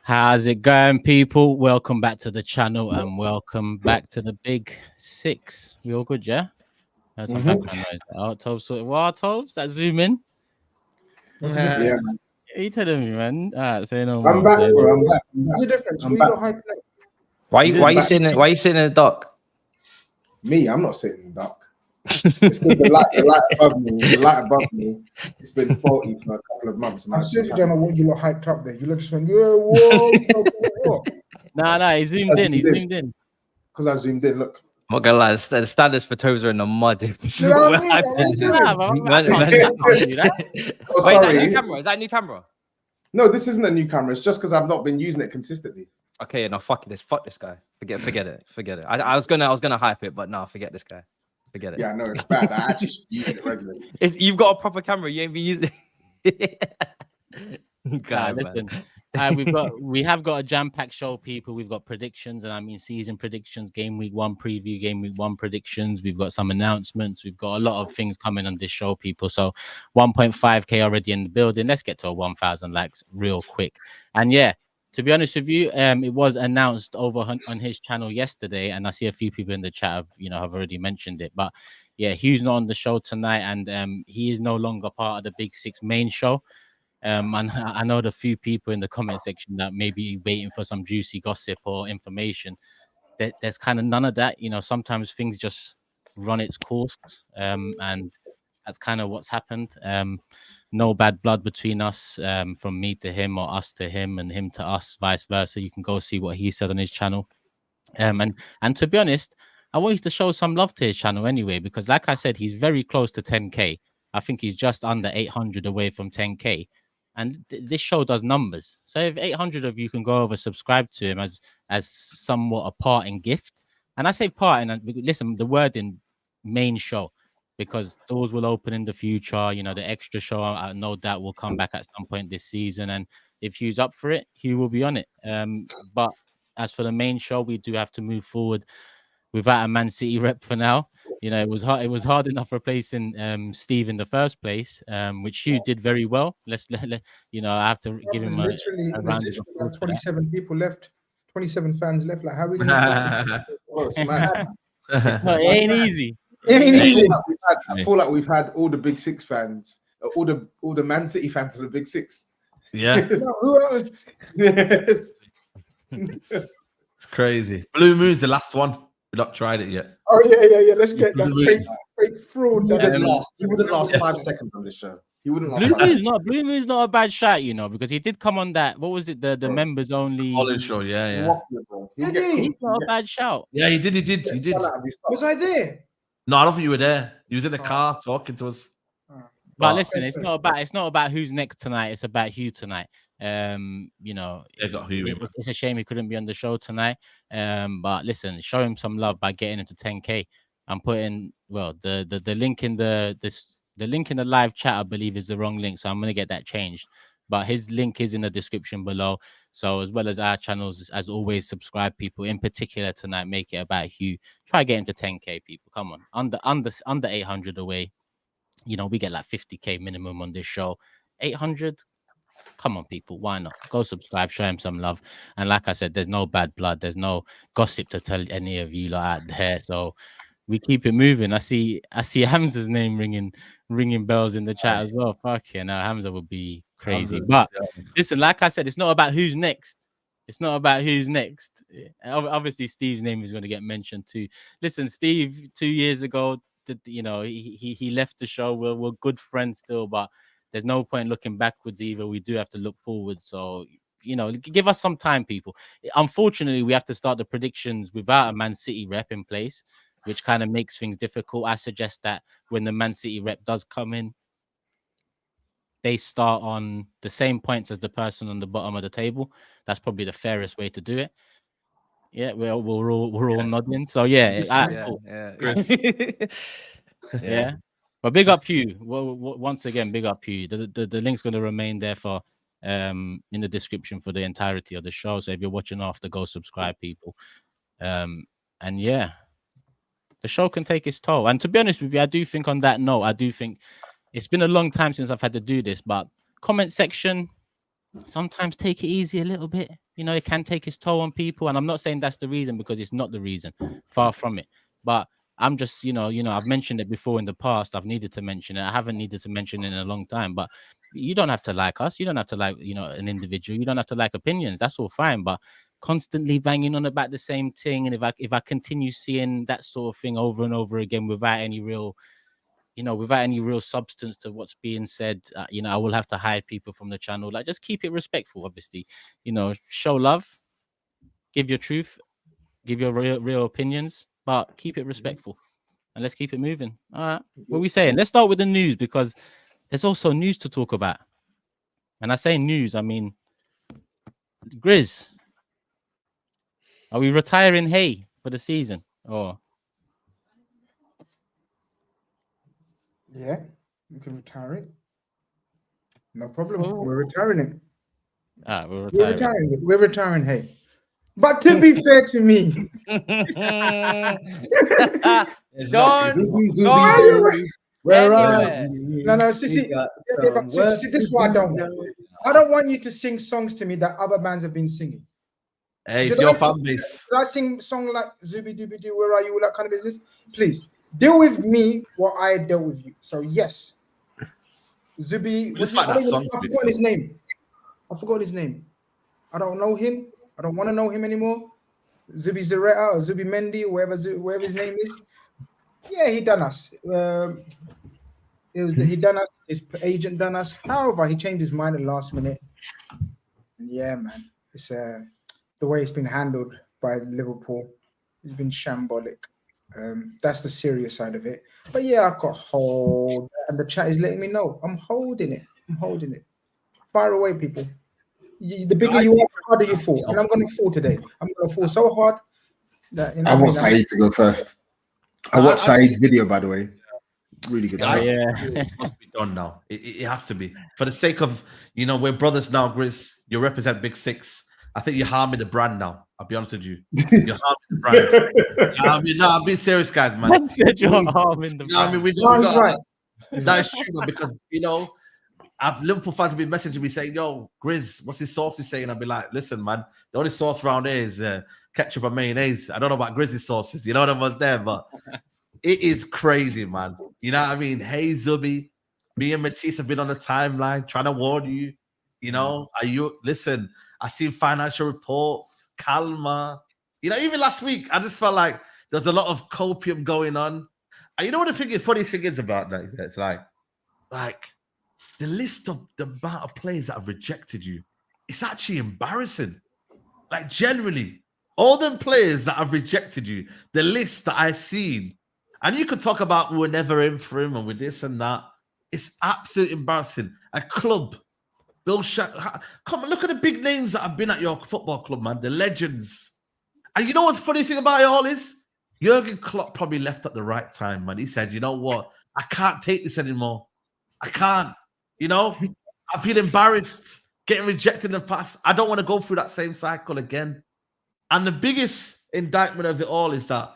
How's it going, people? Welcome back to the channel and welcome back to the Big Six. We all good, yeah? There's some background noise. Oh, Tobs, what Tobs? That zoom in? Yeah. Are you telling me, man? Say no I'm more. back, Say no bro. more. I'm back. What's the difference? I'm Who you back. not hyping up? Why you sitting in the dock? Me, I'm not sitting in the dark. It's because the light above me, it's been faulty for a couple of months. And I seriously don't know what you lot hyped up there. You lot just went, yeah, whoa. Nah, he zoomed in. He zoomed in. Because I zoomed in, look. I'm not gonna lie, the standards for Tobs are in the mud. If this is You know what what I we're mean? hyping. That's what I'm Nah, doing. man, I can't do that. Oh, Wait, sorry. is that a new camera? No, this isn't a new camera. It's just because I've not been using it consistently. Okay, no, fuck this guy. Forget it. I was gonna hype it, but no, forget this guy. Forget it. Yeah, no, it's bad. I actually should use it regularly. You've got a proper camera. You ain't been using it. Listen. We have got a jam-packed show, people. We've got predictions, and I mean season predictions, game week 1 preview, game week 1 predictions. We've got some announcements. We've got a lot of things coming on this show, people. So 1.5k already in the building. Let's get to 1,000 likes real quick. And yeah, to be honest with you, it was announced over on his channel yesterday, and I see a few people in the chat have already mentioned it. But yeah, Hugh's not on the show tonight, and he is no longer part of the Big Six main show. And I know the few people in the comment section that may be waiting for some juicy gossip or information. There's kind of none of that. Sometimes things just run its course, and that's kind of what's happened. No bad blood between us, from me to him or us to him and him to us, vice versa. You can go see what he said on his channel. And to be honest, I want you to show some love to his channel anyway, because like I said, he's very close to 10k. I think he's just under 800 away from 10k. And this show does numbers. So if 800 of you can go over, subscribe to him as somewhat a parting gift. And I say parting, and listen, the word in main show, because doors will open in the future. The extra show, I no doubt, will come back at some point this season. And if Hugh's up for it, Hugh will be on it. But as for the main show, we do have to move forward without a Man City rep for now. It was hard enough replacing Steve in the first place, which Hugh did very well. I have to give him a round of applause. 27 people left, 27 fans left. Like, how are we gonna it ain't easy. I feel like we've had all the Big Six fans, all the Man City fans of the Big Six. Yeah. Yes. It's crazy. Blue Moon's the last one. We've not tried it yet. Oh yeah. Let's get that fake fraud. He wouldn't last 5 seconds on this show. He wouldn't last. Blue Moon's not a bad shot, because he did come on that. What was it? The members only. College show, yeah. He's not a bad shout. Yeah, he did. Was I there? No, I don't think you were there. You was in the car talking to us. But listen, it's not about who's next tonight. It's about Hugh tonight. Got Hugh. It's a shame he couldn't be on the show tonight. But listen, show him some love by getting him to 10k. I'm putting the link in the link in the live chat, I believe, is the wrong link, so I'm gonna get that changed. But his link is in the description below. So as well as our channels, as always, subscribe, people. In particular tonight, make it about Hugh. Try getting to 10k, people. Come on, under 800 away. We get like 50k minimum on this show. 800. Come on, people. Why not? Go subscribe, show him some love. And like I said, there's no bad blood. There's no gossip to tell any of you out there. So we keep it moving. I see Hamza's name ringing bells in the chat as well. Fuck yeah, now Hamza would be crazy. But listen, like I said, it's not about who's next. It's not about who's next. Obviously, Steve's name is going to get mentioned too. Listen, Steve, 2 years ago, he left the show. We're good friends still, but there's no point looking backwards either. We do have to look forward. So, give us some time, people. Unfortunately, we have to start the predictions without a Man City rep in place, which kind of makes things difficult. I suggest that when the Man City rep does come in, they start on the same points as the person on the bottom of the table. That's probably the fairest way to do it. Yeah, we're all nodding. So yeah. But big up Hugh. Once again, big up Hugh. The link's going to remain there for in the description for the entirety of the show. So if you're watching after, go subscribe, people. And yeah, the show can take its toll. And to be honest with you, I do think on that note, it's been a long time since I've had to do this, but comment section, sometimes take it easy a little bit. You know, it can take its toll on people, and I'm not saying that's the reason, because it's not the reason. Far from it. But I'm just, I've mentioned it before in the past. I've needed to mention it. I haven't needed to mention it in a long time. But you don't have to like us. You don't have to like, an individual. You don't have to like opinions. That's all fine. But constantly banging on about the same thing, and if I continue seeing that sort of thing over and over again without any real substance to what's being said, I will have to hide people from the channel. Like, just keep it respectful, obviously. Show love, give your truth, give your real opinions, but keep it respectful, and let's keep it moving. All right, what are we saying? Let's start with the news, because there's also news to talk about. And I say news, I mean GRIZZ. Are we retiring Hay for the season, or? Yeah, we can retire it. No problem. We're retiring it. We're retiring Hay. But to be fair to me, where are you? No, see, this is what I don't want. I don't want you to sing songs to me that other bands have been singing. Hey, it's your fan base. Did I sing a song like Zubi, Dubi, Do, Where Are You, all that kind of business? Please, deal with me what I dealt with you. So, yes. Zubi, I forgot his name. I don't know him. I don't want to know him anymore. Zubi Zaretta or Zubi Mendy, wherever his name is. Yeah, he done us. He done us. His agent done us. However, he changed his mind at the last minute. Yeah, man. It's the way it's been handled by Liverpool. It's been shambolic. That's the serious side of it. But yeah, I've got hold, and the chat is letting me know. I'm holding it. Fire away, people. The bigger you are, the harder you fall. And I'm going to fall today. I'm going to fall so hard that I want SAEED to go first. I watched SAEED's video, by the way. Really good. It must be done now. It has to be. For the sake of, we're brothers now, GRIZZ. You represent Big Six. I think you're harming the brand now. I'll be honest with you. You're harming the brand. I'm being serious, guys, man. I said you're harming the brand. I mean, we got right. That is true, man, because, Liverpool fans have been messaging me saying, yo, GRIZZ, what's his sauce is saying? I'll be like, listen, man, the only sauce around here is ketchup and mayonnaise. I don't know about GRIZZ's sauces. You know what I was there, but it is crazy, man. You know what I mean? Hey, Zubi, me and Matisse have been on the timeline trying to warn you. Listen, I seen financial reports, Calma. Even last week, I just felt like there's a lot of copium going on. And you know what the funniest thing is about that? It's like the list of the amount of players that have rejected you, it's actually embarrassing. Like, generally, all them players that have rejected you, the list that I've seen, and you could talk about we were never in for him and with this and that. It's absolutely embarrassing. A club, Bill come on, look at the big names that have been at your football club, man. The legends. And you know what's the funny thing about it all is? Jurgen Klopp probably left at the right time, man. He said, you know what? I can't take this anymore. I can't. I feel embarrassed getting rejected in the past. I don't want to go through that same cycle again. And the biggest indictment of it all is that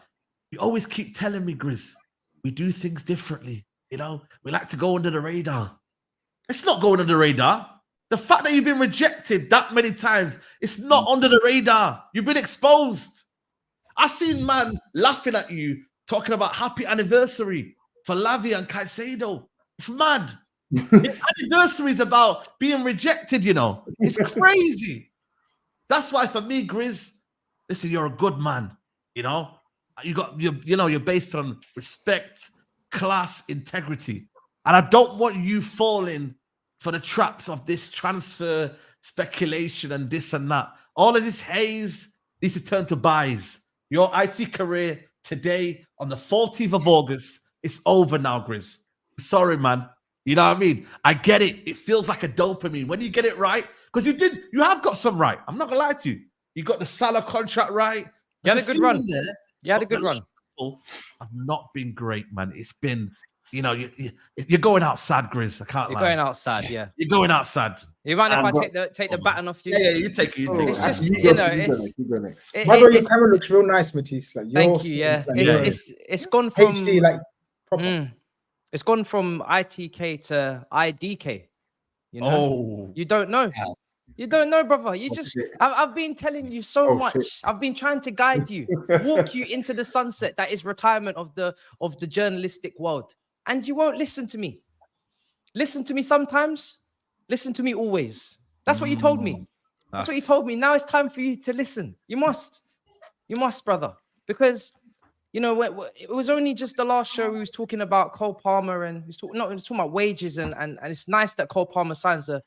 you always keep telling me, GRIZZ, we do things differently. We like to go under the radar. It's not going under the radar. The fact that you've been rejected that many times, it's not under the radar. You've been exposed. I've seen man laughing at you, talking about happy anniversary for Lavi and Caicedo. It's mad. Anniversary is about being rejected, It's crazy. That's why for me, GRIZZ, listen, you're a good man, you're based on respect, class, integrity. And I don't want you falling for the traps of this transfer speculation and this and that. All of this haze needs to turn to buys. Your IT career today on the 14th of August is over now, GRIZZ. Sorry, man. You know what I mean? I get it. It feels like a dopamine when you get it right. Because you have got some right. I'm not going to lie to you. You got the Salah contract right. You had a good run. You had a good run. Have not been great, man. It's been, you're going outside, GRIZZ. I can't lie. You're going outside, yeah. You're going outside. You mind if I take the baton off you? Yeah, you take it. It's just, you go next. By the way, your camera looks real nice, Matisse. Thank you, yeah. It's gone from HD, like proper. It's gone from ITK to IDK. You don't know. You don't know, brother. You Oh, just, shit. I've been telling you so Oh, much. shit. I've been trying to guide you, walk you into the sunset that is retirement of the journalistic world. And you won't listen to me. Listen to me sometimes. Listen to me always. That's what you told me. That's what you told me. Now it's time for you to listen. You must, brother. Because, you know, it was only just the last show we was talking about Cole Palmer and he was talking about wages and it's nice that Cole Palmer signs an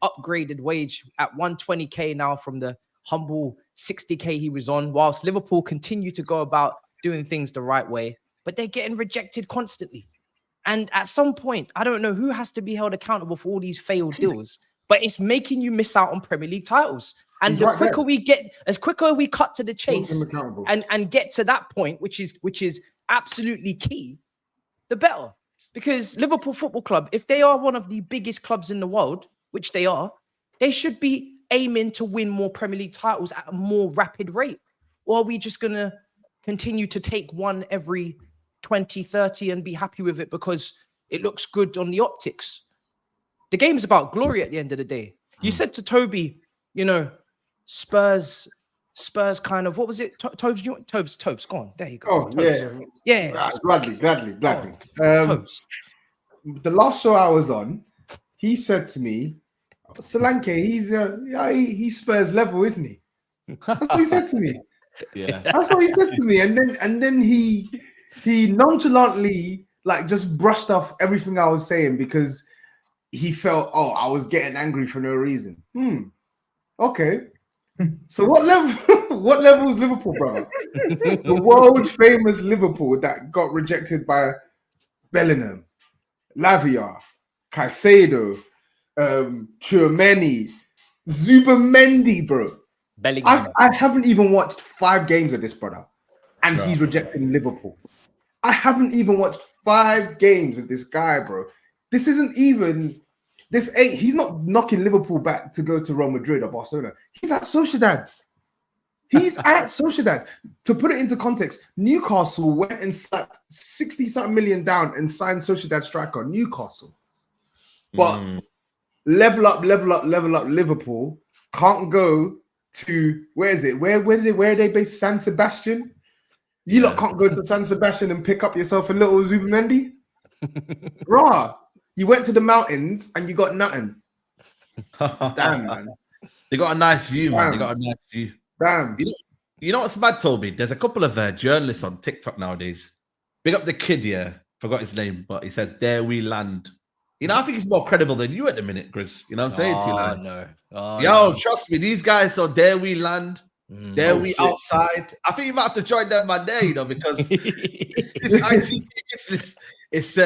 upgraded wage at 120k now from the humble 60k he was on, whilst Liverpool continue to go about doing things the right way, but they're getting rejected constantly. And at some point, I don't know who has to be held accountable for all these failed deals, but it's making you miss out on Premier League titles. And the quicker we get, as quicker we cut to the chase and get to that point, which is absolutely key, the better. Because Liverpool Football Club, if they are one of the biggest clubs in the world, which they are, they should be aiming to win more Premier League titles at a more rapid rate. Or are we just going to continue to take one every 20, 30 and be happy with it because it looks good on the optics? The game is about glory at the end of the day. You said to Toby, you know, Spurs kind of, what was it? Tobes, Tobes, go on. There you go. Oh, Tobes. Yeah. Gladly. Tobes. The last show I was on, he said to me, Solanke, he's Spurs level, isn't he? That's what he said to me. Yeah. That's what he said to me. And then he nonchalantly like just brushed off everything I was saying because he felt, I was getting angry for no reason. Okay. So what level is Liverpool, brother? The world famous Liverpool that got rejected by Bellingham, Lavia, Caicedo, Tchouameni, Zubi, bro. Bellingham. I haven't even watched 5 games of this brother, and he's rejecting Liverpool. I haven't even watched 5 games with this guy, bro. This isn't even he's not knocking Liverpool back to go to Real Madrid or Barcelona. He's at Sociedad. He's at Sociedad. To put it into context, Newcastle went and slapped 60-something million down and signed Sociedad striker Newcastle. But level up Liverpool can't go to, where is it? Where are they based? San Sebastian? You lot can't go to San Sebastian and pick up yourself a little Zubi. Rah. You went to the mountains and you got nothing. Damn, man. They got a nice view, man. They got a nice view. Damn. You know what's mad, Toby? There's a couple of journalists on TikTok nowadays. Big up the kid, forgot his name, but he says, "There we land." You know, I think he's more credible than you at the minute, Grizz. You know what I'm saying to you? Like, no. Trust me, these guys are there we land. There we outside. I think you might have to join them man there, you know, because this ITC business, it's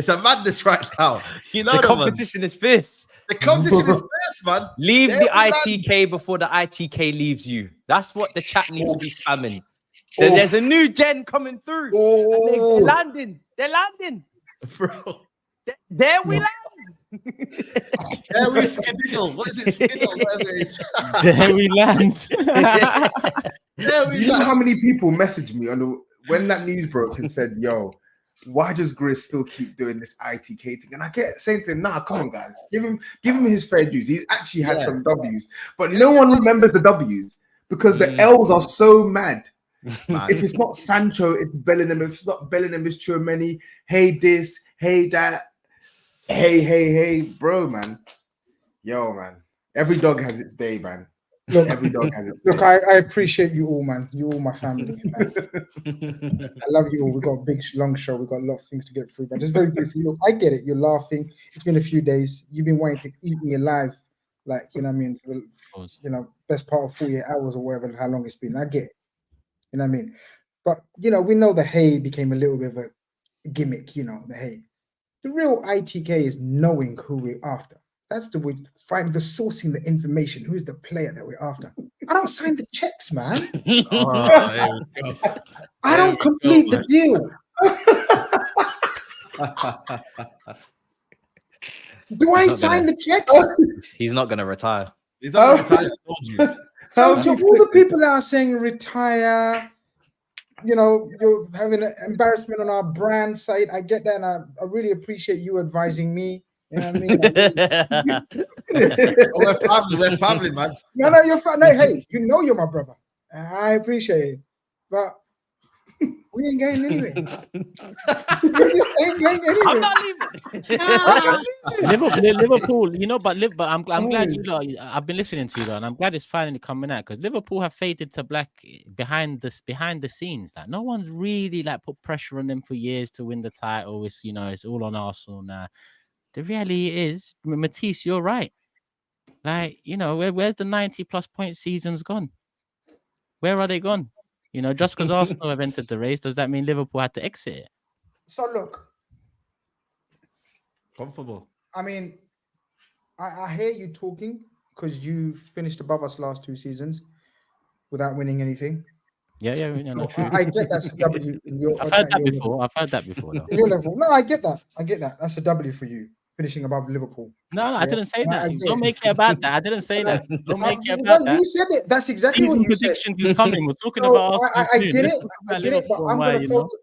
a madness right now. You know, the competition is fierce. The competition is fierce, man. Leave the ITK before the ITK leaves you. That's what the chat needs to be spamming. There's a new gen coming through. They're landing. Bro. There we land. There we skiddle. What is it? Skiddle, whatever it is. There we land. You know how many people messaged me when that news broke and said, "Yo, why does GRIZZ still keep doing this ITK thing?" And I kept saying to him, "Nah, come on, guys, give him his fair dues. He's actually had some W's, but no one remembers the W's because the L's are so mad." If it's not Sancho, it's Bellingham. If it's not Bellingham, it's Tchouameni. Hey this, hey that, hey, bro, man. Yo, man. Every dog has its day, man. Look, every dog has its day. Look, I appreciate you all, man. You all my family, man. I love you all. We've got a big, long show. We've got a lot of things to get through, but it's very beautiful. Look, I get it. You're laughing. It's been a few days. You've been wanting to eat me alive, like, you know what I mean, for the, you know, best part of 48 hours or whatever, how long it's been. I get it. You know what I mean? But, you know, we know the hay became a little bit of a gimmick, you know, the hay. The real ITK is knowing who we're after. That's the way, find the sourcing the information. Who is the player that we're after? I don't sign the checks, man. I don't complete the deal. Do I sign the checks? He's not going to retire. He's not going to retire. I told you. So to all the people that are saying retire, you know, you're having an embarrassment on our brand site. I get that, and I really appreciate you advising me. You know what I mean? We're family, man. No, you're fine. No, hey, you know you're my brother. I appreciate it, but we ain't going anywhere. I'm not leaving. Liverpool, you know, but I'm glad you lot. I've been listening to you lot, and I'm glad it's finally coming out because Liverpool have faded to black behind the scenes. Like no one's really like put pressure on them for years to win the title. It's it's all on Arsenal now. The reality is, Matisse, you're right. Like where's the 90+ point seasons gone? Where are they gone? Just because Arsenal have entered the race, does that mean Liverpool had to exit it? So look, Comfortable. I mean, I hear you talking because you finished above us last 2 seasons without winning anything. Yeah, no, true. I get that's a W in your. I've heard that before. I've heard that before. Though. In your level, no, I get that. That's a W for you, finishing above Liverpool. No, I didn't say that. Don't make it about that. I didn't say that. Don't make it about that. You said it. That's exactly what you said. Predictions is coming. We're talking about. I get it. I get it. But I'm going to focus.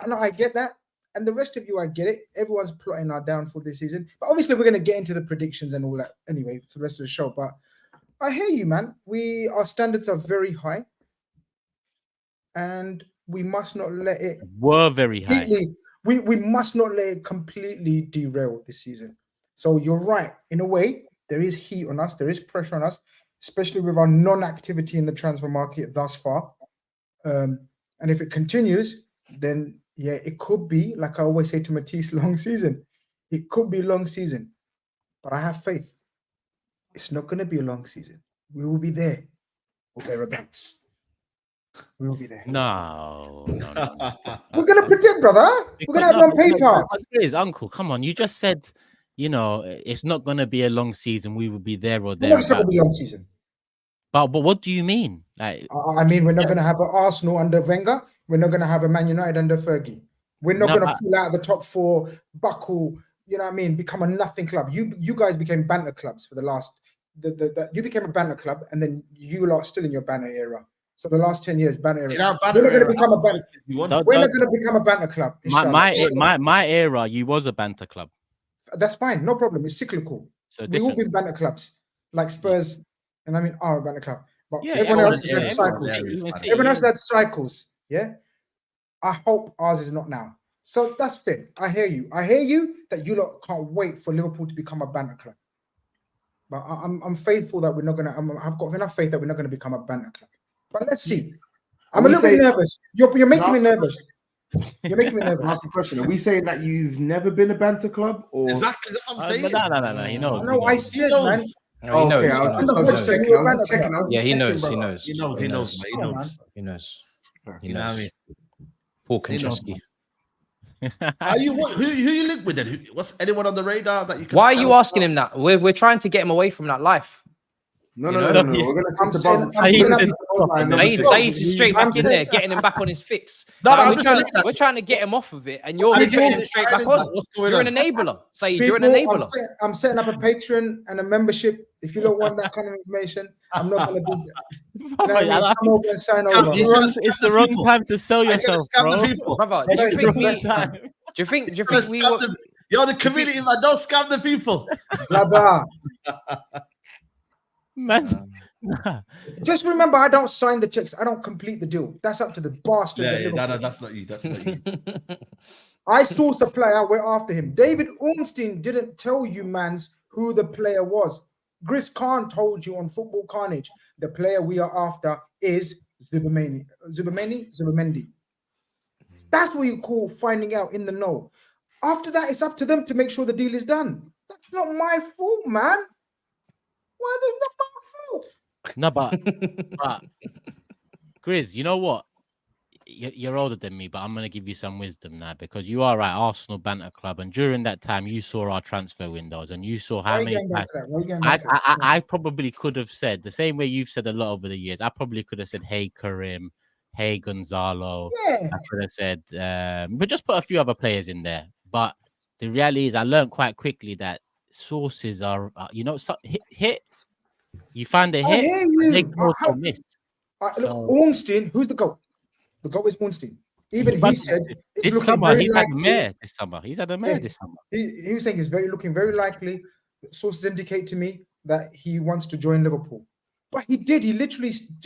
No, I get that. And the rest of you, I get it. Everyone's plotting our downfall this season. But obviously, we're going to get into the predictions and all that anyway for the rest of the show. But I hear you, man. Our standards are very high. And we must not let it. Were very high. We must not let it completely derail this season. So you're right. In a way, there is heat on us. There is pressure on us, especially with our non-activity in the transfer market thus far. And if it continues, then yeah, it could be, like I always say to Matisse, long season. It could be a long season. But I have faith. It's not going to be a long season. We will be there or thereabouts. We will be there. No. We're going to predict, brother. We're going to have it on paper. Please, uncle, come on. You just said, it's not going to be a long season. We will be there or there. No, it's not going to be a long season. But what do you mean? Like, I mean, we're not going to have an Arsenal under Wenger. We're not going to have a Man United under Fergie. We're not going to fall out of the top 4, buckle, become a nothing club. You guys became banter clubs for the last, you became a banter club, and then you lot are still in your banter era. So the last 10 years, banter era. We're not going to become a banter. We're not going to become a banter club. My era, you was a banter club. That's fine, no problem. It's cyclical. So we all been banter clubs, like Spurs, and are a banter club. But everyone else has had cycles. Everyone else had cycles. Yeah. I hope ours is not now. So that's fair. I hear you. I hear you that you lot can't wait for Liverpool to become a banter club. But I'm faithful that we're not gonna. I've got enough faith that we're not gonna become a banter club. But let's see. I'm a little bit nervous. You're making me nervous. You're making me nervous. Ask a question. Are we saying that you've never been a banter club? Or exactly, that's what I'm saying. No. He knows. No, I said, man. No, okay, yeah, he knows. He knows. He knows. You know what I mean? Paul Konchesky. Are you who you link with then? What's anyone on the radar that you can? Why are you asking him that? We're trying to get him away from that life. No. We're going to Saeed's straight back in there, getting him back on his fix. We're trying to get him off of it, and you're putting him straight back on. You're an enabler, Saeed. You're an enabler. I'm setting up a Patreon and a membership. If you don't want that kind of information, I'm not going to do that. Come over and sign over. It's the wrong time to sell yourself, bro. Brother, do you think we were... You're the community, man. Don't scam the people. Man. Just remember, I don't sign the checks. I don't complete the deal. That's up to the bastards. No, that's not you. That's not you. I sourced the player. We're after him. David Ornstein didn't tell you, mans, who the player was. GRIZZ Khan told you on Football Carnage. The player we are after is Zubi. That's what you call finding out in the know. After that, it's up to them to make sure the deal is done. That's not my fault, man. Why is it not my fault? No, but GRIZZ, you know what? You're older than me, but I'm going to give you some wisdom now because you are at Arsenal Banter Club, and during that time, you saw our transfer windows, and you saw how many. I probably could have said the same way you've said a lot over the years. I probably could have said, "Hey Karim, hey Gonzalo." Yeah. I could have said, but just put a few other players in there. But the reality is, I learned quite quickly that sources are, hit. You find a hit, they go to miss. Look, Ornstein, who's the GOAT? The GOAT is Ornstein. Even he said this summer he's had a mare. This summer he's had a mare. This summer he was saying it's looking very likely. Sources indicate to me that he wants to join Liverpool. But he did. He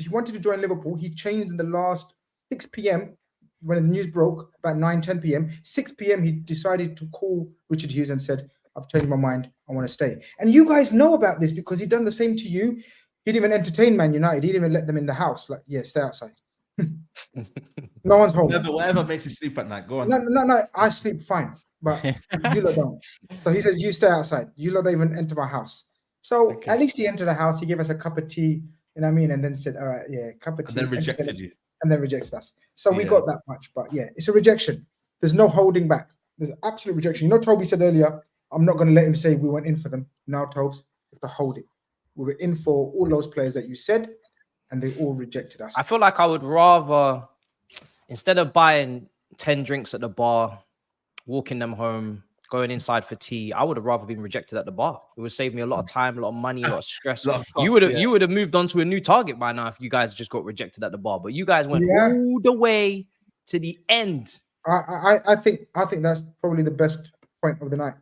wanted to join Liverpool. He changed in the last 6 p.m. when the news broke, about 9-10 p.m. 6 p.m. he decided to call Richard Hughes and said, I've changed my mind. I want to stay. And you guys know about this because he done the same to you. He didn't even entertain Man United. He didn't even let them in the house. Like, yeah, stay outside. No one's home. Whatever makes you sleep at night. Go on. No. I sleep fine, but you lot don't. So he says, you stay outside. You lot don't even enter my house. So at least he entered the house. He gave us a cup of tea, you know what I mean? And then said, all right, yeah, cup of tea. And then rejected you. And then rejected us. So we got that much. But yeah, it's a rejection. There's no holding back. There's absolute rejection. You know, Toby said earlier, I'm not going to let him say we went in for them. Now, Tobes, we have to hold it. We were in for all those players that you said, and they all rejected us. I feel like I would rather, instead of buying 10 drinks at the bar, walking them home, going inside for tea, I would have rather been rejected at the bar. It would save me a lot of time, a lot of money, a lot of stress. You would have moved on to a new target by now if you guys just got rejected at the bar. But you guys went all the way to the end. I think that's probably the best point of the night.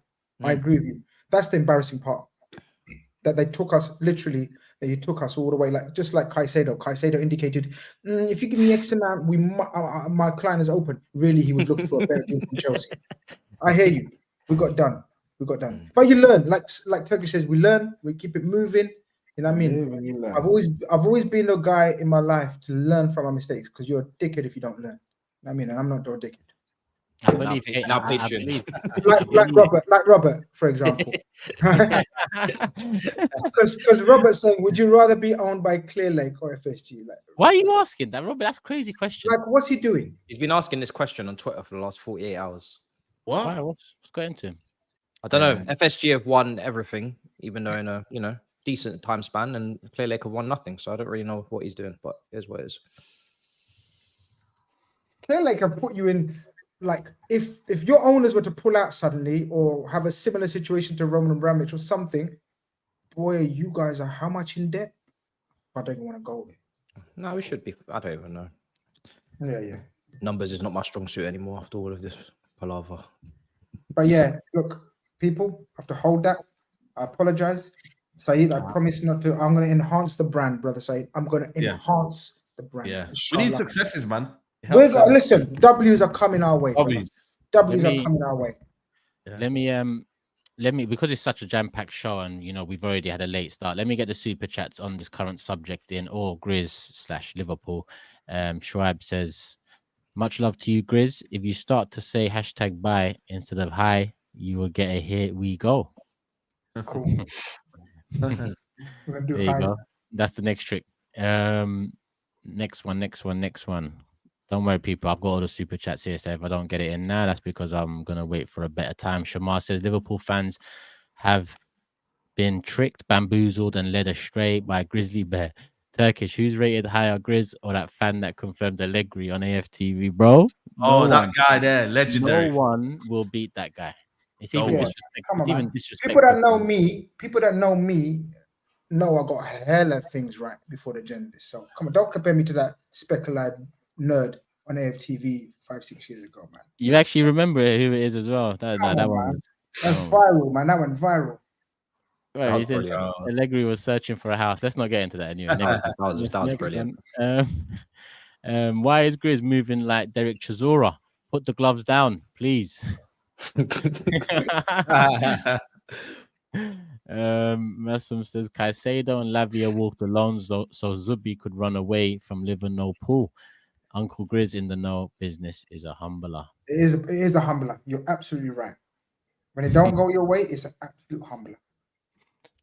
I agree with you. That's the embarrassing part. That they took us literally. That you took us all the way, like just like Caicedo. Caicedo indicated, if you give me X amount, my client is open. Really, he was looking for a better deal from Chelsea. I hear you. We got done. But you learn, like Turkish says, we learn. We keep it moving. You know what I mean? I've always been a guy in my life to learn from my mistakes because you're a dickhead if you don't learn. I mean, and I'm not a dickhead. I believe like Robert, for example. Because Robert's saying, would you rather be owned by Clearlake or FSG? Like, why are you asking that, Robert? That's a crazy question. Like, what's he doing? He's been asking this question on Twitter for the last 48 hours. What? Why? What's going to him? I don't know. FSG have won everything, even though in a decent time span, and Clearlake have won nothing. So I don't really know what he's doing, but here's what it is. Clearlake have put you in. Like, if your owners were to pull out suddenly or have a similar situation to Roman Abramovich or something, boy, you guys are how much in debt? I don't even want to go there. No, we should be. I don't even know. Yeah. Numbers is not my strong suit anymore after all of this palaver. But yeah, look, people have to hold that. I apologize. SAEED, I promise not to. I'm going to enhance the brand, brother SAEED. I'm going to enhance the brand. Yeah. We need successes, man. Listen, W's are coming our way. W's are coming our way. Yeah. Let me because it's such a jam-packed show and we've already had a late start. Let me get the super chats on this current subject in or GRIZZ/Liverpool. Schwab says, much love to you, GRIZZ. If you start to say #buy instead of hi, you will get a here we go. Cool. There you go. That's the next trick. Next one. Don't worry, people. I've got all the super chats here. So if I don't get it in now, that's because I'm going to wait for a better time. Shamar says Liverpool fans have been tricked, bamboozled, and led astray by a grizzly bear. Turkish, who's rated higher, GRIZZ or that fan that confirmed Allegri on AFTV, bro? That guy there, legendary. No one will beat that guy. It's even disrespectful. People that know me know I got hella things right before the journalists. So come on, don't compare me to that speculated nerd on AFTV 5-6 years ago, man. You actually remember who it is as well. That one. That's viral, man. That went viral. Well, he said Allegri was searching for a house. Let's not get into that anyway. That was brilliant. Why is GRIZZ moving like Derek Chisora? Put the gloves down, please. Massum says Caicedo and Lavia walked alone so Zubi could run away from Liverpool. Uncle GRIZZ in the know business is a humbler. It is a humbler. You're absolutely right. When it don't go your way, it's an absolute humbler.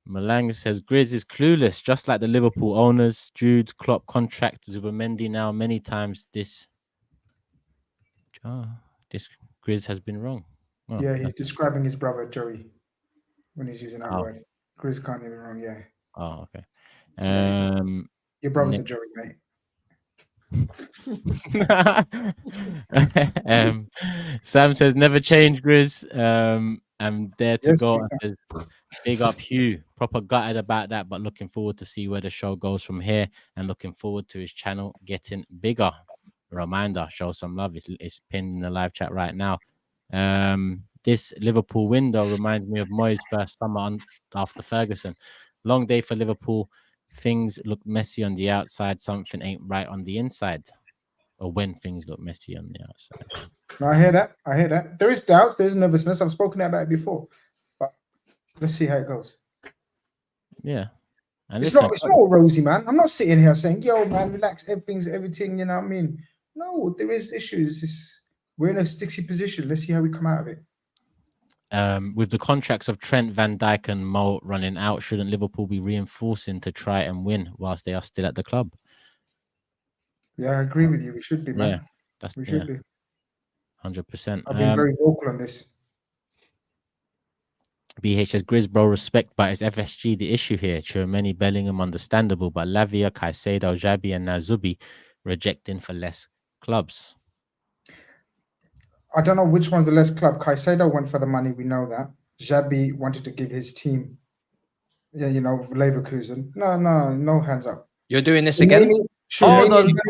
Malang says GRIZZ is clueless, just like the Liverpool owners. Jude, Klopp contract Zubimendi now many times. This GRIZZ has been wrong. Oh, yeah, he's describing his brother Joey when he's using that word. GRIZZ can't even wrong. Yeah. Oh, okay. Your brother's a Joey, mate. Sam says never change, GRIZZ. I'm there to go. Says, big up HUGH. Proper gutted about that, but looking forward to see where the show goes from here and looking forward to his channel getting bigger. Reminder, show some love. It's pinned in the live chat right now. This Liverpool window reminds me of Moyes' first summer after Ferguson. Long day for Liverpool. Things look messy on the outside. Something ain't right on the inside. Or when things look messy on the outside. No, I hear that. I hear that. There is doubts. There's nervousness. I've spoken about it before. But let's see how it goes. Yeah. And It's listen, not all rosy, man. I'm not sitting here saying, yo, man, relax, everything, you know what I mean? No, there is issues. We're in a sticky position. Let's see how we come out of it. with the contracts of Trent, Van Dijk, and Mo running out, shouldn't Liverpool be reinforcing to try and win whilst they are still at the club? Yeah, I agree with you. We should be, man. Yeah, we should be. 100%. I've been very vocal on this. BH says, Grizz, bro, respect, but is FSG the issue here? Chouameni, Bellingham, understandable, but Lavia, Caicedo, Xabi, and now Zubi rejecting for less clubs. I don't know which one's the less club. Caicedo went for the money. We know that. Xabi wanted to give his team, you know, Leverkusen. No hands up. You're doing this again? Hold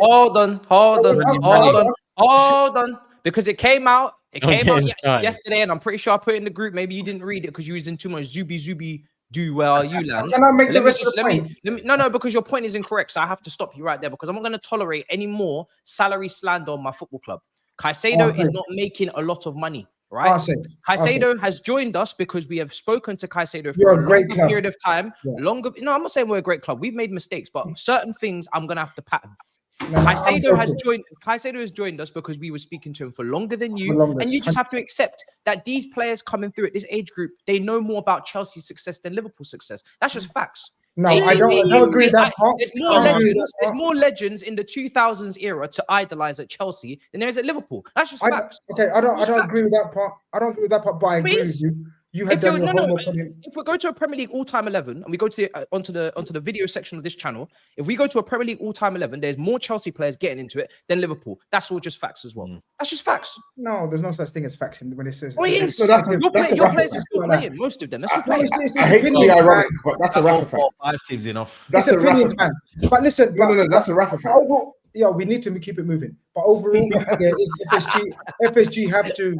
on. Because it came out. It came out yesterday, and I'm pretty sure I put it in the group. Maybe you didn't read it because you was in too much Zubi. Do where are you, land? Can I make the rest of the points? No, because your point is incorrect. So I have to stop you right there because I'm not going to tolerate any more salary slander on my football club. Caicedo is not making a lot of money, right? Caicedo has joined us because we have spoken to Caicedo for a great period of time. No, I'm not saying we're a great club. We've made mistakes, but certain things I'm going to have to pattern. Caicedo has joined us because we were speaking to him for longer than you, and you just have to accept that these players coming through at this age group, they know more about Chelsea's success than Liverpool's success. That's just facts. No, I don't agree with that part. There's more legends in the 2000s era to idolize at Chelsea than there is at Liverpool. That's just facts. Okay, I don't agree with that part. I don't agree with that part, but I agree with you. If we go to a Premier League all-time 11 and we go to onto the video section of this channel, if we go to a Premier League all-time 11, there's more Chelsea players getting into it than Liverpool. That's all just facts as well. That's just facts. No, there's no such thing as facts when it says. Oh, it is. Your players are still playing. Most of them. That's I hate to be ironic, but that's a Rafa fact. 5 teams enough. That's a Rafa fact. But listen, no, that's a Rafa fact. Yeah, we need to keep it moving. But overall, FSG have to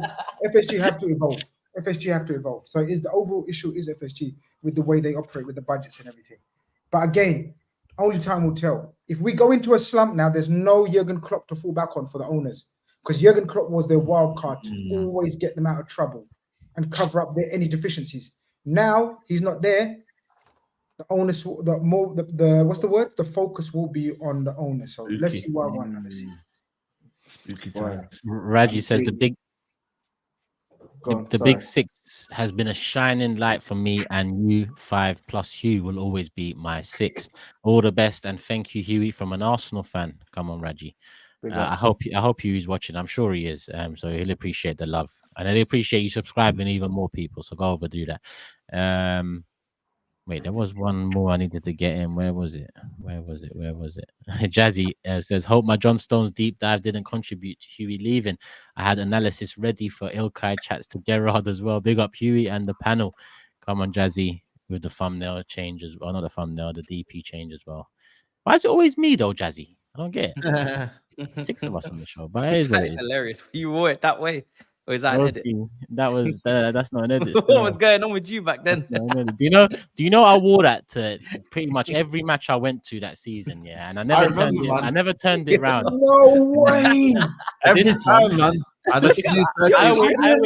evolve. FSG have to evolve. So the overall issue is FSG with the way they operate with the budgets and everything. But again, only time will tell. If we go into a slump now, there's no Jurgen Klopp to fall back on for the owners because Jurgen Klopp was their wild card to always get them out of trouble and cover up any deficiencies. Now he's not there. The owners, what's the word? The focus will be on the owners. So let's see what I want. Let's see. Spooky times. Raji says the big six has been a shining light for me, and you 5 plus Hugh will always be my 6. All the best, and thank you, Hughie, from an Arsenal fan. Come on, Raji. I hope Hughie's watching. I'm sure he is. So he'll appreciate the love, and I'll appreciate you subscribing even more people. So go over, do that. Wait, there was one more I needed to get in. Where was it? Jazzy says, hope my John Stones deep dive didn't contribute to Hughie leaving. I had analysis ready for Ilkay chats to Gerard as well. Big up Hughie and the panel. Come on, Jazzy, with the thumbnail change as well. Not the thumbnail, the DP change as well. Why is it always me though, Jazzy? I don't get it. 6 of us on the show. But that is hilarious. You wore it that way. Or is that an edit? That's not an edit. What was going on with you back then? Do you know I wore that to pretty much every match I went to that season, yeah, and I never turned it around. No way. Every time, man. I always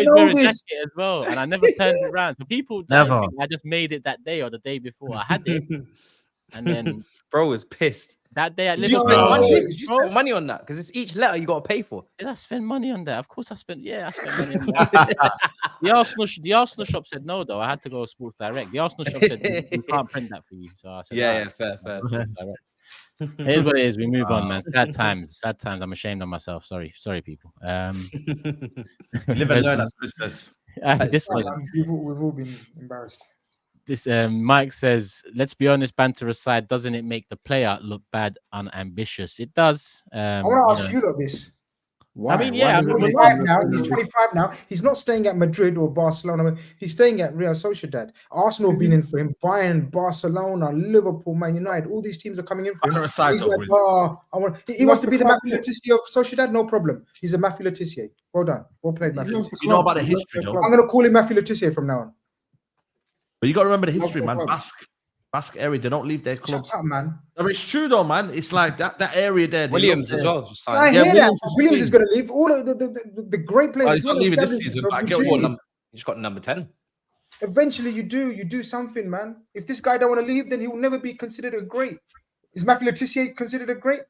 wear a jacket as well, and I never turned it around. So people never. I just made it that day or the day before. I had it, and then bro was pissed. That day, you spent money on that because it's each letter you got to pay for. Did I spend money on that? Of course, I spent money on that. The Arsenal shop said no, though. I had to go Sports Direct. The Arsenal shop said we can't print that for you. So I said, fair. Here's what it is. We move on, man. Sad times. I'm ashamed of myself. Sorry, people. Live and learn as business. We've all been embarrassed. This Mike says, let's be honest, banter aside, doesn't it make the player look bad, unambitious? It does. I want to ask you this. Why? I mean, yeah. He's 25 now. He's not staying at Madrid or Barcelona. He's staying at Real Sociedad. Arsenal have been in for him. Bayern, Barcelona, Liverpool, Man United. All these teams are coming in for him. He wants to be the Matthew Letizia of Sociedad. No problem. He's a Matthew Letizia. Well done. Well played, Matthew Letizia. You know about the history, though. I'm going to call him Matthew Letizia from now on. But you got to remember the history, man. Basque. Basque area, they don't leave their club. Shut up, man. I mean, it's true though, man. It's like that area there. they Williams love as their- well. I Yeah, hear Williams that. is Williams is seen. going to leave. All of the great players. Well, he's not all leaving this established season, from but I get Eugene. what He's got number 10. Eventually, you do something, man. If this guy don't want to leave, then he will never be considered a great. Is Matthew Letizia considered a great?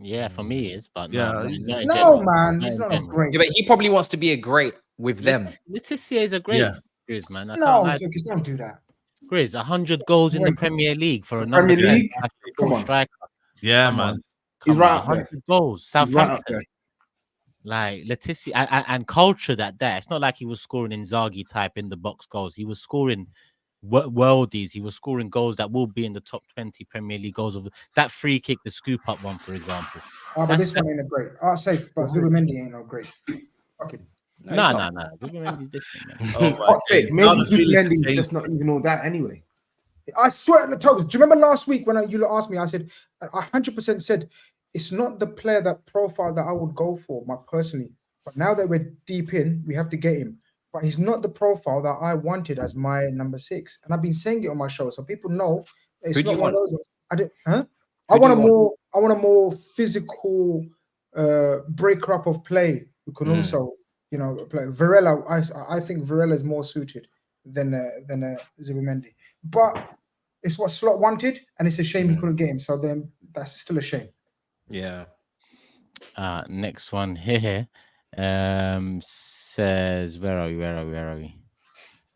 Yeah, for me, it's but Yeah, no, he's- not in No, general. man. Not He's in not a general. great. Yeah, but he probably wants to be a great with them. Letizia is a great Yeah. Grizz, man. I can't No, lie. Turkish, don't do that. Grizz, 100 goals in the Wait. Premier League for a Premier number 10 League? Come on. striker. Yeah, Come man. on. He's Come right on, up there. 100 goals. He's right up Southampton. there. Like Letizia and culture that there. It's not like he was scoring Inzaghi type in the box goals. He was scoring worldies. He was scoring goals that will be in the top 20 Premier League goals of that free kick, the scoop up one, for example. Oh, but this one ain't a great. I'll say, but Zubimendi ain't no great. Okay. No. Zubimendi's different, man. Oh, my Hot take. days. Maybe Now the feelings Zubimendi have is just not even all that anyway. I swear, the TOBS. Do you remember last week when you asked me? I said, I 100% said it's not the player that profile that I would go for, personally. But now that we're deep in, we have to get him. But he's not the profile that I wanted as my number 6. And I've been saying it on my show, so people know it's Who do not you one of want? those ones. I didn't, huh? Who I want do a you more, I want a more physical breaker up of play who can also, play. Varela, I think Varela is more suited than Zubimendi. But it's what Slot wanted, and it's a shame he couldn't get him. So then that's still a shame. Yeah. Next one here says, where are we?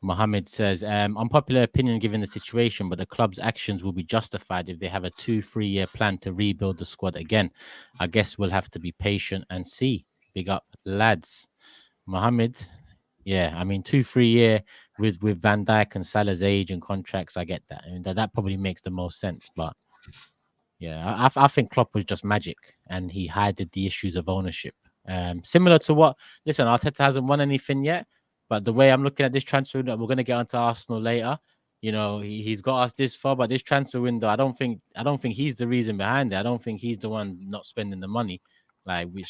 Mohammed says, unpopular opinion given the situation, but the club's actions will be justified if they have a 2-3 year plan to rebuild the squad again. I guess we'll have to be patient and see. Big up, lads. Mohammed, yeah, I mean 2-3 year with Van Dijk and Salah's age and contracts, I get that. I mean that probably makes the most sense, but yeah, I think Klopp was just magic and he hided the issues of ownership. Similar to what, listen, Arteta hasn't won anything yet, but the way I'm looking at this transfer window, we're going to get onto Arsenal later. He's got us this far, but this transfer window, I don't think he's the reason behind it. I don't think he's the one not spending the money. Like, we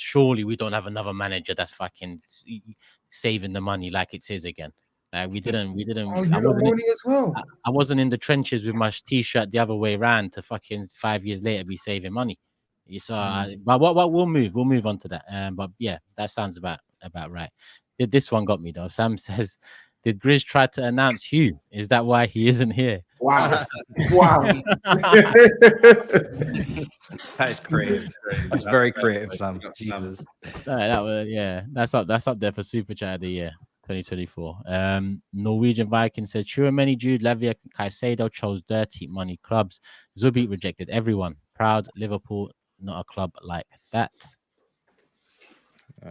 don't have another manager that's fucking saving the money like it says again. Like we didn't. Oh, you got money as well. I wasn't in the trenches with my t-shirt the other way around to fucking 5 years later be saving money. You saw, but what we'll move on to that. But yeah, that sounds about right. This one got me though. Sam says, did GRIZZ try to announce HUGH? Is that why he isn't here? Wow. Wow. That is creative. That's very creative, Sam. Jesus. That's up there for Super Chat of the year 2024. Norwegian Viking said Chouameni, Jude, Lavia, Caicedo chose dirty money clubs. Zubi rejected everyone. Proud Liverpool, not a club like that.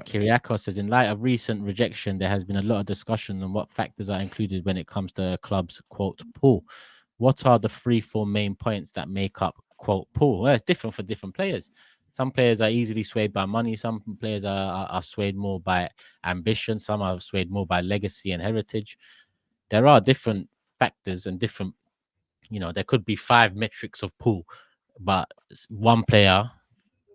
Kyriakos says, in light of recent rejection, there has been a lot of discussion on what factors are included when it comes to a club's quote pool. What are the 3-4 main points that make up quote pool? Well, it's different for different players. Some players are easily swayed by money. Some players are swayed more by ambition. Some are swayed more by legacy and heritage. There are different factors and different, there could be 5 metrics of pool, but one player,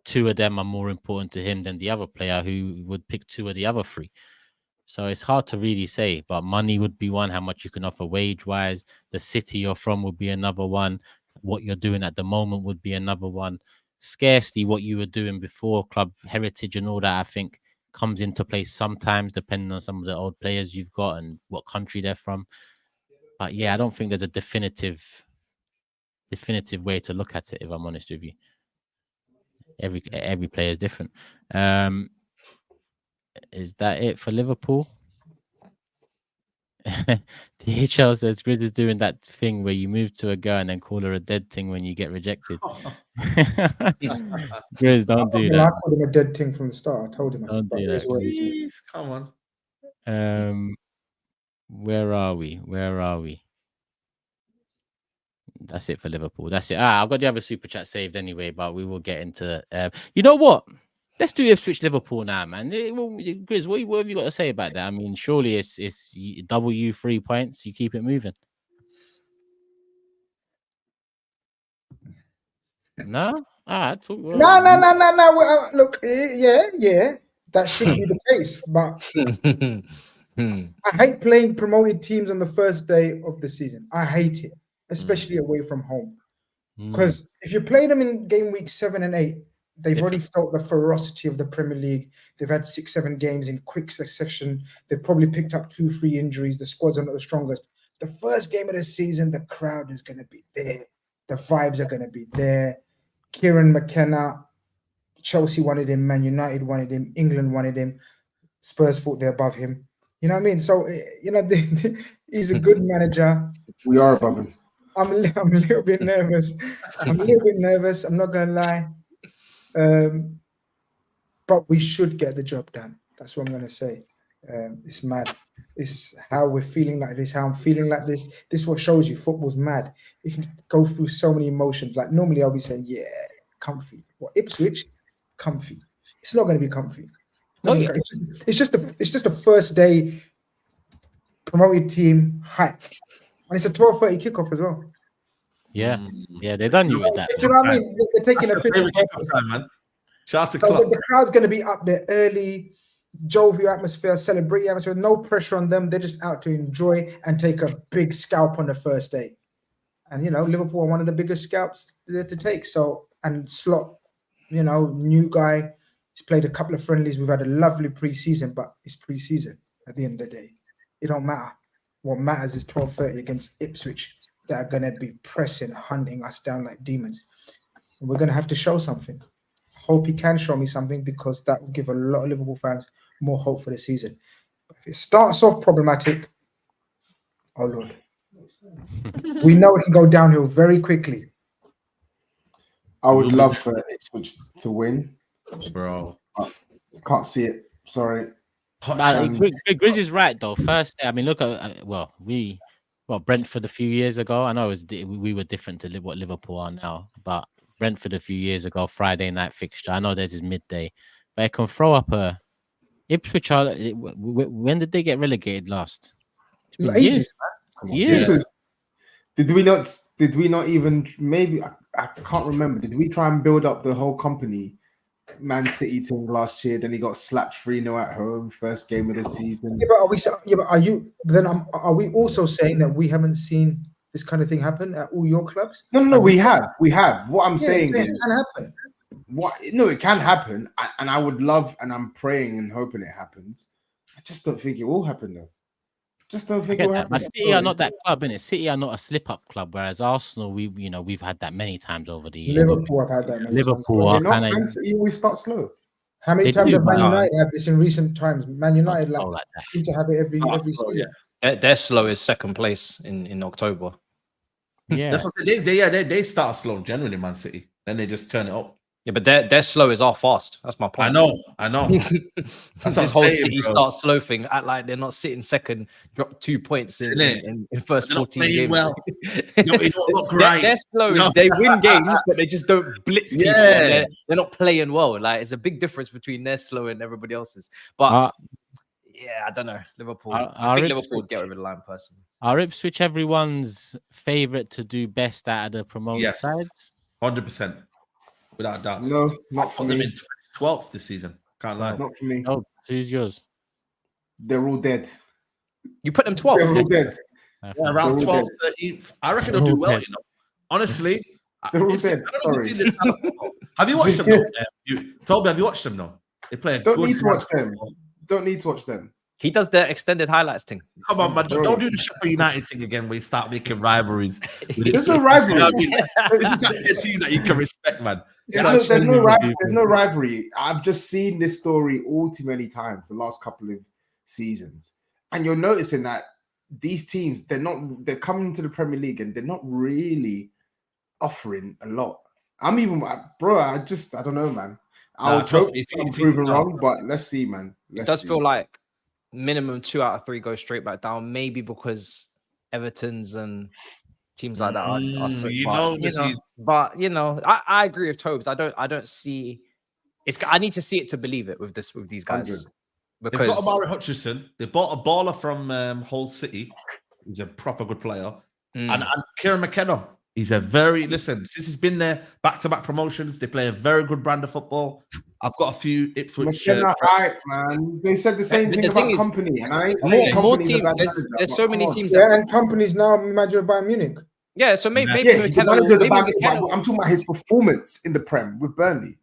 2 of them are more important to him than the other player who would pick 2 of the other 3. So it's hard to really say, but money would be one, how much you can offer wage-wise. The city you're from would be another one. What you're doing at the moment would be another one. Scarcely what you were doing before, club heritage and all that, I think, comes into play sometimes, depending on some of the old players you've got and what country they're from. But yeah, I don't think there's a definitive way to look at it, if I'm honest with you. Every player is different. Is that it for Liverpool? DHL says GRIZZ is doing that thing where you move to a girl and then call her a dead thing when you get rejected. GRIZZ, don't do that. I called him a dead thing from the start. I told him. Don't do that. Please, come on. Where are we? That's it for Liverpool. That's it. I've got the other super chat saved anyway, but we will get into. You know what? Let's do Ipswich Liverpool now, man. GRIZZ, what have you got to say about that? I mean, surely it's W 3 points. You keep it moving. No. No. Look, yeah. That should be the case, but I hate playing promoted teams on the first day of the season. I hate it. especially away from home. Because if you play them in game week 7 and 8, they've already felt the ferocity of the Premier League. They've had 6-7 games in quick succession. They've probably picked up 2-3 injuries. The squads are not the strongest. The first game of the season, the crowd is going to be there. The vibes are going to be there. Kieran McKenna, Chelsea wanted him, Man United wanted him, England wanted him, Spurs thought they're above him. You know what I mean? So, he's a good manager. We are above him. I'm a little bit nervous. I'm not going to lie. But we should get the job done. That's what I'm going to say. It's mad. It's how we're feeling like this, how I'm feeling like this. This is what shows you football's mad. You can go through so many emotions. Like normally I'll be saying, yeah, comfy. Well, Ipswich, comfy. It's not going to be comfy. It's just the first day promoted team hype. And it's a 12:30 kickoff as well. Yeah, they done you with that. Do you know what I mean? They're taking a picture. Man. Shout out to So Klopp. the crowd's going to be up there early, jovial atmosphere, celebrity atmosphere, no pressure on them. They're just out to enjoy and take a big scalp on the first day. And, Liverpool are one of the biggest scalps there to take. So, and Slot, new guy. He's played a couple of friendlies. We've had a lovely pre-season, but it's pre-season at the end of the day. It don't matter. What matters is 12:30 against Ipswich that are going to be pressing, hunting us down like demons. And we're going to have to show something. Hope he can show me something because that will give a lot of Liverpool fans more hope for the season. But if it starts off problematic, oh Lord, we know it can go downhill very quickly. I would love for Ipswich to win, bro. Can't see it. Sorry. Grizz is right though. First, I mean, look at Brentford a few years ago. I know we were different to what Liverpool are now, but Brentford a few years ago, Friday night fixture. I know there's his midday, but it can throw up a Ipswich. When did they get relegated last? It's been Ages. Years. Did we not even? Maybe I can't remember. Did we try and build up the whole company? Man City team last year, then he got slapped 3-0 at home, first game of the season. Are we also saying that we haven't seen this kind of thing happen at all your clubs? No, we have. What I'm saying is it can happen. It can happen, and I would love, and I'm praying and hoping it happens. I just don't think it will happen though. Just don't think it will happen. But City are not that club, innit? City are not a slip-up club, whereas Arsenal, we've had that many times over the years. Are kind of. We start slow. How many times have Man United had this in recent times? Man United seem to have it every season. Yeah. Their slow is second place in October. Yeah, That's what they start slow generally, Man City. Then they just turn it up. Yeah, but their slow is our fast. That's my point. I know. That's this whole City start slow thing, act like they're not sitting second, drop 2 points in first 14 games. Well. Their slow is they win games, but they just don't blitz people. They're not playing well. Like it's a big difference between their slow and everybody else's. But yeah, I don't know. Liverpool. I think Liverpool would get over the line personally. Are Ipswich everyone's favourite to do best out of the promoted sides? 100%. Without a doubt. No, not for me. 12th this season. Can't lie. Not for me. Oh, who's yours? They're all dead. You put them 12th. They're all dead. Yeah, around 12th, 13th. I reckon they'll do well, Honestly. They're all dead. Sorry. Have you watched them though? Toby, have you watched them though? They play a Don't good need to watch them. Don't need to watch them. He does the extended highlights thing. Come on, man. Don't do the Sheffield United thing again where you start making rivalries. There's no rivalry. This is a team that you can respect, man. There's no rivalry. I've just seen this story all too many times the last couple of seasons. And you're noticing that these teams, they're coming to the Premier League and they're not really offering a lot. I don't know, man. I'll hope I'm proven wrong, but let's see, man. It does feel like minimum 2 out of 3 go straight back down, maybe because Everton's and teams like that are I agree with Tobes. I don't see I need to see it to believe it with these guys. 100. Because they've got Amari Hutchinson. They bought a baller from Hull City. He's a proper good player. And Kieran McKenna. He's a since he's been there, back-to-back promotions, they play a very good brand of football. I've got a few Ipswich. Right, man. They said the same thing about Company, and I ain't saying more teams. There's so many teams. And Company's now manager by Munich. Yeah, so maybe Yeah, he's the McKenna manager of the maybe back, McKenna, but I'm talking about his performance in the Prem with Burnley.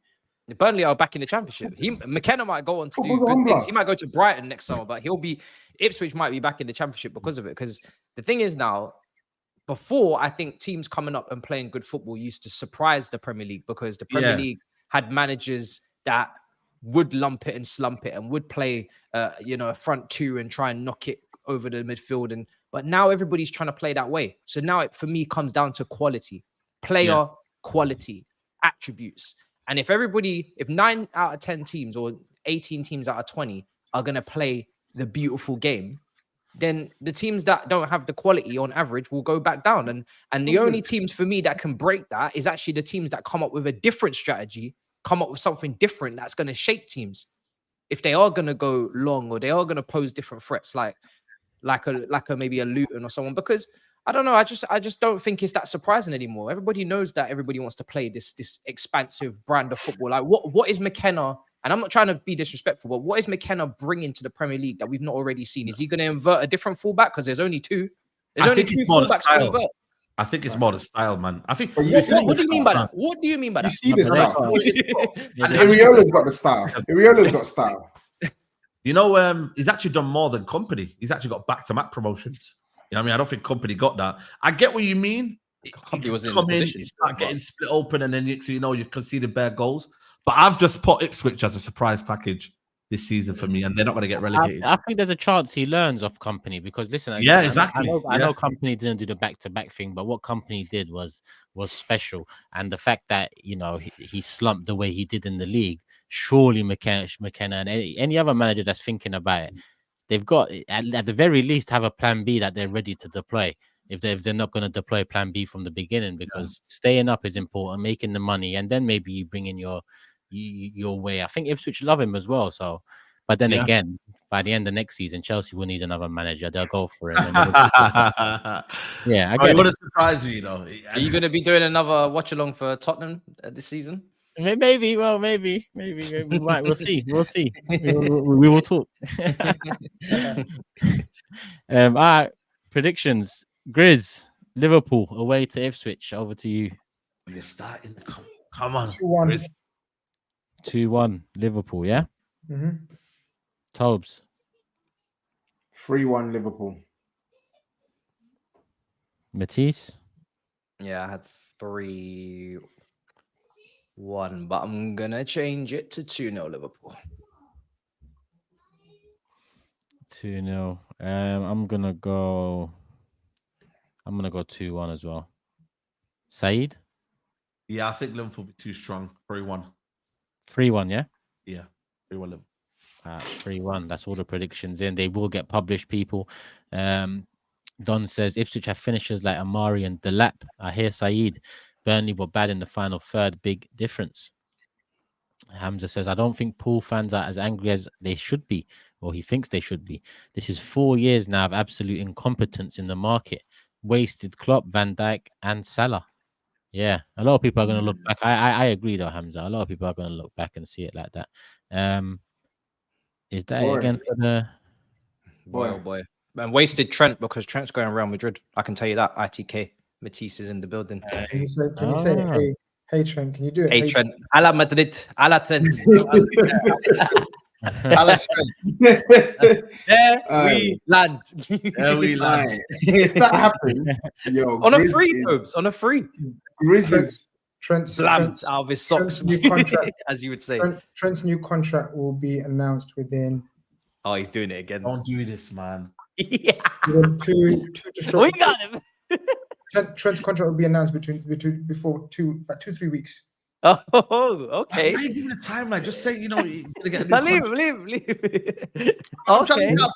Burnley are back in the Championship. McKenna might go on to do Football's good humbler. things. He might go to Brighton next summer, but Ipswich might be back in the Championship because of it. Because the thing is now, before, I think teams coming up and playing good football used to surprise the Premier League because the Premier League had managers that would lump it and slump it and would play, a front two and try and knock it over the midfield. But now everybody's trying to play that way. So now it, for me, comes down to quality, player quality, attributes. And if 9 out of 10 teams or 18 teams out of 20 are going to play the beautiful game, then the teams that don't have the quality on average will go back down. And the only teams for me that can break that is actually the teams that come up with a different strategy, come up with something different that's going to shape teams. If they are going to go long or they are going to pose different threats, like maybe a Luton or someone, because I don't know. I just don't think it's that surprising anymore. Everybody knows that everybody wants to play this expansive brand of football. Like what is McKenna? And I'm not trying to be disrespectful, but what is McKenna bringing to the Premier League that we've not already seen? Is he going to invert a different fullback? Because there's only two. There's only two fullbacks to invert. I think it's more the style, man. I think. What do you mean by that? What do you mean by that? You see the style. And Iriola's got the style. Iriola's got style. You know, he's actually done more than Company. He's actually got back-to-back promotions. You know what I mean? I don't think Company got that. I get what you mean. Company was in come in, start getting split open, and then next thing you know, you conceded bare goals. But I've just put Ipswich as a surprise package this season for me, and they're not going to get relegated. I think there's a chance he learns off Company because listen, exactly. I know Company didn't do the back-to-back thing, but what Company did was special, and the fact that he slumped the way he did in the league. Surely McKenna and any other manager that's thinking about it, they've got at the very least have a plan B that they're ready to deploy. If they're not going to deploy plan B from the beginning, because staying up is important, making the money, and then maybe you bring in your way. I think Ipswich love him as well. So, but then again, by the end of next season, Chelsea will need another manager. They'll go for him. I want to surprise you, Are you going to be doing another watch along for Tottenham this season? Maybe. Well, maybe. We might. We'll see. We will talk. All right. Predictions. GRIZZ, Liverpool away to Ipswich. Over to you. You're starting. Come on. 2-1. 2-1 Liverpool. Yeah. Mm-hmm. TOBS. 3-1 Liverpool. Matisse. Yeah, I had 3-1, but I'm gonna change it to 2-0 Liverpool. 2-0. I'm gonna go 2-1 as well. SAEED? Yeah, I think Liverpool will be too strong. 3-1. 3-1, yeah? Yeah, 3-1 Liverpool. 3-1. That's all the predictions in. They will get published, people. Don says Ipswich have finishers like Amari and Delap. I hear SAEED. Burnley were bad in the final third. Big difference. Hamza says, I don't think Pool fans are as angry as they should be, or he thinks they should be. This is 4 years now of absolute incompetence in the market. Wasted Klopp, Van Dijk, and Salah. Yeah, a lot of people are going to look back. I agree, though, Hamza. A lot of people are going to look back and see it like that. Is that it again for the boy? And wasted Trent because Trent's going Real Madrid. I can tell you that. ITK Matisse is in the building. Can you say, hey Trent? Can you do it? Hey Trent, a la Madrid, a la Trent. There we land. If that happened, on a free, Tobes, on a free. GRIZZ is Trent's out of his socks, new contract, as you would say. Trent's new contract will be announced within. Oh, he's doing it again. Don't do this, man. Yeah. Within two to We got him. Trent's contract will be announced before 2-3 weeks. Oh, okay. Why are you giving a timeline? Just say, he's gonna get a new leave. I'm trying to help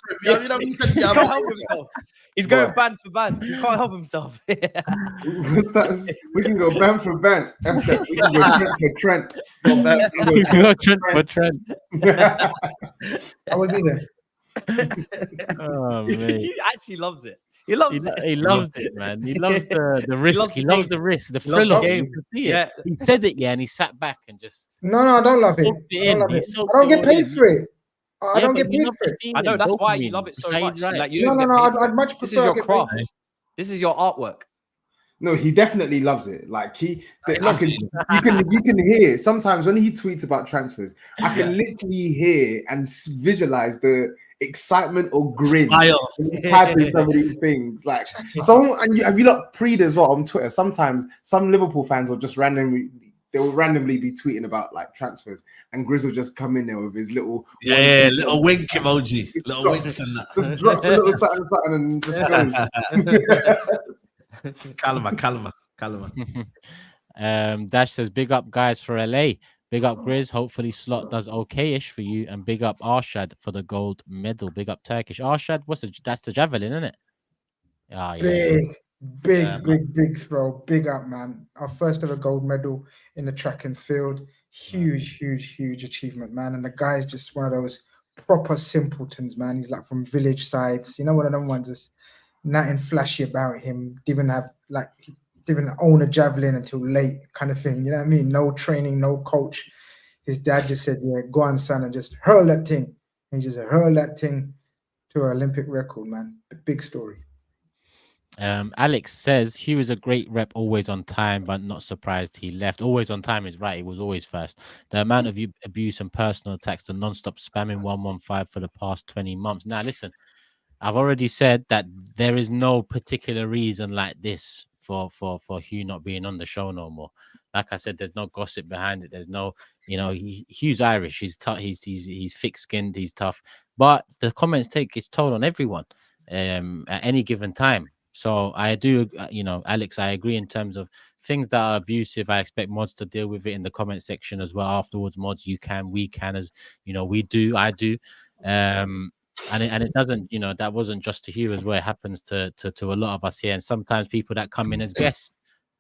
him. He said, he can't help himself. He's going band for band. He can't help himself. What's that? We can go band for band. We can go Trent for Trent. I will be there. Oh, man. He actually loves it. He loves it, man. He loves the risk. He loves the risk, the thrill of game. Yeah. He said it, and he sat back and just. No, I don't love it. I don't get paid for it. I don't get paid for it. I know that's why you love it so much. Right. Like, no. I'd much prefer. This is your craft. This is your artwork. No, he definitely loves it. Like you can hear sometimes when he tweets about transfers, I can literally hear and visualize the excitement or grin when he's typing some of these things. Like have you not preed as well on Twitter? Sometimes some Liverpool fans will just randomly be tweeting about like transfers, and GRIZZ will just come in there with his little little wink emoji, little winks and that. Just drops a little something and just goes. Calma. Dash says, big up guys for LA. Big up GRIZZ. Hopefully Slot does okay-ish for you. And big up Arshad for the gold medal. Big up Turkish. Arshad, that's the javelin, isn't it? Oh, yeah. Big throw. Big up, man. Our first ever gold medal in the track and field. Huge achievement, man. And the guy's just one of those proper simpletons, man. He's like from village sides. You know, one of them ones that's nothing flashy about him. Didn't own a javelin until late, kind of thing. You know what I mean? No training, no coach. His dad just said, "Yeah, go on, son, and just hurl that thing." And he just hurled that thing to an Olympic record, man. A big story. Alex says Hugh is a great rep, always on time, but not surprised he left. Always on time is right. He was always first. The amount of abuse and personal attacks, the non-stop spamming 115 for the past 20 months. Now, listen, I've already said that there is no particular reason like this for Hugh not being on the show no more. Like I said, there's no gossip behind it. There's no, Hugh's Irish. He's tough. He's thick-skinned. He's tough. But the comments take its toll on everyone at any given time. So I do, Alex, I agree in terms of things that are abusive. I expect mods to deal with it in the comment section as well. Afterwards, mods, we can, as we do, I do. And it doesn't, that wasn't just to Hugh as well. It happens to a lot of us here, and sometimes people that come in as guests,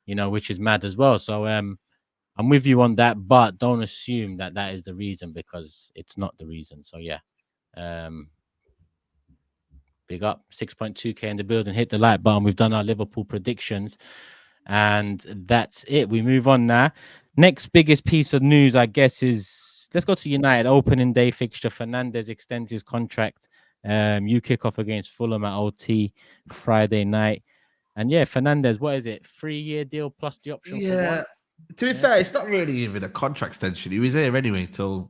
which is mad as well. So I'm with you on that, but don't assume that is the reason, because it's not the reason. So yeah. Big up, 6.2k in the building. Hit the like button. We've done our Liverpool predictions, and that's it. We move on now. Next biggest piece of news, I guess, is let's go to United opening day fixture. Fernandes extends his contract. You kick off against Fulham at OT Friday night, and yeah, Fernandes, what is it? 3-year deal plus the option. Yeah. For to be fair, it's not really even a contract extension. He was here anyway till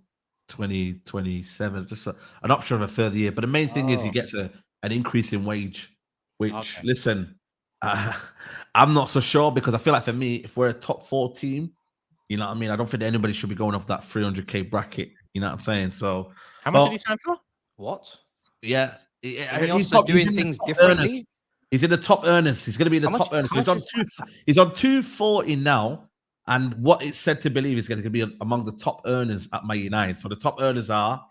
2027, just an option of a further year. But the main thing is he gets an increase in wage, which, listen, I'm not so sure, because I feel like for me, if we're a top 4 team, you know what I mean? I don't think anybody should be going off that 300k bracket. You know what I'm saying? So, how much did he sign for? What? Yeah. He's also doing things differently. He's in the top earners. He's going to be in the top earners. He's on 240 now. And what it's said to believe is going to be among the top earners at Man United. So the top earners are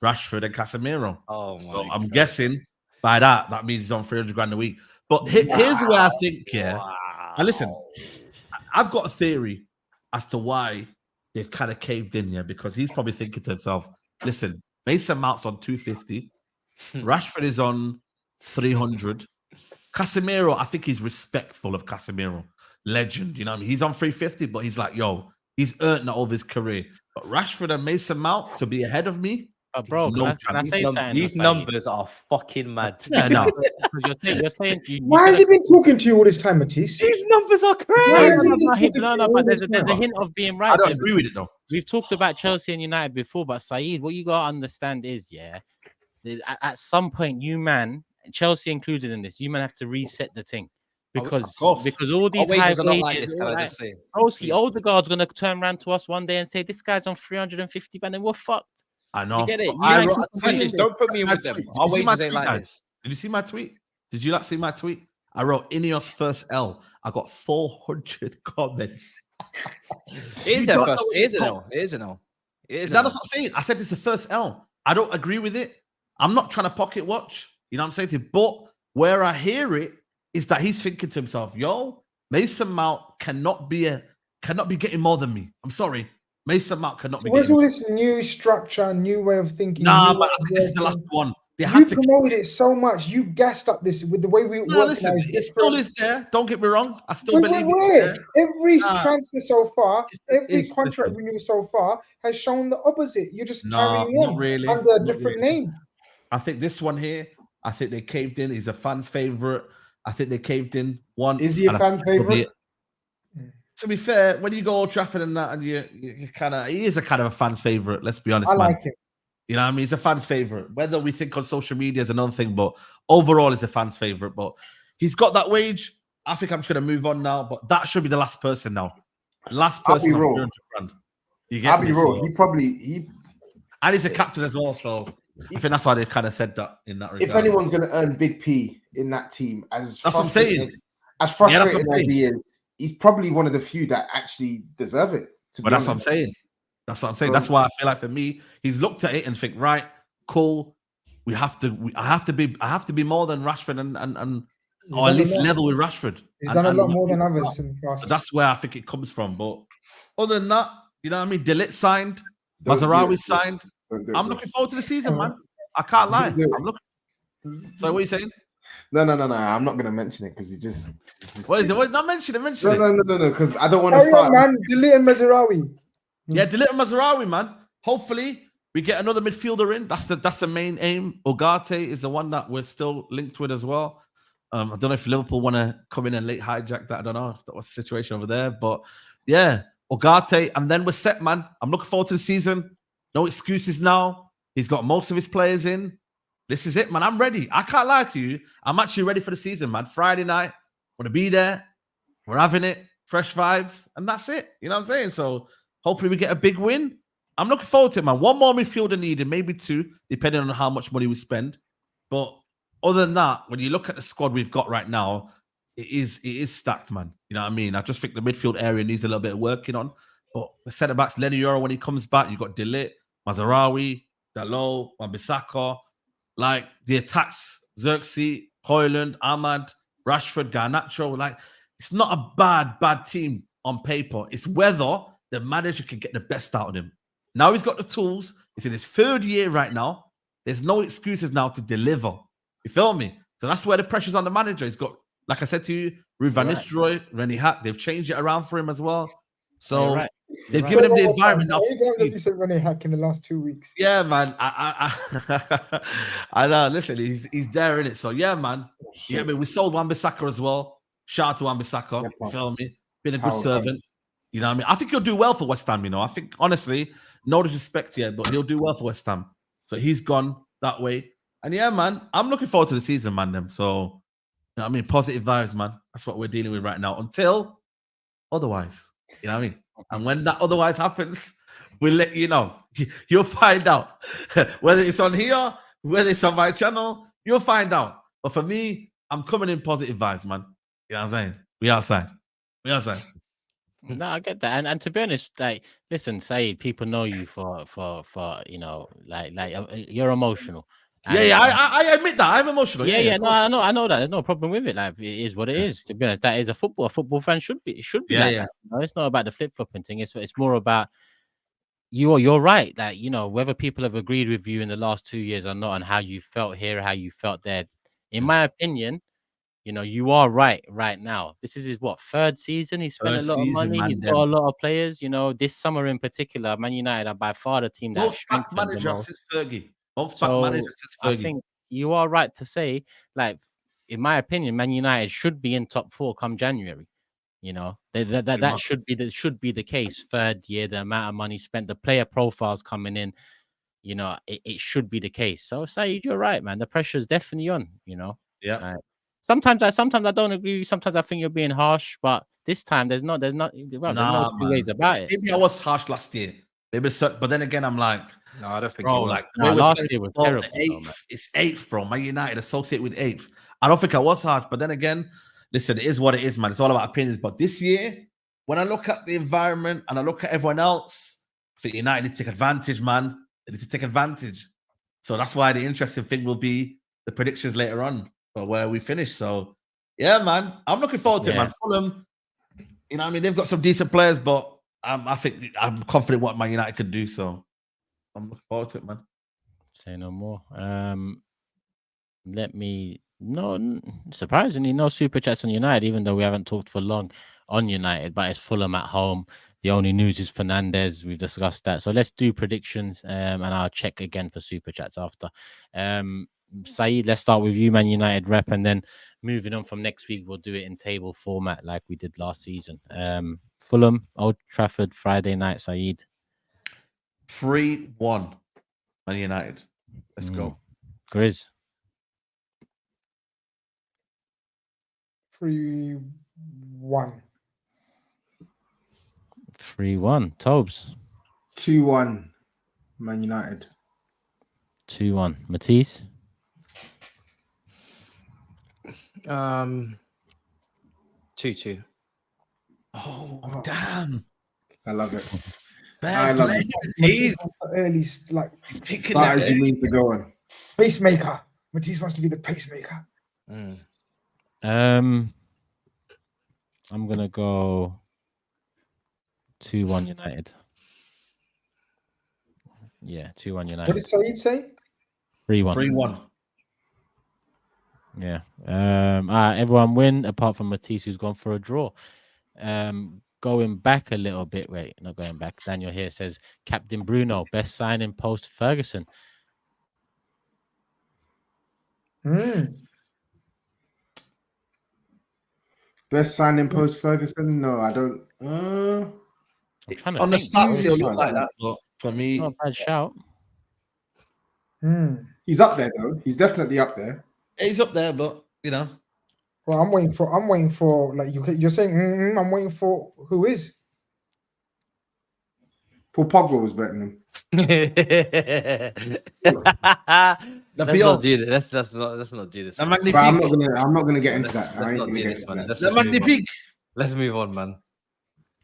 Rashford and Casemiro. So I'm guessing by that means he's on 300 grand a week. But here's where I think, and listen, I've got a theory as to why they've kind of caved in here, because he's probably thinking to himself, listen, Mason Mount's on 250, Rashford is on 300, Casemiro, I think he's respectful of Casemiro, legend, you know what I mean? He's on 350, but he's like, he's earned that over his career. But Rashford and Mason Mount to be ahead of me, bro, these numbers are fucking mad. Yeah, no. You're saying why has he been talking to you all this time, Matisse? These numbers are crazy. No, but there's a hint of being right. I don't agree with it though. We've talked about Chelsea and United before, but Saeed, what you gotta understand is, at some point, Chelsea included in this, you man have to reset the thing. Because all these high wages, Odegaard's gonna turn around to us one day and say this guy's on 350, and then we're fucked. I know. You get it? Don't put me in with them. Our wages ain't like this. Did you see my tweet? Did you not see my tweet? I wrote Ineos first L. I got 400 comments. It is their first. It is an L. It is an L. That's what I'm saying. I said this is the first L. I don't agree with it. I'm not trying to pocket watch. You know what I'm saying to you? But where I hear it is that he's thinking to himself, Mason Mount cannot be getting more than me. I'm sorry. Mason Mount cannot be. Where's all this new structure, new way of thinking? Nah, but I think this is the last one. You promoted it so much. You gassed up this with the way we work. Listen, it still is there. Don't get me wrong. I still believe it's there. Every transfer so far, every contract renewal so far has shown the opposite. You're just carrying on really, under a different name. I think this one here, I think they caved in. He's a fan's favorite. I think they caved in once. Is he a fan favorite? To be fair, when you go Old Trafford and that, and you kind of, he is a kind of a fan's favorite. Let's be honest, I like him. You know what I mean? He's a fan's favorite. Whether we think on social media is another thing, but overall, he's a fan's favorite. But he's got that wage. I think I'm just going to move on now. But that should be the last person now. Last person. I'll be real. He and he's a captain as well. So I think that's why they kind of said that in that regard. If anyone's going to earn Big P in that team, that's what I'm saying. As frustrating as he is, he's probably one of the few that actually deserve it. But that's what I'm saying. That's what I'm saying. That's why I feel like for me, he's looked at it and think, right, cool. I have to be more than Rashford and or at least level with Rashford. He's done a lot more than others in the past. So that's where I think it comes from. But other than that, you know what I mean? De Ligt signed, Mazraoui signed. I'm looking forward to the season, man. I can't lie. I'm looking. So what are you saying? No. I'm not going to mention it because he just. What is it? What? Not mention it. No. Because I don't want to start. Man, De Ligt and Mazraoui. Yeah, De Ligt and Mazraoui, man. Hopefully, we get another midfielder in. That's the main aim. Ugarte is the one that we're still linked with as well. I don't know if Liverpool want to come in and late hijack that. I don't know if that was the situation over there. But yeah, Ugarte. And then we're set, man. I'm looking forward to the season. No excuses now. He's got most of his players in. This is it, man. I'm ready. I can't lie to you. I'm actually ready for the season, man. Friday night, want to be there. We're having it. Fresh vibes. And that's it. You know what I'm saying? So hopefully we get a big win. I'm looking forward to it, man. One more midfielder needed, maybe two, depending on how much money we spend. But other than that, when you look at the squad we've got right now, it is stacked, man. You know what I mean? I just think the midfield area needs a little bit of working on. But the centre-backs, Lenny Yoro, when he comes back, you've got De Ligt, Mazraoui, Dalot, Wan-Bissaka. Like, the attacks, Xerxes, Højlund, Ahmad, Rashford, Garnacho. Like, it's not a bad team on paper. It's whether the manager can get the best out of him. Now he's got the tools. He's in his third year right now. There's no excuses now to deliver. You feel me? So that's where the pressure's on the manager. He's got, like I said to you, Ruud van Nistelrooy, Rennie Hack. They've changed it around for him as well. So they've given him the environment now. You said Rennie Hack in the last 2 weeks. Yeah, man. I know. Listen, he's there in it. So yeah, man. Yeah, I mean, we sold Wan-Bissaka as well. Shout out to Wan-Bissaka. You feel me? Been a good servant. You know what I mean? I think he'll do well for West Ham, you know. I think, honestly, no disrespect yet, but he'll do well for West Ham. So he's gone that way. And yeah, man, I'm looking forward to the season, man. So, you know what I mean? Positive vibes, man. That's what we're dealing with right now. Until otherwise. You know what I mean? And when that otherwise happens, we'll let you know. You'll find out. Whether it's on here, whether it's on my channel, you'll find out. But for me, I'm coming in positive vibes, man. You know what I'm saying? We outside. No, I get that, and to be honest, like, listen, Saeed, people know you for you know, like you're emotional. Yeah, I admit that I'm emotional. Yeah, no, I know that. There's no problem with it. Like, it is what it is. To be honest, that is a football fan should be. It should be like that. You know? It's not about the flip flopping thing. It's more about you're right. Like, you know, whether people have agreed with you in the last 2 years or not, and how you felt here, how you felt there. In my opinion, you know, you are right now. This is his third season. He spent a lot of money. He's got a lot of players. You know, this summer in particular, Man United are by far the team that most manager since Fergie. Most manager since Fergie. I think you are right to say, like, in my opinion, Man United should be in top 4 come January. You know, that should be the case. Third year, the amount of money spent, the player profiles coming in. You know, it should be the case. So, Saeed, you're right, man. The pressure is definitely on. You know, Sometimes I don't agree with you. Sometimes I think you're being harsh, but this time there's no two ways about it. Maybe I was harsh last year. Maybe but then again, I'm like, no, I don't think last year was terrible. It's 8th, bro. Man United associated with 8th. I don't think I was harsh, but then again, listen, it is what it is, man. It's all about opinions. But this year, when I look at the environment and I look at everyone else, I think United need to take advantage, man. They need to take advantage. So that's why the interesting thing will be the predictions later on. But where we finish. So, yeah, man, I'm looking forward to it, man. Fulham, you know what I mean? They've got some decent players, but I think I'm confident what Man United could do. So, I'm looking forward to it, man. Say no more. Surprisingly, no super chats on United, even though we haven't talked for long on United, but it's Fulham at home. The only news is Fernandes. We've discussed that. So let's do predictions, and I'll check again for super chats after. Saeed, let's start with you, Man United rep, and then moving on from next week, we'll do it in table format like we did last season. Fulham, Old Trafford, Friday night, Saeed. 3-1, Man United. Let's go. GRIZZ. 3-1. 3-1. TOBS. 2-1, Man United. 2-1. Matisse. 2-2. Oh, damn. I love it. I love love it. He's Early, like picking Why that. do you mean to go on? pacemaker. Matisse wants to be the pacemaker. I'm gonna go 2-1 United. Yeah, 2-1 United. What did Saeed say? 3-1. 3-1. Yeah. Everyone win apart from Matisse, who's gone for a draw. Going back a little bit. Wait, not going back. Daniel here says Captain Bruno, best signing post Ferguson. Best signing post Ferguson? No, I don't. I'm trying to On the think. stats, he'll look like that, but for me, Not a bad shout. He's up there though. He's definitely up there. he's up there, but you know. Well, I'm waiting for like you're saying. I'm waiting for who is. Paul Pogba was better than him. Let's not do this. Let's not do this. The man. But I'm Magnifique. not gonna get into that. I Let's ain't not gonna do get this, into man. that. The Magnifique. Let's move on, man.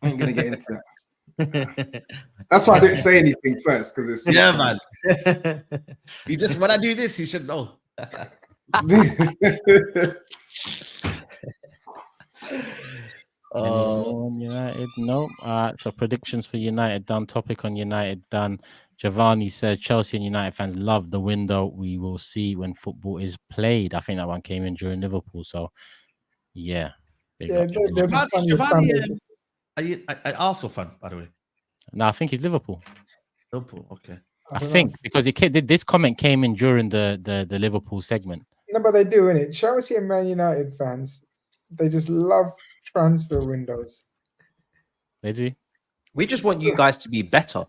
I ain't gonna get into that. That's why I didn't say anything first, because it's Yeah, man. You just when I do this, you should know. On United, no. So predictions for United done. Topic on United done. Giovanni says Chelsea and United fans love the window. We will see when football is played. I think that one came in during Liverpool. So yeah, big up. Giovanni, are you an Arsenal fan, by the way? No, I think he's Liverpool. Liverpool, okay. I think because this comment came in during the Liverpool segment. No, but they do, innit? Chelsea and Man United fans, they just love transfer windows. They do. We just want you guys to be better.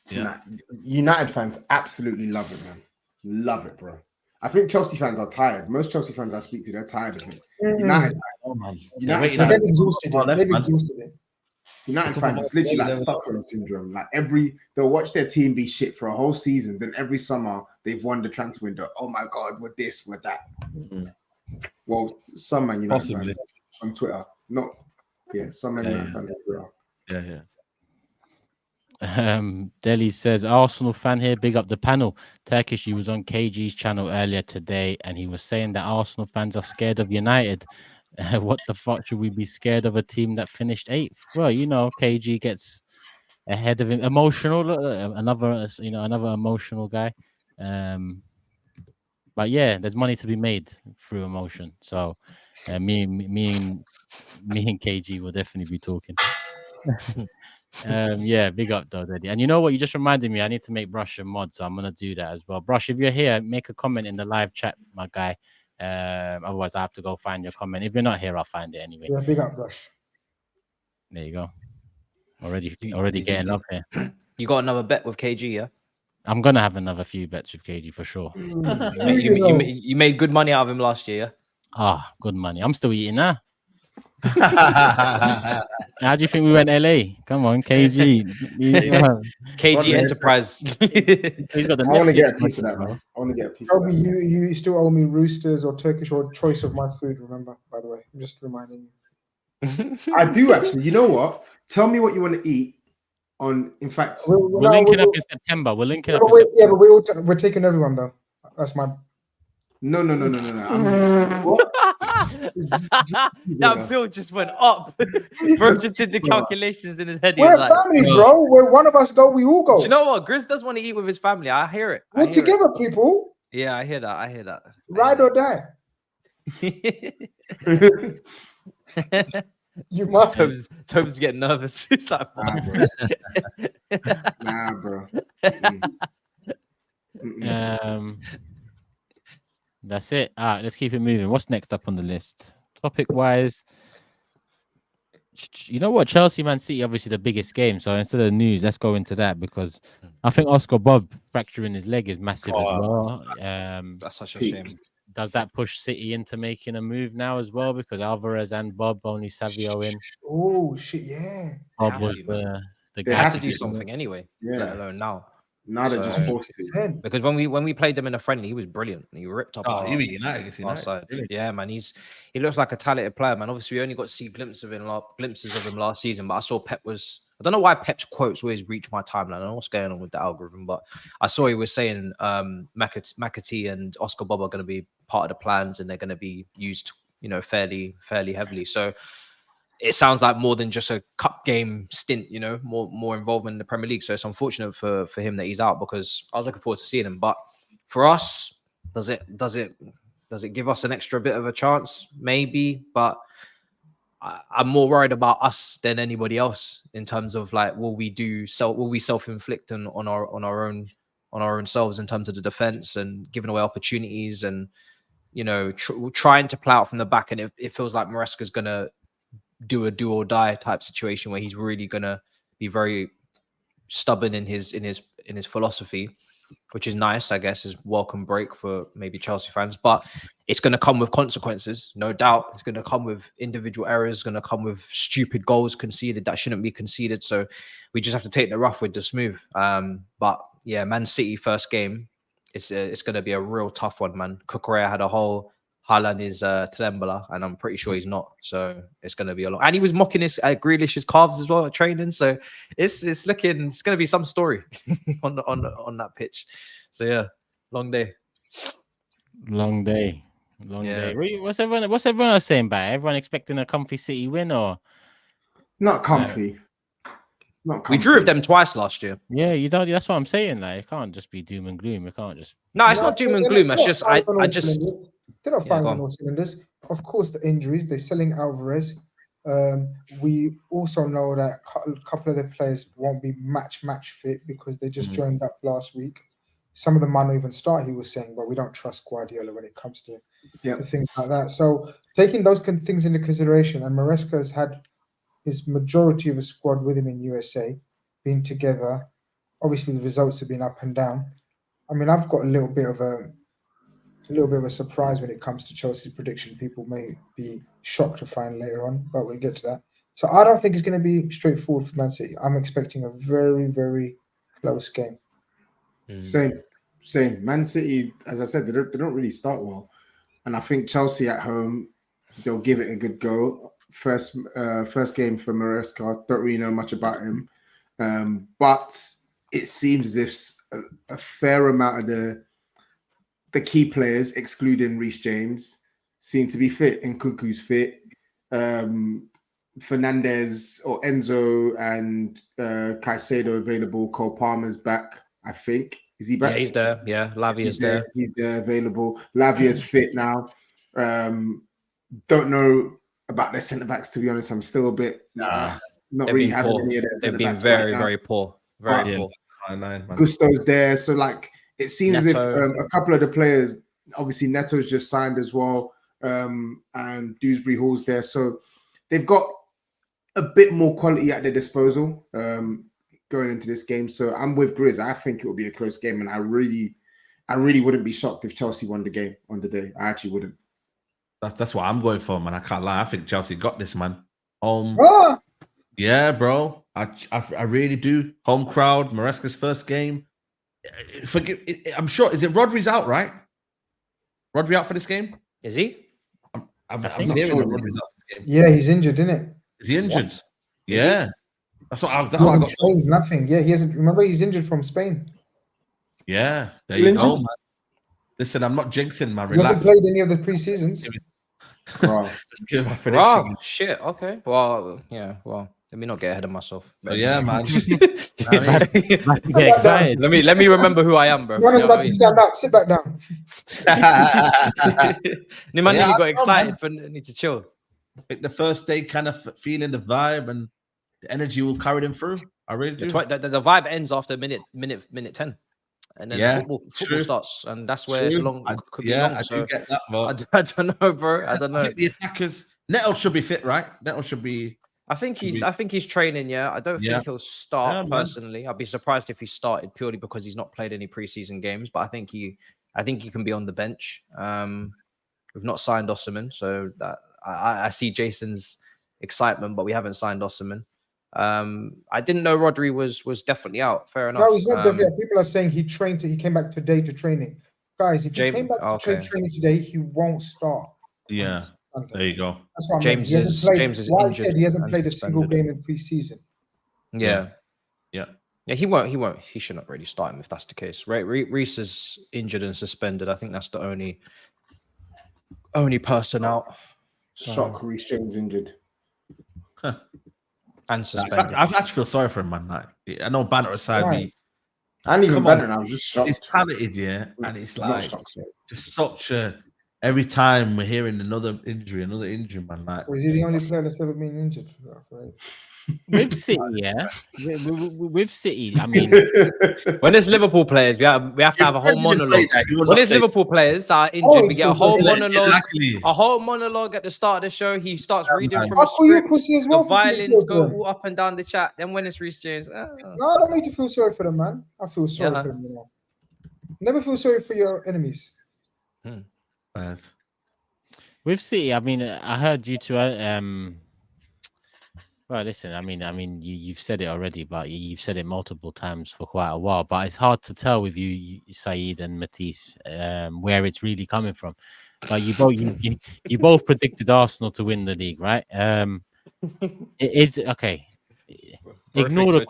Yeah. Nah, United fans absolutely love it, man. Love it, bro. I think Chelsea fans are tired. Most Chelsea fans I speak to, they're tired of it. United, Oh man, United They've fans, exhausted it. They've exhausted it. United fans, it's literally like Stockholm syndrome. Like they'll watch their team be shit for a whole season. Then every summer they've won the transfer window. Oh my God, we're this, we're that. Well, some Man United fans on Twitter, some Man United fans on Twitter. Deli says Arsenal fan here, big up the panel. Turkish, he was on KG's channel earlier today and he was saying that Arsenal fans are scared of United. What the fuck should we be scared of a team that finished 8th? Well, you know, KG gets ahead of him. Emotional, another emotional guy. But yeah, there's money to be made through emotion. So me and KG will definitely be talking. Yeah, big up though, Daddy. And you know what? You just reminded me. I need to make Brush a mod, so I'm gonna do that as well. Brush, if you're here, make a comment in the live chat, my guy. Otherwise, I have to go find your comment. If you're not here, I'll find it anyway. Yeah, big up, Brush. There you go. Already getting up here. You got another bet with KG, yeah? I'm gonna have another few bets with KG for sure. You made good money out of him last year, yeah? Good money. I'm still eating now. How do you think we went LA? Come on, KG. KG Enterprise. He's got the I want to Netflix get a piece of that, bro. man. I want to get a piece of Toby, that. you still owe me roosters or Turkish or choice of my food, remember, by the way. I'm just reminding you. I do actually. You know what? Tell me what you want to eat. In fact, We're linking up in September. We're linking up in September. Yeah, but we're taking everyone though. That's my. No. That bill just went up. Bro just did the calculations in his head. We're a family, bro. Where one of us go, we all go. Do you know what? Grizz does want to eat with his family. I hear it. We're together, people. Yeah, I hear that. Ride or die. You must. Tobes getting nervous. He's like, nah, bro. That's it. All right, let's keep it moving. What's next up on the list? Topic-wise, you know what? Chelsea, Man City, obviously the biggest game. So instead of news, let's go into that because I think Oscar Bob fracturing his leg is massive as well. That's such a shame. Does that push City into making a move now as well? Because Alvarez and Bob, only Savio in. Oh shit! Yeah. Bob was They guy had to to do do something anyway, let alone now. Now they're just forced to. Because when we played them in a friendly, he was brilliant. He ripped up. Oh, he United. Side. Yeah, man. He looks like a talented player, man. Obviously, we only got to see glimpses of him last season. But I saw Pep was. I don't know why Pep's quotes always reach my timeline. I don't know what's going on with the algorithm, but I saw he was saying McAtee and Oscar Bob are going to be part of the plans, and they're going to be used, fairly heavily. So it sounds like more than just a cup game stint, more involvement in the Premier League. So it's unfortunate for him that he's out because I was looking forward to seeing him. But for us, does it give us an extra bit of a chance? Maybe, but I'm more worried about us than anybody else in terms of like, will we self-inflict on our own selves in terms of the defense and giving away opportunities and trying to play out from the back, and it feels like Maresca's gonna do a do or die type situation where he's really gonna be very stubborn in his philosophy, which is nice, I guess, is welcome break for maybe Chelsea fans, but it's going to come with consequences, no doubt. It's going to come with individual errors, going to come with stupid goals conceded that shouldn't be conceded. So we just have to take the rough with the smooth. But yeah, Man City first game, it's going to be a real tough one, man. Cucurella had a whole Haaland is Trembler, and I'm pretty sure he's not. So it's going to be a lot. And he was mocking his Grealish's calves as well at training. So it's going to be some story on that pitch. So yeah, long day. Long day. What's everyone else saying about it? Everyone expecting a comfy City win or not comfy? Not comfy. We drew with them twice last year. Yeah, you don't. That's what I'm saying. Like, it can't just be doom and gloom. It can't just. No, it's not doom and gloom. It's just they're not firing on all cylinders. Of course, the injuries. They're selling Alvarez. We also know that a couple of the players won't be match fit because they just joined up last week. Some of them might not even start, he was saying, but we don't trust Guardiola when it comes to things like that. So taking those things into consideration, and Maresca has had his majority of his squad with him in USA, being together. Obviously, the results have been up and down. I mean, I've got a little bit of a surprise when it comes to Chelsea's prediction. People may be shocked to find later on, but we'll get to that. So I don't think it's going to be straightforward for Man City. I'm expecting a very, very close game. Same. Man City, as I said, they don't really start well, and I think Chelsea at home, they'll give it a good go. First game for Maresca. Don't really know much about him, but it seems as if a fair amount of the key players, excluding Reece James, seem to be fit. And Nkunku's fit. Fernandez or Enzo and Caicedo available. Cole Palmer's back, I think. Is he back? Yeah, he's there. Yeah, Lavia's there. He's there, available. Lavia's fit now. Don't know about their centre backs, to be honest. I'm still a bit not really having any of that. They've been very, very poor. Very poor. Gusto's there, so like it seems as if a couple of the players, obviously Neto's just signed as well, and Dewsbury Hall's there, so they've got a bit more quality at their disposal going into this game. So I'm with Grizz. I think it will be a close game, and I really wouldn't be shocked if Chelsea won the game on the day. I actually wouldn't. That's what I'm going for, man. I can't lie. I think Chelsea got this, man. Yeah, bro. I really do. Home crowd, Maresca's first game. I'm sure. Is it Rodri's out, right? Rodri out for this game? Is he? I'm hearing that Rodri's out for this game. Yeah, he's injured, isn't it? Is he injured? What? Yeah. That's what I got. Nothing. Yeah, he hasn't. Remember, he's injured from Spain. Yeah, there you go, man. Listen, I'm not jinxing, man. He hasn't played any of the pre-seasons. Just give my prediction. Shit. Okay. Well, yeah. Well, let me not get ahead of myself. So, yeah, man. Get excited. Let me remember who I am, bro. One is about to stand up. Sit back down. You got excited for need to chill. I think the first day kind of feeling the vibe and the energy will carry them through. I really do. The vibe ends after minute 10. and then football starts, and that's where it's long. Could be long. I so do get that, but I don't know, bro. I don't know. I think the attackers, Neto should be fit, right? Neto should be. I think he's training. Yeah, I don't think he'll start personally. I'd be surprised if he started purely because he's not played any preseason games. But I think he can be on the bench. We've not signed Osimhen, so that I see Jason's excitement, but we haven't signed Osimhen. I didn't know Rodri was definitely out. Fair enough. No, he's not definitely out. People are saying he came back today to training. Guys, if he came back to training today, he won't start. Yeah. There you go. That's what James is injured. He hasn't played a single game in preseason. Yeah. He won't. He shouldn't really start him if that's the case. Right? Reece is injured and suspended. I think that's the only person out. So. Shock, Reece James injured. And suspended. I actually feel sorry for him, man. Like, I know banter aside, me. I didn't even banter. I was just shocked. He's talented, and it's like just such a. Every time we're hearing another injury, man. Like, was he the only player that's ever been injured? With City, yeah. With City, I mean, when it's Liverpool players, we have to have a whole monologue. When it's Liverpool players are injured, we get a whole monologue. Exactly. A whole monologue at the start of the show. He starts reading from a script. The violins go all up and down the chat. Then when it's Reece James, no, I don't make you feel sorry for them, man. I feel sorry for them. You know, never feel sorry for your enemies. With City, I mean, I heard you two. Well, listen, I mean, you've said it already, but you've said it multiple times for quite a while. But it's hard to tell with you SAEED and Matisse, where it's really coming from. But you both predicted Arsenal to win the league, right? It's okay. Ignore the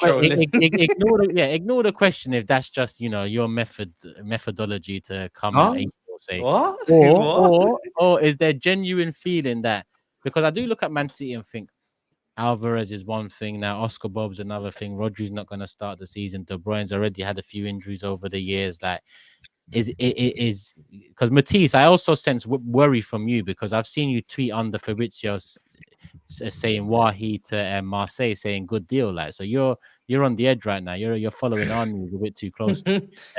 question if that's just your methodology to come and say what? Or is there genuine feeling that, because I do look at Man City and think Alvarez is one thing now, Oscar Bob's another thing, Rodri's not going to start the season, De Bruyne's already had a few injuries over the years. Like, is because Matisse, I also sense worry from you, because I've seen you tweet under Fabrizio's saying Wahi to Marseille, saying good deal, like, so you're on the edge right now. You're following on a bit too close.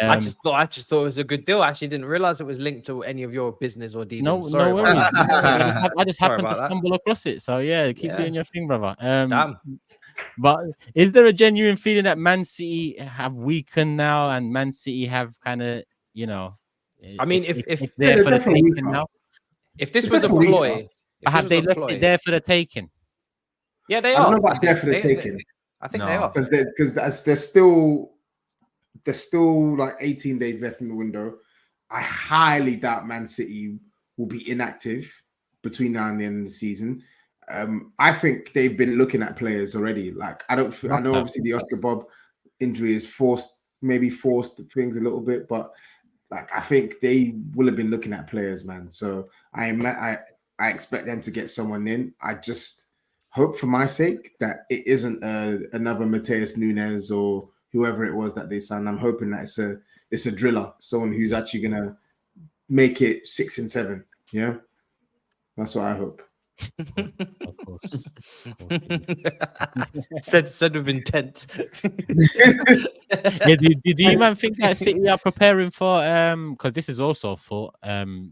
I just thought it was a good deal. I actually didn't realize it was linked to any of your business or dealings. No worries. I just happened to stumble across it. So keep doing your thing, brother. Damn. But is there a genuine feeling that Man City have weakened now, and Man City have kind of, I mean, if they're for the taking now, if this was a ploy, have they left it there for the taking? Yeah, they are. I don't know about there for the taking. I think they are, because there's still like 18 days left in the window. I highly doubt Man City will be inactive between now and the end of the season. I think they've been looking at players already. Like, I know obviously the Oscar Bob injury is forced things a little bit, but like, I think they will have been looking at players, man. So I expect them to get someone in. I just hope for my sake that it isn't another Mateus Nunes or whoever it was that they signed. I'm hoping that it's a driller, someone who's actually gonna make it 6 and 7. Yeah, that's what I hope. Of course. said with intent. Do you man think that City are preparing for because this is also for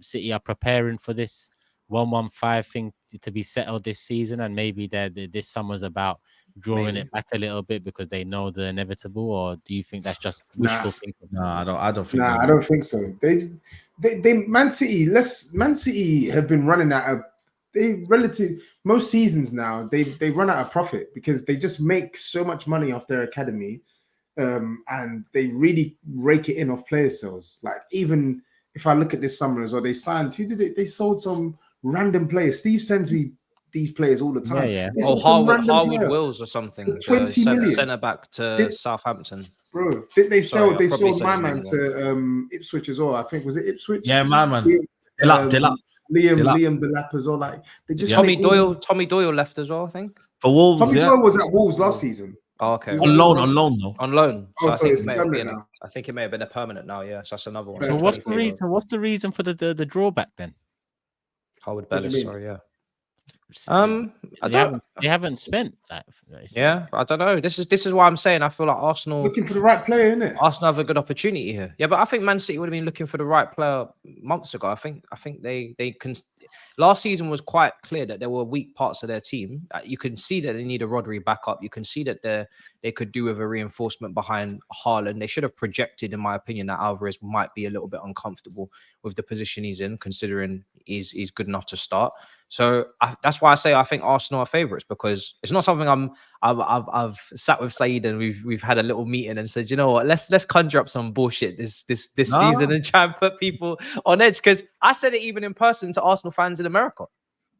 City are preparing for this 1-1-5 thing to be settled this season, and maybe this summer's about drawing it back a little bit because they know the inevitable? Or do you think that's just wishful thinking? No, I don't think. I don't think so. Man City have been running out of most seasons now. They run out of profit because they just make so much money off their academy, and they really rake it in off player sales. Like, even if I look at this summer as well, they signed. Who did it? They sold some random players. Steve sends me these players all the time. Yeah. Harwood Wills or something. 20 million. Centre back to Southampton. Bro, they sold my man to Ipswich as well. I think, was it Ipswich? Yeah, man. Liam Delap as well. Like, they just Tommy Doyle left as well, I think. For Wolves, Tommy Doyle was at Wolves last season. Oh, okay. On loan though. On loan. So it's permanent now. I think it may have been a permanent now. Yeah, so that's another one. So what's the reason for the drawback then? Howard Bellis, sorry, yeah. They haven't spent that. Yeah, I don't know. This is why I'm saying I feel like Arsenal looking for the right player, isn't it? Arsenal have a good opportunity here. Yeah, but I think Man City would have been looking for the right player months ago. I think they can. Last season was quite clear that there were weak parts of their team. You can see that they need a Rodri backup. You can see that they could do with a reinforcement behind Haaland. They should have projected, in my opinion, that Alvarez might be a little bit uncomfortable with the position he's in, considering he's good enough to start. So that's why I say I think Arsenal are favourites, because it's not something I've sat with SAEED and we've had a little meeting and said, you know what, let's conjure up some bullshit this season and try and put people on edge, because I said it even in person to Arsenal fans in America,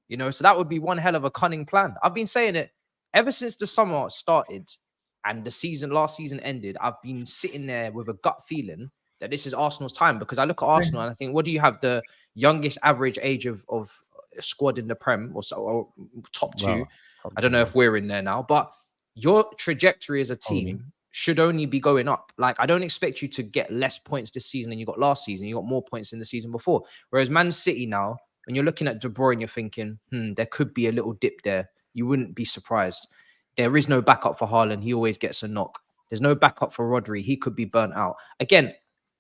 you know, so that would be one hell of a cunning plan. I've been saying it ever since the summer started and last season ended. I've been sitting there with a gut feeling that this is Arsenal's time, because I look at Arsenal and I think, what do you have? The youngest average age of squad in the Prem, or top two. Wow. I don't know if we're in there now, but your trajectory as a team should only be going up. Like, I don't expect you to get less points this season than you got last season. You got more points than the season before. Whereas Man City now, when you're looking at De Bruyne, you're thinking, there could be a little dip there. You wouldn't be surprised. There is no backup for Haaland. He always gets a knock. There's no backup for Rodri. He could be burnt out. Again,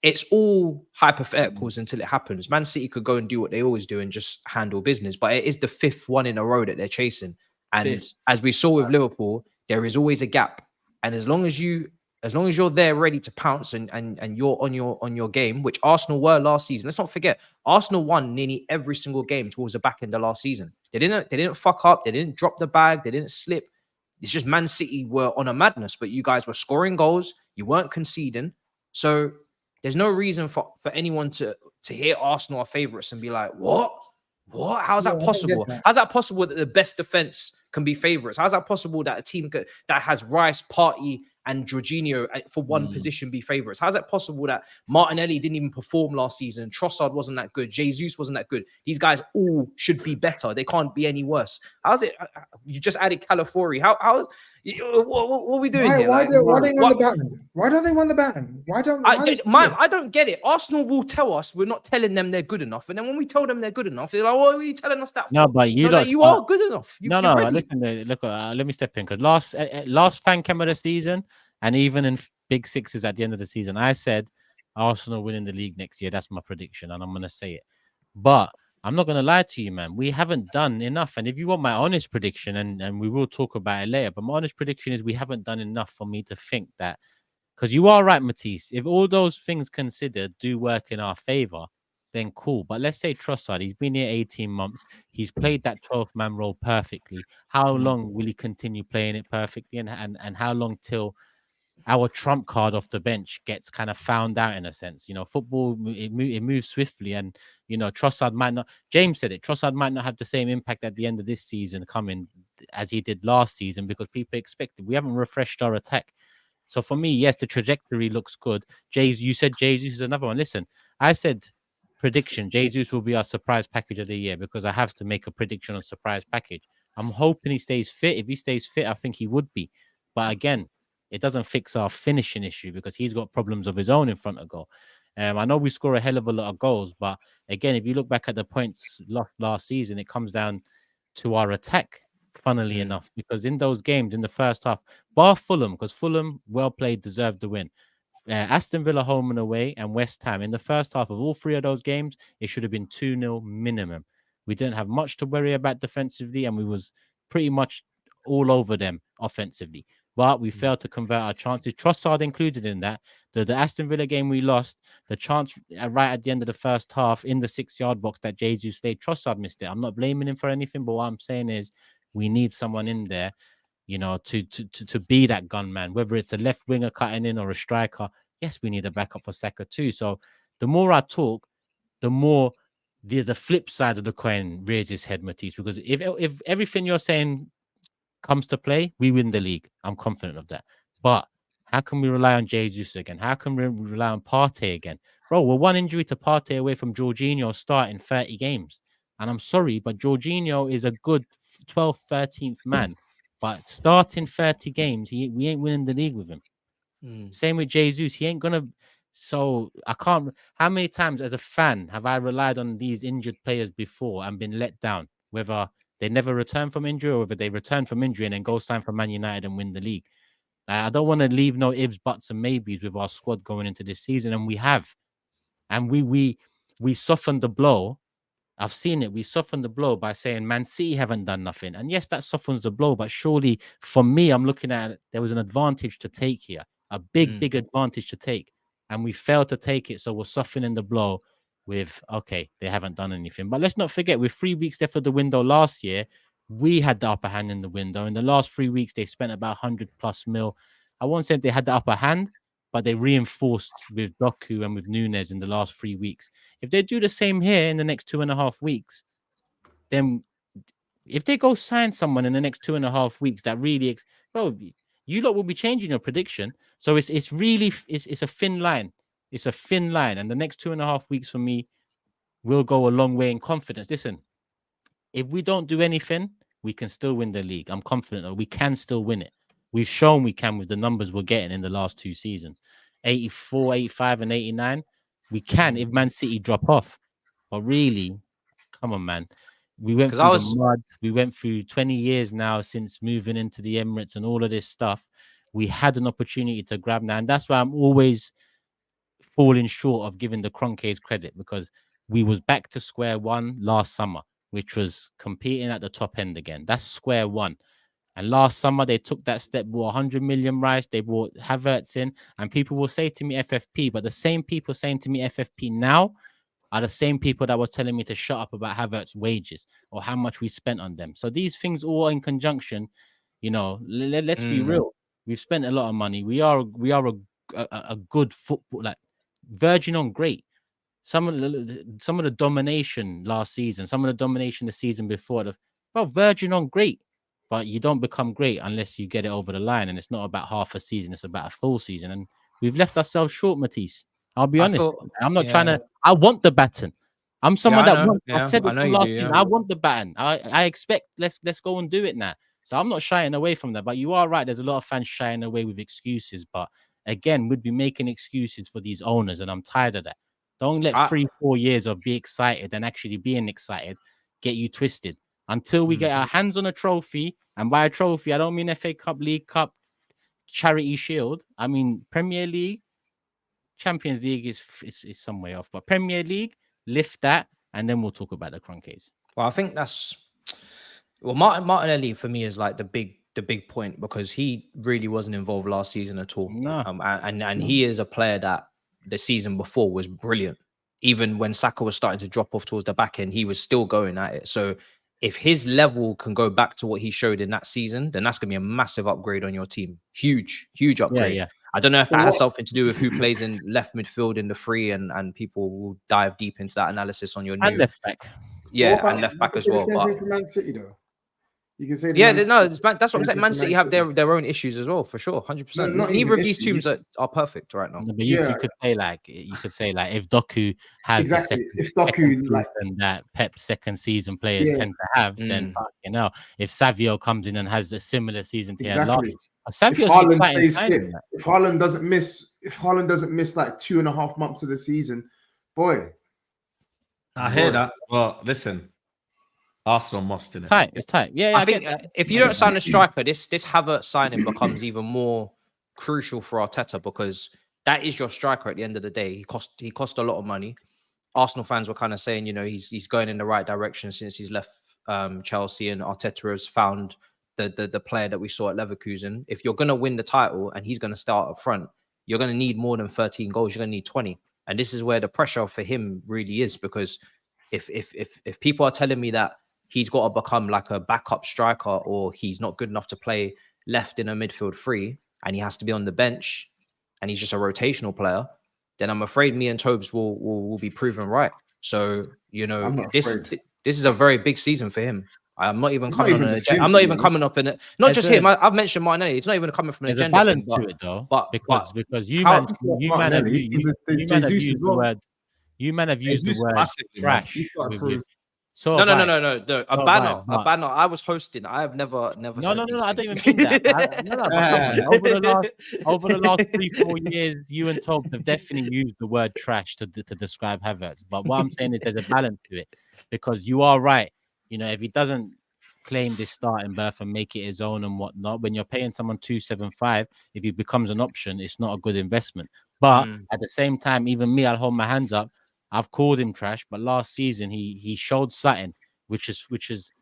it's all hypotheticals until it happens. Man City could go and do what they always do and just handle business, but it is the 5th one in a row that they're chasing. And as we saw with Liverpool, there is always a gap. And as long as you're there ready to pounce and you're on your game, which Arsenal were last season. Let's not forget, Arsenal won nearly every single game towards the back end of last season. They didn't fuck up, they didn't drop the bag, they didn't slip. It's just Man City were on a madness, but you guys were scoring goals, you weren't conceding. So there's no reason for anyone to hear Arsenal are favourites and be like, what? How's that possible? How's that possible that the best defence can be favourites? How's that possible that a team that has Rice, Partey, and Jorginho for one position be favourites? How's that possible that Martinelli didn't even perform last season? Trossard wasn't that good. Jesus wasn't that good. These guys all should be better. They can't be any worse. How's it? You just added Calafiori. What are we doing here? Why don't they want the baton? Why don't they want the baton? I don't get it. Arsenal will tell us we're not telling them they're good enough, and then when we tell them they're good enough, they're like, "What are you telling us that for?" No, but you are good enough. Listen, look, let me step in, because last fan cam of the season, and even in Big Sixes at the end of the season, I said Arsenal winning the league next year. That's my prediction, and I'm going to say it. But I'm not going to lie to you, man. We haven't done enough. And if you want my honest prediction, and we will talk about it later, but my honest prediction is we haven't done enough for me to think that, because you are right, Matisse. If all those things considered do work in our favor, then cool. But let's say Trossard, he's been here 18 months. He's played that 12-man role perfectly. How long will he continue playing it perfectly? And how long till our trump card off the bench gets kind of found out, in a sense? You know, football, it moves swiftly, and you know, Trossard might not. James said it. Trossard might not have the same impact at the end of this season coming as he did last season, because people expected. We haven't refreshed our attack. So for me, yes, the trajectory looks good. You said Jesus is another one. Listen, I said prediction, Jesus will be our surprise package of the year, because I have to make a prediction on surprise package. I'm hoping he stays fit. If he stays fit, I think he would be. But again, it doesn't fix our finishing issue, because he's got problems of his own in front of goal. I know we score a hell of a lot of goals, but again, if you look back at the points last season, it comes down to our attack, funnily enough, because in those games in the first half, bar Fulham, because Fulham, well played, deserved the win. Aston Villa home and away, and West Ham, in the first half of all three of those games, it should have been 2-0 minimum. We didn't have much to worry about defensively, and we was pretty much all over them offensively. But we failed to convert our chances. Trossard included in that. The Aston Villa game we lost, the chance right at the end of the first half in the 6-yard box that Jesus laid, Trossard missed it. I'm not blaming him for anything, but what I'm saying is we need someone in there, you know, to be that gunman, whether it's a left winger cutting in or a striker. Yes, we need a backup for Saka too. So the more I talk, the more the flip side of the coin rears its head, Matisse, because if everything you're saying comes to play, we win the league. I'm confident of that. But how can we rely on Jesus again? How can we rely on Partey again? Bro, we're one injury to Partey away from Jorginho starting 30 games. And I'm sorry, but Jorginho is a good 12th, 13th man. But starting 30 games, we ain't winning the league with him. Same with Jesus. He ain't going to... So I can't... How many times as a fan have I relied on these injured players before and been let down? Whether they never return from injury, or whether they return from injury and then go sign for Man United and win the league. I don't want to leave no ifs, buts, and maybes with our squad going into this season, and we have. And we softened the blow. I've seen it. We softened the blow by saying Man City haven't done nothing. And yes, that softens the blow. But surely, for me, I'm looking at it, there was an advantage to take here. A big advantage to take. And we failed to take it. So we're softening the blow with, okay, they haven't done anything. But let's not forget, with 3 weeks left of the window last year, we had the upper hand in the window. In the last 3 weeks, they spent about 100+ mil. I won't say they had the upper hand, but they reinforced with Doku and with Nunes in the last 3 weeks. If they do the same here in the next 2.5 weeks, then if they go sign someone in the next 2.5 weeks that really, bro, you lot will be changing your prediction. So it's really a thin line. It's a thin line, and the next 2.5 weeks for me will go a long way in confidence. Listen, if we don't do anything, we can still win the league. I'm confident that we can still win it. We've shown we can with the numbers we're getting in the last 2 seasons. 84, 85, and 89. We can if Man City drop off. But really, come on, man. We went through the mud. We went through 20 years now since moving into the Emirates and all of this stuff. We had an opportunity to grab now. And that's why I'm always falling short of giving the Kroenkes credit, because we was back to square one last summer, which was competing at the top end again. That's square one. And last summer, they took that step, bought 100 million rice. They bought Havertz in. And people will say to me FFP, but the same people saying to me FFP now are the same people that were telling me to shut up about Havertz's wages or how much we spent on them. So these things all in conjunction, you know, let's be real. We've spent a lot of money. We are a good football, like verging on great. Some of the domination last season, some of the domination the season before, verging on great. But you don't become great unless you get it over the line. And it's not about half a season. It's about a full season. And we've left ourselves short, Matisse. I'll be honest. I'm not trying to... I want the baton. I'm someone I said it last season. I want the baton. I expect let's go and do it now. So I'm not shying away from that. But you are right. There's a lot of fans shying away with excuses. But again, we'd be making excuses for these owners. And I'm tired of that. Don't let 3-4 years of be excited and actually being excited get you twisted. Until we get our hands on a trophy, and by a trophy, I don't mean FA Cup, League Cup, Charity Shield. I mean Premier League, Champions League is some way off, but Premier League, lift that, and then we'll talk about the Kroenkes. Well, I think that's Martinelli for me is like the big point, because he really wasn't involved last season at all. No. And he is a player that the season before was brilliant. Even when Saka was starting to drop off towards the back end, he was still going at it. So if his level can go back to what he showed in that season, then that's going to be a massive upgrade on your team. Huge upgrade. Yeah. I don't know if that has something to do with who plays in left midfield in the free, and people will dive deep into that analysis on your new left back. Yeah, and left back as well. But Man City, though. You can say that's what I'm saying. Man City have their own issues as well, for sure, 100%. Neither of these teams are perfect right now. No, but you could say like if Doku has the second and that Pep's second season players tend to have, then you know, if Savio comes in and has a similar season to last, if Haaland doesn't miss like 2.5 months of the season, boy. I hear that. Well, listen. Arsenal must, in it. It's tight. Yeah, I think if you don't sign a striker, this Havertz signing becomes even more crucial for Arteta, because that is your striker at the end of the day. He cost a lot of money. Arsenal fans were kind of saying, you know, he's going in the right direction since he's left Chelsea, and Arteta has found the player that we saw at Leverkusen. If you're going to win the title and he's going to start up front, you're going to need more than 13 goals. You're going to need 20. And this is where the pressure for him really is, because if people are telling me that he's got to become like a backup striker, or he's not good enough to play left in a midfield three, and he has to be on the bench, and he's just a rotational player, then I'm afraid me and Tobes will be proven right. So, you know, this is a very big season for him. I'm not even coming on. I'm not even coming up in it. Not just him. I've mentioned Martinelli. It's not even coming from an agenda. There's a balance to it, though. But because you man have used the word. You man have used the word trash. So no. A banner. I was hosting. I have never. No. I don't even mean that. Over the last 3-4 years, you and Tob have definitely used the word trash to describe Havertz. But what I'm saying is there's a balance to it, because you are right. You know, if he doesn't claim this starting berth and make it his own and whatnot. When you're paying someone 275, if he becomes an option, it's not a good investment. But at the same time, even me, I'll hold my hands up. I've called him trash, but last season he showed something which is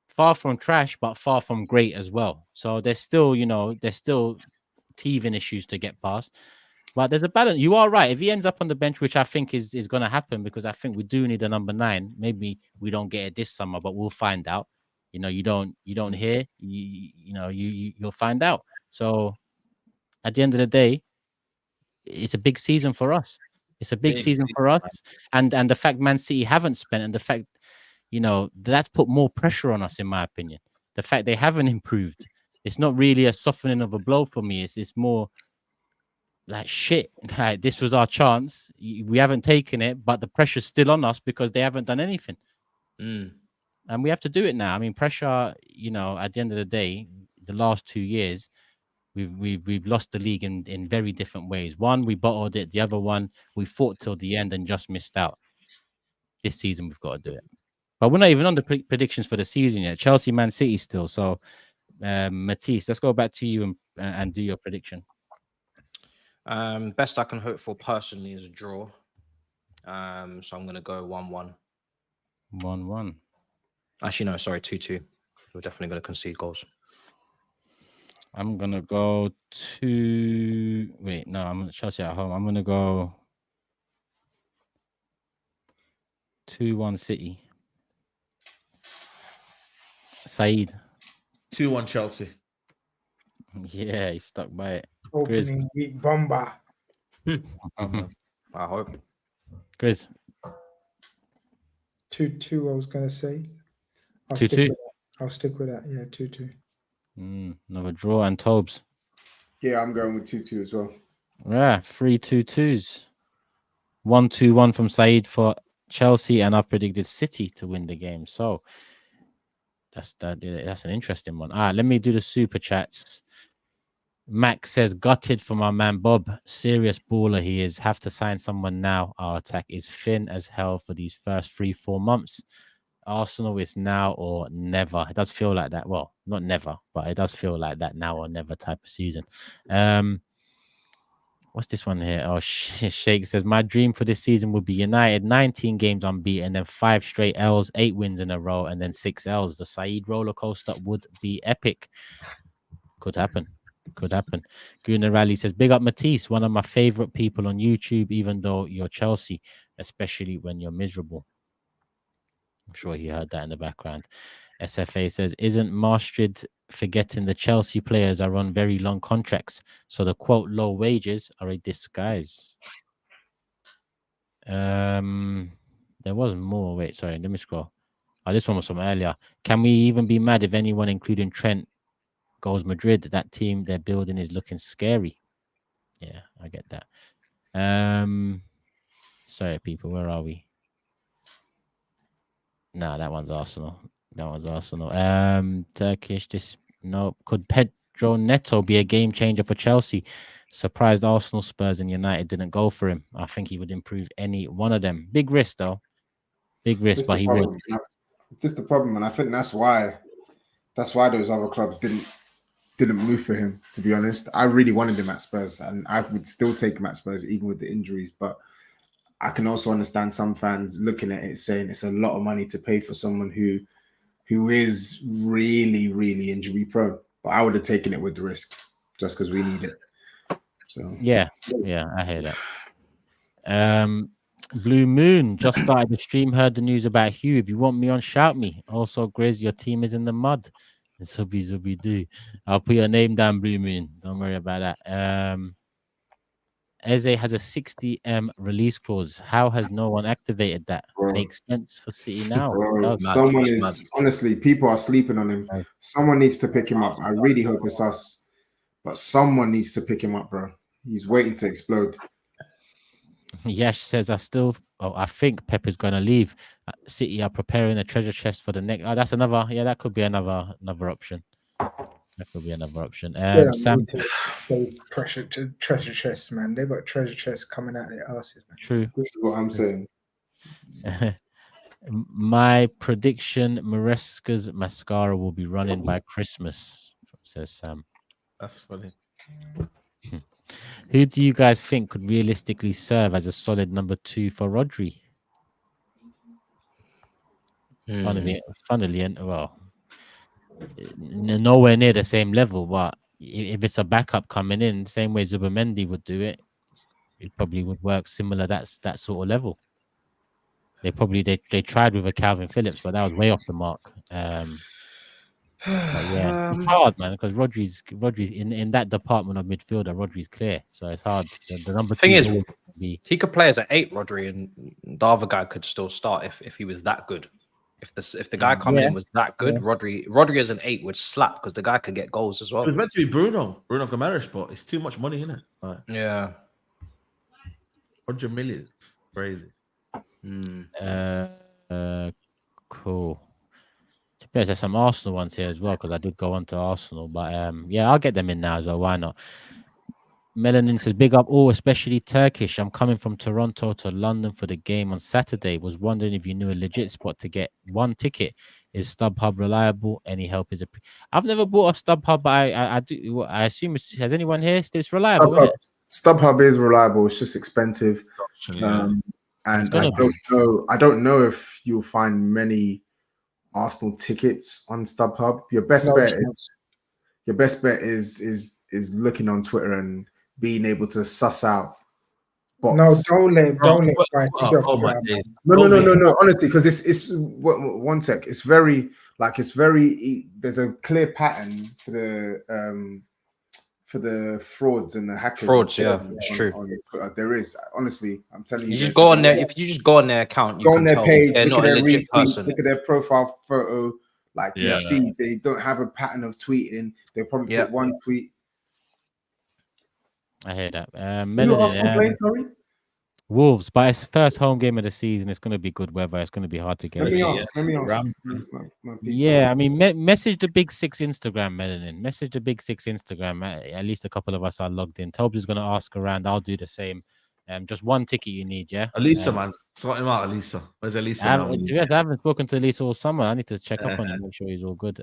far from trash, but far from great as well. So there's still, teething issues to get past. But there's a balance. You are right. If he ends up on the bench, which I think is going to happen, because I think we do need a number 9. Maybe we don't get it this summer, but we'll find out. You don't hear. You'll find out. So at the end of the day, it's a big season for us. It's a big season for us, and the fact Man City haven't spent, and the fact, that's put more pressure on us, in my opinion. The fact they haven't improved, it's not really a softening of a blow for me. It's more like, shit, like, this was our chance. We haven't taken it, but the pressure's still on us because they haven't done anything. And we have to do it now. I mean, pressure, at the end of the day, the last 2 years, we've lost the league in very different ways. One, we bottled it. The other one, we fought till the end and just missed out. This season, we've got to do it. But we're not even on the predictions for the season yet. Chelsea, Man City still. So, Matisse, let's go back to you and do your prediction. Best I can hope for personally is a draw. So I'm going to go 1-1. 1-1. Actually, no, sorry, 2-2. We're definitely going to concede goals. I'm going to go Wait, no, I'm Chelsea at home. I'm going to go 2-1 City. SAEED. 2-1 Chelsea. Yeah, he stuck by it. Opening week bomber. I hope. Grizz. 2-2, I was going to say. 2-2. I'll stick with that. Yeah, 2-2. Another draw. And Tobes. Yeah, I'm going with 2-2 as well. Yeah, 3 2-2s. 1-2-1 from SAEED for Chelsea, and I've predicted City to win the game. So that's an interesting one. Let me do the super chats. Max says, gutted for my man Bob. Serious baller he is. Have to sign someone now. Our attack is thin as hell for these first 3-4 months. Arsenal is now or never. It does feel like that. Well, not never, but it does feel like that now or never type of season. What's this one here? Oh, Sheikh says, my dream for this season would be United 19 games unbeaten, then 5 straight L's, 8 wins in a row, and then 6 L's. The SAEED roller coaster would be epic. Could happen. Could happen. Guna Rally says, big up Matisse, one of my favorite people on YouTube, even though you're Chelsea, especially when you're miserable. I'm sure he heard that in the background. SFA says, isn't Maastricht forgetting the Chelsea players are on very long contracts, so the quote low wages are a disguise? There was more. Wait, sorry, let me scroll. Oh, this one was from earlier. Can we even be mad if anyone, including Trent, goes Madrid? That team they're building is looking scary. Yeah, I get that. Sorry, people, where are we? Nah, that one's Arsenal. Turkish, could Pedro Neto be a game changer for Chelsea? Surprised Arsenal, Spurs, and United didn't go for him. I think he would improve any one of them. Big risk, though. Big risk, but he would. This is the problem, and I think that's why those other clubs didn't move for him, to be honest. I really wanted him at Spurs, and I would still take him at Spurs even with the injuries, but I can also understand some fans looking at it saying it's a lot of money to pay for someone who is really, really injury prone. But I would have taken it with the risk just because we need it. So yeah, I hear that. Blue Moon just started the stream, heard the news about HUGH. If you want me on, shout me. Also, Grizz, your team is in the mud. Zubi do. I'll put your name down, Blue Moon. Don't worry about that. Eze has a 60M release clause. How has no one activated that? Bro. Makes sense for City now. Someone is honestly, people are sleeping on him. Someone needs to pick him up. I really hope it's us, but someone needs to pick him up, bro. He's waiting to explode. Yash says, I think Pep is going to leave. City are preparing a treasure chest for the next. That's another. Yeah, that could be another option. Sam, pressure to treasure chests, man. They've got treasure chests coming out their asses, man. True. This is what I'm saying. My prediction: Maresca's mascara will be running by Christmas, says Sam. That's funny. Who do you guys think could realistically serve as a solid number 2 for Rodri? Funnily, and well, nowhere near the same level, but if it's a backup coming in, same way Zubimendi would do it, it probably would work similar. That's that sort of level. They tried with a Calvin Phillips, but that was way off the mark. But yeah, it's hard, man, because Rodri's in that department of midfielder. Rodri's clear, so it's hard. The number Thing is, two he could play as an 8, Rodri, and the other guy could still start if he was that good. If the guy coming in was that good, Rodri as an 8 would slap because the guy could get goals as well. It was meant to be Bruno Gomes, but it's too much money, isn't it? Like, yeah, 100 million, crazy. Cool. There's some Arsenal ones here as well because I did go on to Arsenal, but yeah, I'll get them in now as well. Why not? Melanin says, big up all, especially Turkish. I'm coming from Toronto to London for the game on Saturday. Was wondering if you knew a legit spot to get one ticket. Is StubHub reliable? Any help is I've never bought a StubHub, but I do. I assume has anyone here? It's reliable. StubHub is reliable. It's just expensive. And I don't know if you'll find many Arsenal tickets on StubHub. Your best bet is looking on Twitter and being able to suss out bots. No, don't let No. Honestly, because it's one sec. It's very there's a clear pattern for the frauds and the hackers. It's true. There is, honestly, I'm telling you. You just go on there. If you just go on their account, you go on their page, they're not a legit person. Look at their profile photo. You see, they don't have a pattern of tweeting. They probably put one tweet. I hear that. Sorry? Wolves, but it's first home game of the season. It's going to be good weather. It's going to be hard to get. Let me ask. Yeah, I mean, message the Big Six Instagram, Melanin. Message the Big Six Instagram. At least a couple of us are logged in. TOBS is going to ask around. I'll do the same. Just one ticket you need, yeah? Elisa, man. Sort him out, Elisa. Where's Elisa? I haven't spoken to Elisa all summer. I need to check up on him, make sure he's all good.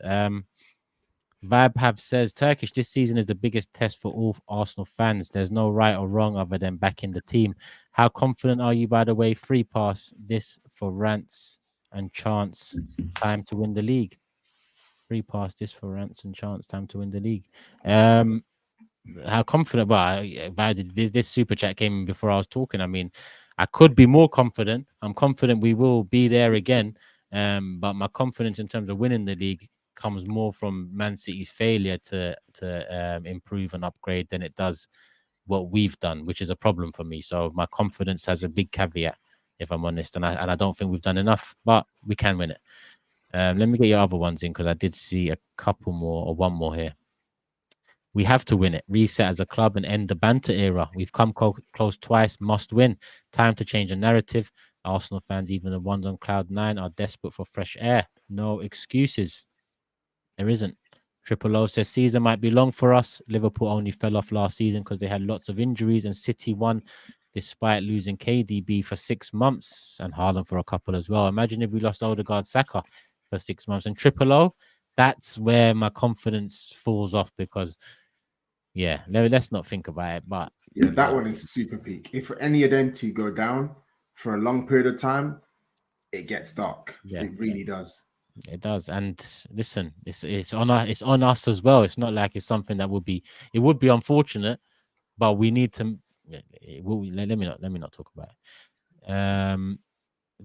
Vibe says Turkish this season is the biggest test for all Arsenal fans. There's no right or wrong other than backing the team. How confident are you, by the way? Free pass this for rants and chance. Time to win the league. Free pass this for rants and chance. Time to win the league. How confident? But this super chat came in before I was talking. I mean, I could be more confident. I'm confident we will be there again. But my confidence in terms of winning the league comes more from Man City's failure to improve and upgrade than it does what we've done, which is a problem for me. So my confidence has a big caveat, if I'm honest, and I don't think we've done enough, but we can win it. Let me get your other ones in because I did see a couple more or one more here. We have to win it. Reset as a club and end the banter era. We've come close twice. Must win. Time to change the narrative. Arsenal fans, even the ones on cloud 9, are desperate for fresh air. No excuses. There isn't. Triple O says season might be long for us. Liverpool only fell off last season because they had lots of injuries, and City won despite losing KDB for 6 months and Haaland for a couple as well. Imagine if we lost Odegaard, Saka for 6 months. And Triple O, that's where my confidence falls off because, yeah, let's not think about it. But yeah, that one is super peak. If any of them two go down for a long period of time, it gets dark. Yeah, it really does. It does, and listen, it's on us as well. It's not like it's something that would be unfortunate, but we need to. Let me not talk about it.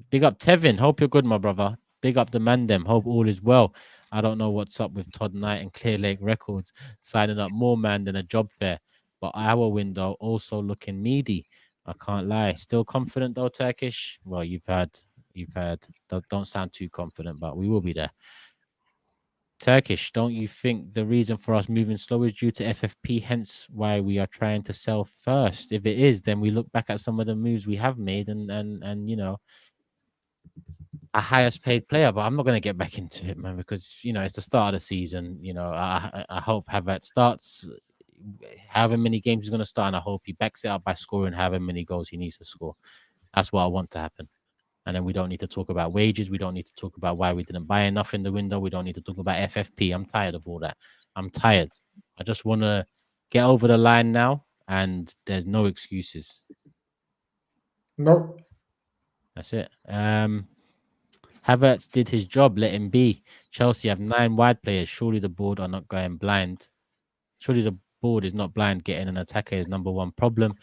Big up Tevin. Hope you're good, my brother. Big up the Mandem. Hope all is well. I don't know what's up with Todd Knight and Clear Lake Records signing up more man than a job fair, but our window also looking meaty. I can't lie. Still confident though, Turkish. Well, you've had. Don't sound too confident, but we will be there. Turkish, don't you think the reason for us moving slow is due to FFP, hence why we are trying to sell first? If it is, then we look back at some of the moves we have made and you know, a highest paid player, but I'm not going to get back into it, man, because, you know, it's the start of the season. You know, I hope Havertz starts however many games he's going to start, and I hope he backs it up by scoring however many goals he needs to score. That's what I want to happen. And then we don't need to talk about wages. We don't need to talk about why we didn't buy enough in the window. We don't need to talk about FFP. I'm tired of all that. I'm tired. I just want to get over the line now, and there's no excuses. Nope. That's it. Havertz did his job. Let him be. Chelsea have 9 wide players. Surely the board are not going blind. Surely the board is not blind. Getting an attacker is number one problem.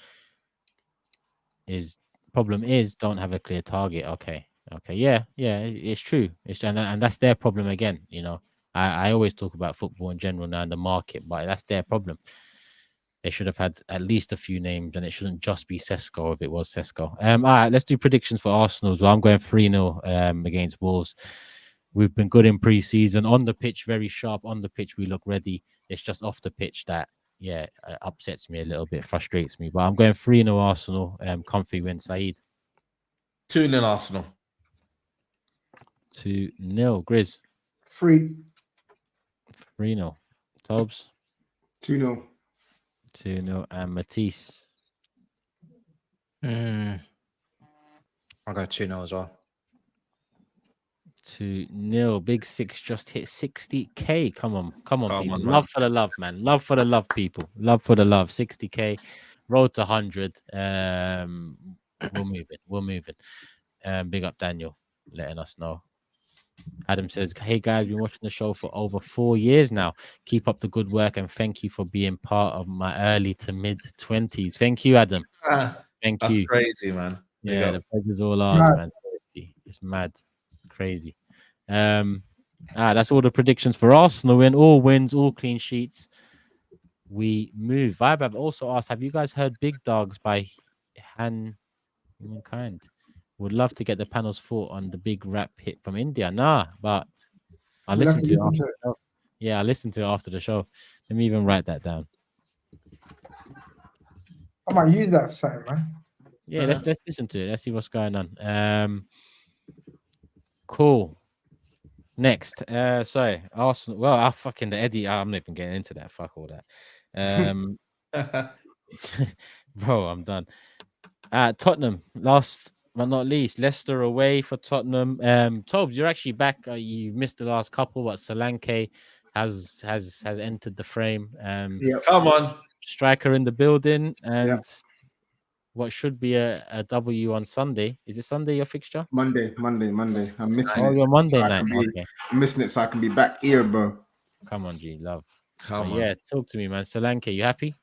Problem is don't have a clear target. Okay. Yeah, it's true. And that's their problem again. You know, I always talk about football in general now in the market, but that's their problem. They should have had at least a few names, and it shouldn't just be Sesko if it was Sesko. All right, let's do predictions for Arsenal as well. I'm going 3-0 against Wolves. We've been good in pre-season. On the pitch, very sharp. On the pitch, we look ready. It's just off the pitch that, upsets me a little bit, frustrates me. But I'm going 3-0 Arsenal. Comfy win, SAEED. 2-0 Arsenal. 2-0. Grizz. 3-0. TOBS. 2-0. 2-0. And Matisse. I'll go 2-0 as well. 2-0. Big Six just hit 60K. Come on, people. On, love for the love, man. Love for the love, people. Love for the love. 60K. Road to 100. We're moving. Big up Daniel, letting us know. Adam says, hey guys, been watching the show for over 4 years now. Keep up the good work and thank you for being part of my early to mid 20s. Thank you, Adam. Thank you. That's crazy, man. Yeah, the pleasure's all ours, man. It's mad. Crazy. That's all the predictions for Arsenal. Win, all wins, all clean sheets. We move. Vibe have also asked, have you guys heard Big Dogs by Humankind? Would love to get the panel's thought on the big rap hit from India. Nah, but I listened to it after the show. Yeah, I listened to it after the show. Let me even write that down. I might use that for something, man. Yeah, let's listen to it. Let's see what's going on. Cool. Next, sorry, Arsenal. Well, fucking the Eddie. I'm not even getting into that. Fuck all that. Bro, I'm done. Tottenham, last but not least, Leicester away for Tottenham. Tobes, you're actually back. You missed the last couple, but Solanke has entered the frame. Come on, striker in the building, and what should be a W on Sunday. Is it Sunday your fixture? Monday. I'm missing it. Oh, your Monday so night. Okay. I'm missing it so I can be back here, bro. Come on, G, love. Come on. Yeah, talk to me, man. Solanke, you happy?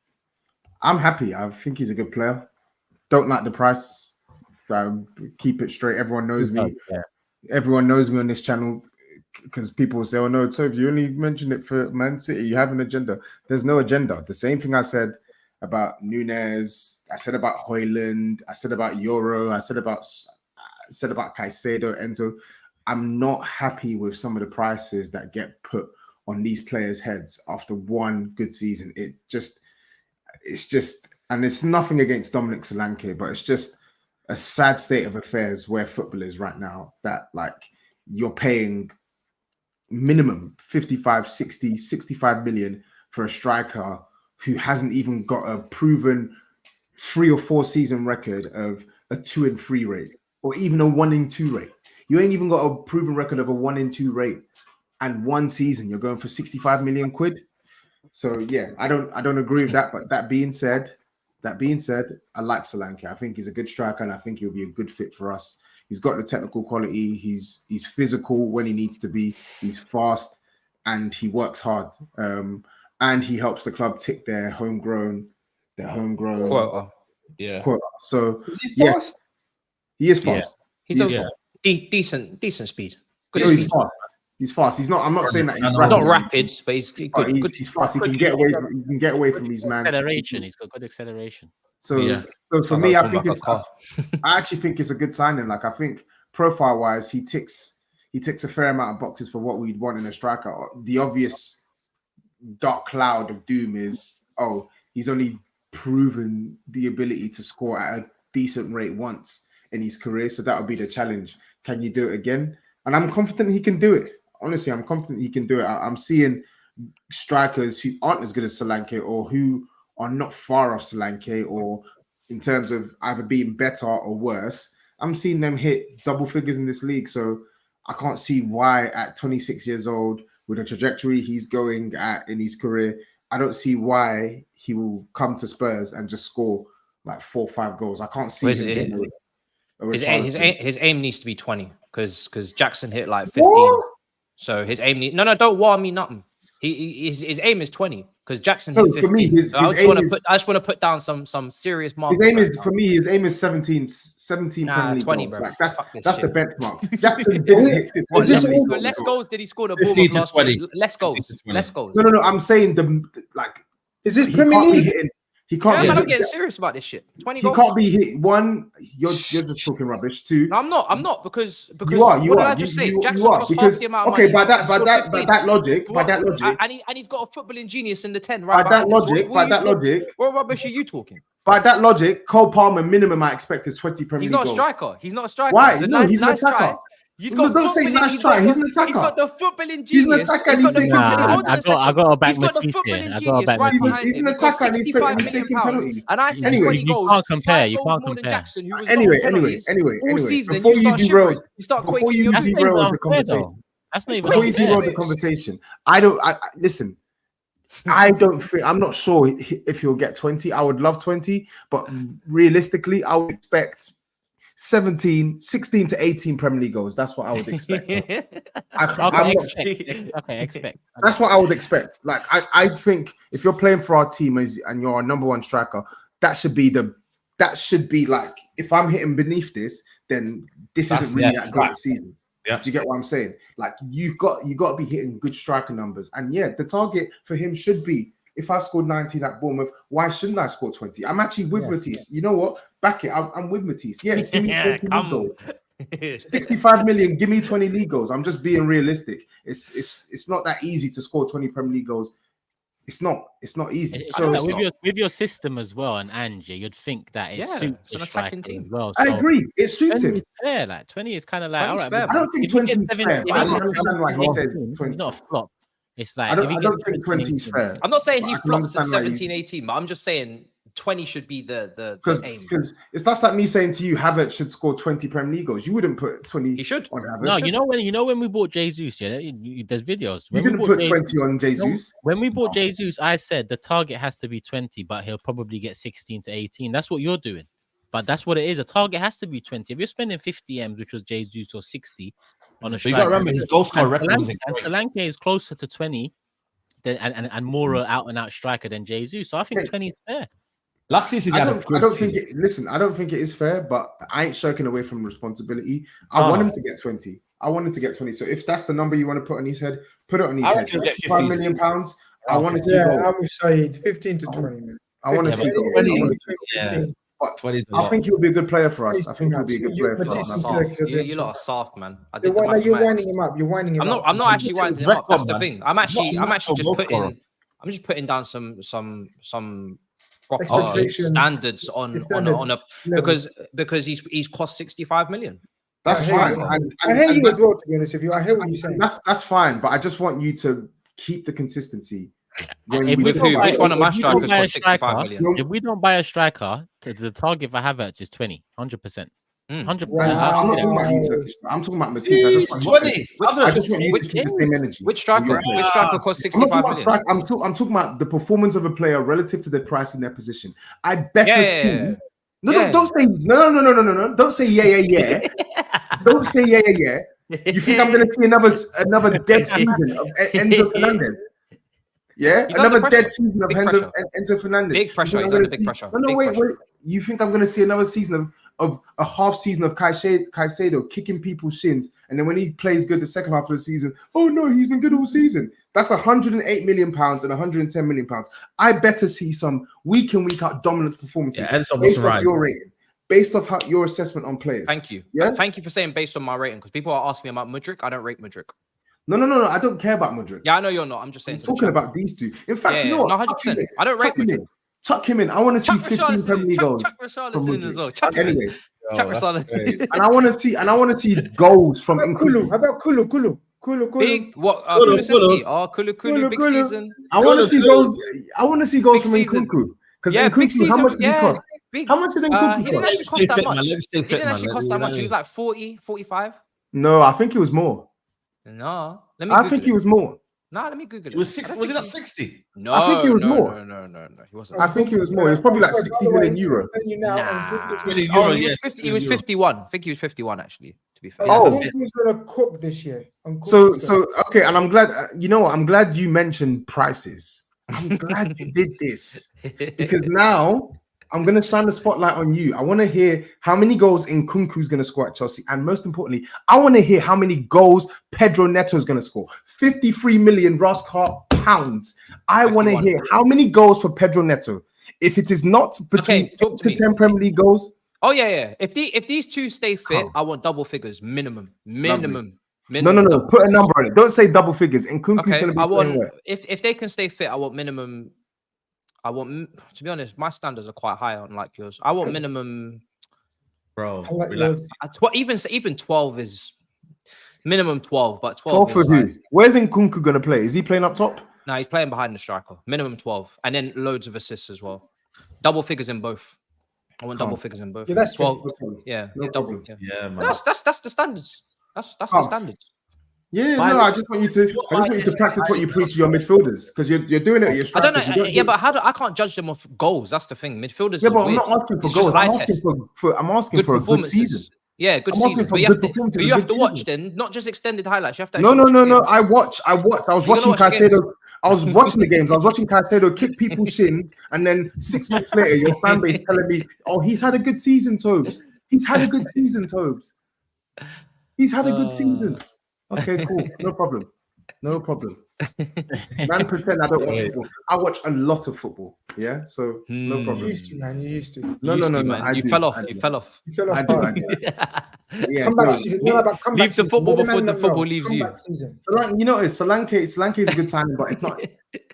I'm happy. I think he's a good player. Don't like the price. Keep it straight. Everyone knows me. Yeah. Everyone knows me on this channel because people say, "Oh no, Tobes, you only mentioned it for Man City. You have an agenda." There's no agenda. The same thing I said about Nunes. I said about Højlund. I said about Euro. I said about Caicedo, Enzo. I'm not happy with some of the prices that get put on these players' heads after one good season. It's just, and it's nothing against Dominic Solanke, but it's just a sad state of affairs where football is right now, that like you're paying minimum 55, 60, 65 million for a striker who hasn't even got a proven 3 or 4 season record of a 2-3 rate or even a 1-2 rate. You ain't even got a proven record of a 1-2 rate, and one season you're going for 65 million quid. So yeah, I don't agree with that. But that being said, I like Solanke. I think he's a good striker, and I think he'll be a good fit for us. He's got the technical quality. He's physical when he needs to be. He's fast, and he works hard. And he helps the club tick their homegrown Quota. Yeah. quota. So Is he fast? he is fast. He's Yeah. decent speed. Good No, speed. he's fast. He's fast. He's not. I'm not saying that he's Not rapid, but he's good. But he's fast. He can get away. He can get away from these man. Acceleration. He's got good acceleration. So, Yeah. so for Sounds me, like I think talking it's. about I actually think it's a good signing. Like I think profile wise, he ticks a fair amount of boxes for what we'd want in a striker. The obvious dark cloud of doom is, he's only proven the ability to score at a decent rate once in his career. So that would be the challenge. Can you do it again? And I'm confident he can do it. Honestly, I'm confident he can do it. I'm seeing strikers who aren't as good as Solanke or who are not far off Solanke, or in terms of either being better or worse. I'm seeing them hit double figures in this league. So I can't see why at 26 years old, with the trajectory he's going at in his career, I don't see why he will come to Spurs and just score like 4 or 5 goals. I can't see his aim needs to be 20 because Jackson hit like 15. What? So his aim no, don't war me nothing. His aim is 20 because Jackson hit 15. For me, I just want to put down some serious marks. His aim is for me. His aim is 17 20, bro. Like that's the benchmark. Jackson didn't hit 15. Less goals did he score the ball last year? Less goals. No. I'm saying is this Premier League? He can't. Yeah, I'm getting serious about this shit. 20 goals. He can't be hit. One, you're just talking rubbish. 2, no, I'm not because you are. What did I just say? Jackson cost half the amount of money. By that logic, and he's got a footballing genius in the 10, right? By that logic, what rubbish are you talking? By that logic, Cole Palmer minimum I expect is 20 Premier League goals. He's not a striker. Why? No, he's an attacker. Don't say nice try. He's an attacker. He's got the footballing genius. He's an attacker. I got to back Matisse here. He's an attacker and he's taking penalties. And I said 20 goals. You can't compare. You can't compare. Jackson, who was anyway. All season, Before you derail the conversation, listen. I don't think. I'm not sure if he'll get 20. I would love 20, but realistically, I would expect 16 to 18 Premier League goals. That's what I would expect. Expect. That's what I would expect. Like I think if you're playing for our team and you're our number 1 striker, that should be like, if I'm hitting beneath this, then this isn't really that great season. Yeah. Do you get what I'm saying? Like you got to be hitting good striker numbers, and the target for him should be, if I scored 19 at Bournemouth, why shouldn't I score 20? I'm actually with Matisse. You know what? Back it. I'm with Matisse. Yeah, give me 20 league goals. 65 million. Give me 20 league goals. I'm just being realistic. It's not that easy to score 20 Premier League goals. It's not easy. So with your system as well, and Angie, you'd think that it suits an attacking team as well. So I agree. It suits him. Fair, like 20 is kind of like all right. I don't think 20 is fair. I don't understand why he says 20. It's not a flop. It's like I don't think 20 is fair. I'm not saying he flops at 17, 18, but I'm just saying 20 should be the aim. Because that's like me saying to you, Havertz should score 20 Premier League goals. You wouldn't put 20. He should. On Havertz. No, you know when we bought Jesus, there's videos. You didn't put 20 on Jesus. When we bought Jesus, I said the target has to be 20, but he'll probably get 16 to 18. That's what you're doing. But that's what it is. A target has to be 20. If you're spending 50 M's, which was Jesus, or 60 on a striker, you got to remember his goal score record. And Solanke is closer to 20 and more out and out striker than Jesus. So I think 20 is fair. Last season, I don't think it is fair, but I ain't shirking away from responsibility. I want him to get 20. I want him to get 20. So if that's the number you want to put on his head, put it on his head. £5 million. I want to see goal. I would say 15 to 20 million. I want to see goal. 20. I think he'll be a good player for us. I think he'll be a good player for us. You lot are soft, man. You're winding him up. You're winding him up. I'm not actually winding him up. That's the thing. I'm actually just putting down some proper standards on a because he's cost 65 million. That's fine. I hear you as well, to be honest with you. I hear what you're saying. That's fine, but I just want you to keep the consistency. Which one of my strikers cost 65 million? If we don't buy a striker, the target for Havertz is 20, 100%. 100%. I'm not talking about you, Turkish. I'm talking about Matisse. I just want you to keep the same energy. Which striker costs 65 million? I'm talking about the performance of a player relative to the price in their position. I better see. No, don't say no. Don't say yeah. Don't say yeah. You think I'm going to see another dead season of Enzo Fernandez? Yeah, another dead season of Enzo Fernandez. Big pressure. He's under big pressure. No, wait. You think I'm going to see another season of a half season of Caicedo kicking people's shins, and then when he plays good the second half of the season, oh no, he's been good all season. That's 108 million pounds and 110 million pounds. I better see some week in, week out dominant performances based off your rating, based off your assessment on players. Thank you. Yeah? Thank you for saying based on my rating, because people are asking me about Mudryk. I don't rate Mudryk. No. I don't care about Mudryk. Yeah, I know you're not. I'm just saying. I'm talking about these two. In fact, you know what? No, 100%. I don't rate Mudryk. Chuck him in. I want to see 15 Premier League goals. Chuck Richarlison as well. Anyway, Chuck Richarlison. And I want to see goals from Kulu. How about Kulu? Big what? Kulusevski. Kulu. Big season. I want to see goals. I want to see goals from Nkunku. Because Nkunku, how much did he cost? big. How much did He Nkunku didn't cost? actually cost that much. Stay He fit, didn't man. actually cost that much. He was like 40, 45. No, I think it was more. No, let me. I Google think it. he was more. No, let me Google it. It was 60. I don't Was it think not 60? No, I think he was more. No. He wasn't. I think it was more. It was probably like 60 million euro. Oh, he was 50. He was 51. I think he was 51 actually. To be fair. Oh. He's gonna cook this year. So okay, and I'm glad. You know what? I'm glad you mentioned prices. I'm glad you did this because now I'm gonna shine the spotlight on you. I want to hear how many goals Nkunku's gonna score at Chelsea, and most importantly, I want to hear how many goals Pedro Neto is gonna score. 53 million Roscar pounds. I want to hear how many goals for Pedro Neto. If it is not between 8 to 10 Premier League goals. Oh yeah. If these two stay fit, I want double figures minimum. No. Put a number on it. Don't say double figures. Nkunku's gonna be. I want if they can stay fit, I want minimum. I want, to be honest, my standards are quite high, unlike yours. I want minimum, bro. Even 12 is minimum 12, but 12 for who? Where's Nkunku gonna play? Is he playing up top? No, he's playing behind the striker. Minimum 12, and then loads of assists as well. Double figures in both. I want double figures in both. Yeah, that's 12. good. Yeah, No double. problem. Yeah, man. That's the standards. That's the standards. Yeah, no, I just want you to practice what you preach to your midfielders because you're doing it at your strikers. I don't know. Yeah, but I can't judge them off goals. That's the thing. Midfielders. Yeah, but I'm not asking for goals. I'm asking for a good season. Yeah, good season. But you have to watch then, not just extended highlights. You have to. No. I was watching Caicedo. I was watching the games. I was watching Caicedo kick people's shins, and then 6 months later, your fan base telling me, "Oh, he's had a good season, Tobes. He's had a good season, Tobes. He's had a good season." Okay, cool. No problem. Man, pretend I don't watch football. I watch a lot of football. Yeah, so no problem. You used to, man. You used to. No. You fell off. You fell off. Yeah, comeback season. Leave the football before the football leaves you. Season. You know, Solanke is a good signing, but it's not.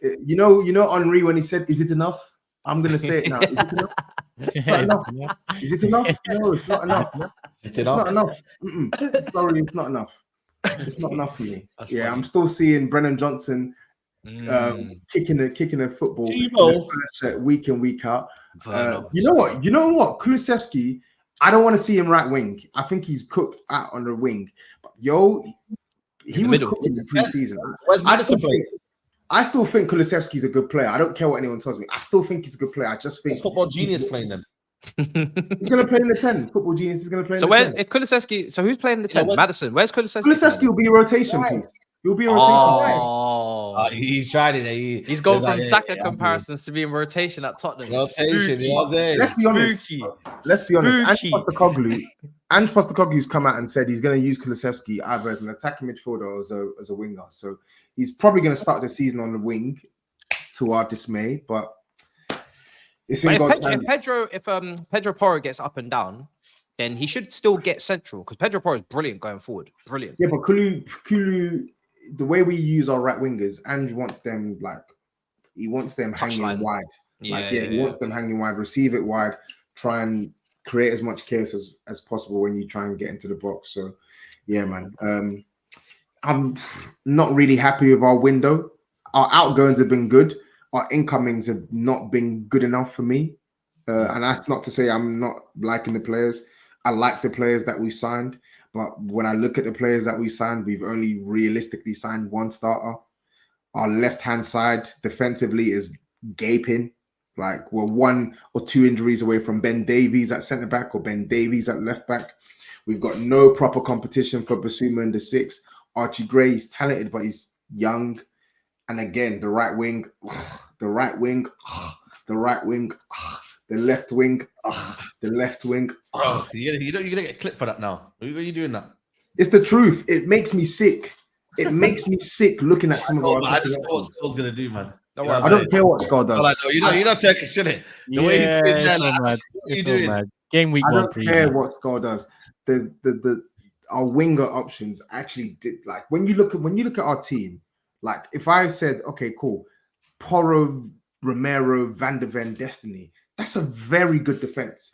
You know, Henri when he said, "Is it enough?" I'm gonna say it now. Is it enough? It's not enough. Is it enough? No, it's not enough. It's not enough. Sorry, it's not enough. It's not enough for me. That's funny. I'm still seeing Brennan Johnson kicking a football week in, week out. You know what? Kulusevski, I don't want to see him right wing. I think he's cooked out on the wing. But he was cooking in pre-season. I still think Kulusevski's a good player. I don't care what anyone tells me. I still think he's a good player. I just think Football Genius playing them. He's going to play in the 10. Football Genius is going to play in the 10. So where's Kulusevski? So who's playing in the 10? Maddison. Where's Kulusevski? Kulusevski will be a rotation piece. He'll be a rotation piece. He's tried it. He's going from Saka comparisons to being rotation at Tottenham. Rotation. Let's be honest. Ange Postecoglou's come out and said he's going to use Kulusevski either as an attacking midfielder or as a winger. So he's probably going to start the season on the wing, to our dismay. But if Pedro Porro gets up and down, then he should still get central because Pedro Porro is brilliant going forward. Brilliant. Yeah, but Kulu, the way we use our right wingers, Ange wants them hanging wide. He wants them hanging wide, receive it wide, try and create as much chaos as possible when you try and get into the box. So, yeah, man. I'm not really happy with our window. Our outgoings have been good. Our incomings have not been good enough for me. And that's not to say I'm not liking the players. I like the players that we signed. But when I look at the players that we signed, we've only realistically signed one starter. Our left-hand side defensively is gaping. Like we're 1 or 2 injuries away from Ben Davies at centre-back or Ben Davies at left-back. We've got no proper competition for Basuma in the 6. Archie Gray is talented, but he's young. And again, the right wing, the left wing, the left wing. Bro, you're gonna get a clip for that now. Are you doing that? It's the truth. It makes me sick. It makes me sick looking at some of our. I just know what Skull's gonna do, man. I don't care what Skull does. You're not Turkish, isn't it? The way he's doing that, what are you doing? Game week 1 preview. I don't care what Skull does. Our winger options actually did like when you look at our team. Like if I said, okay, cool, Porro, Romero, Van de Ven, Destiny, that's a very good defense.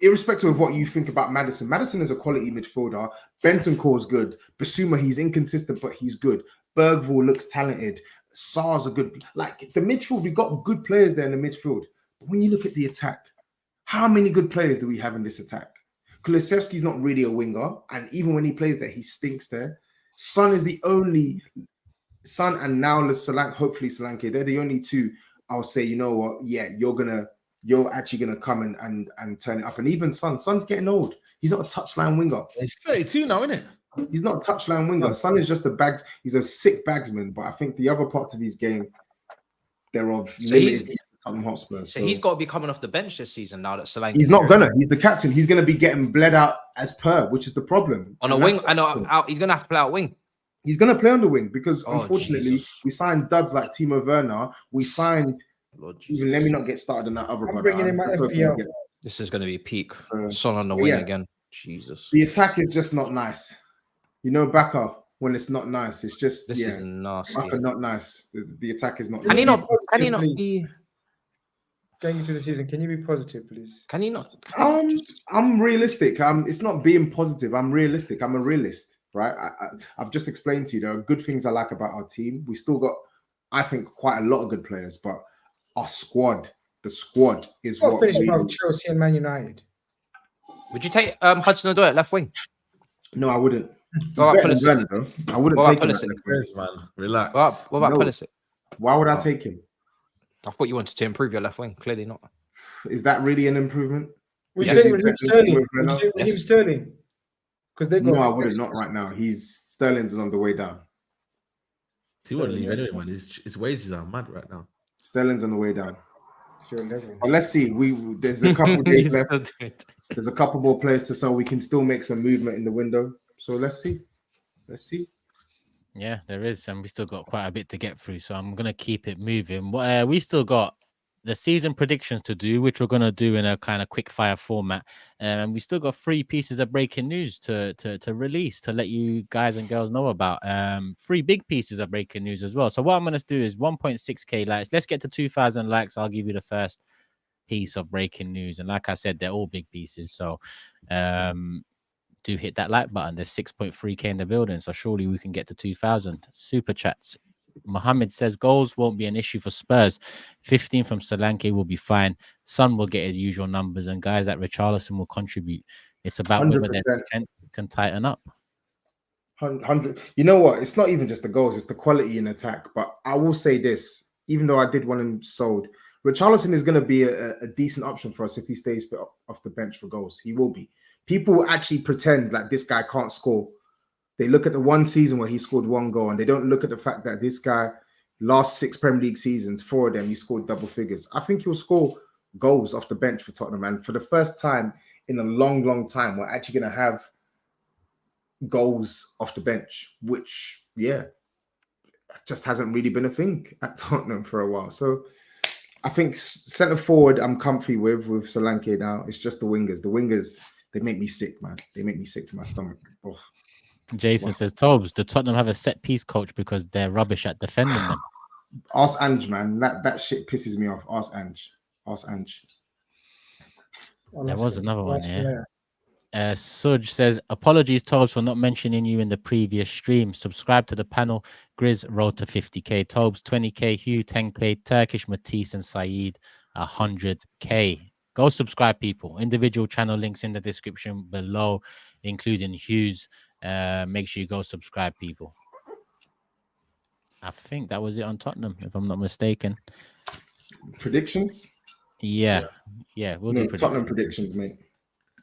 Irrespective of what you think about Maddison. Maddison is a quality midfielder. Bentancur's good. Basuma, he's inconsistent, but he's good. Bergvall looks talented. Sar's a good. Like the midfield, we've got good players there in the midfield. But when you look at the attack, How many good players do we have in this attack? Kulusevski's not really a winger, and even when he plays there, he stinks there. Son is the only Son, and now hopefully Solanke. They're the only two. I'll say, you know what? Yeah, you're actually gonna come and turn it up. And even Son's getting old. He's not a touchline winger. He's 32 now, isn't it? He's not a touchline winger. Son is just a bags. He's a sick bagsman. But I think the other parts of his game, they're of limited Tottenham Hotspur. So he's got to be coming off the bench this season now that Solanke. He's not gonna. He's the captain. He's gonna be getting bled out as per, which is the problem. On a wing, and out. He's gonna have to play out wing. He's gonna play on the wing because unfortunately we signed duds like Timo Werner. We signed. Even let me not get started on that other brother. Bringing in my FPL. This is gonna be peak. Son on the wing again. Jesus. The attack is just not nice. You know, Baka, when it's not nice, it's just this is nasty. Baka not nice. The attack is not. Can he not? Can he not be going into the season? Can you be positive, please? Can he not? I'm realistic. It's not being positive. I'm realistic. I'm a realist, right? I've just explained to you there are good things I like about our team. We still got, I think, quite a lot of good players, but our squad, the squad is what. Finish above Chelsea and Man United. Would you take Hudson-Odoi at left wing? No, I wouldn't. I wouldn't take him. Man, relax. What about Pulisic? Why would I take him? I thought you wanted to improve your left wing. Clearly not. Is that really an improvement? Would you take Sterling? Sterling? Because they got. No, I wouldn't. Not right now. Sterling's on the way down. He won't leave anyway, man. His wages are mad right now. Sterling's on the way down. Well, let's see. There's a couple days left. There's a couple more players to sell. We can still make some movement in the window. So let's see. Yeah, there is, and we still got quite a bit to get through. So I'm gonna keep it moving. We still got the season predictions to do, which we're gonna do in a kind of quick fire format. And we still got 3 pieces of breaking news to release to let you guys and girls know about. 3 big pieces of breaking news as well. So what I'm gonna do is 1.6k likes. Let's get to 2,000 likes. I'll give you the first piece of breaking news. And like I said, they're all big pieces. So do hit that like button. There's 6.3k in the building, so surely we can get to 2,000. Super chats. Mohammed says goals won't be an issue for Spurs. 15 from Solanke will be fine. Son will get his usual numbers, and guys like Richarlison will contribute. It's about 100%. Whether their defense can tighten up. 100. You know what? It's not even just the goals; it's the quality in attack. But I will say this: even though I did want him sold, Richarlison is going to be a decent option for us if he stays off the bench for goals. He will be. People actually pretend like this guy can't score. They look at the one season where he scored 1 goal, and they don't look at the fact that this guy, last 6 Premier League seasons, 4 of them, he scored double figures. I think he'll score goals off the bench for Tottenham. And for the first time in a long, long time, we're actually going to have goals off the bench, which, just hasn't really been a thing at Tottenham for a while. So I think centre forward, I'm comfy with Solanke now. It's just the wingers. The wingers, they make me sick, man. They make me sick to my stomach. Oh. Jason says, Tobes, the Tottenham have a set piece coach because they're rubbish at defending them. Ask Ange, man. That shit pisses me off. Ask Ange. There was another one here. Suj says, apologies, Tobes, for not mentioning you in the previous stream. Subscribe to the panel. GRIZZ road to 50k. Tobes 20k. HUGH 10k. Turkish, Matisse, and SAEED 100k. Go subscribe, people. Individual channel links in the description below, including HUGH's. Make sure you go subscribe, people. I think that was it on Tottenham, if I'm not mistaken. Predictions? Yeah. We'll do Tottenham predictions, mate.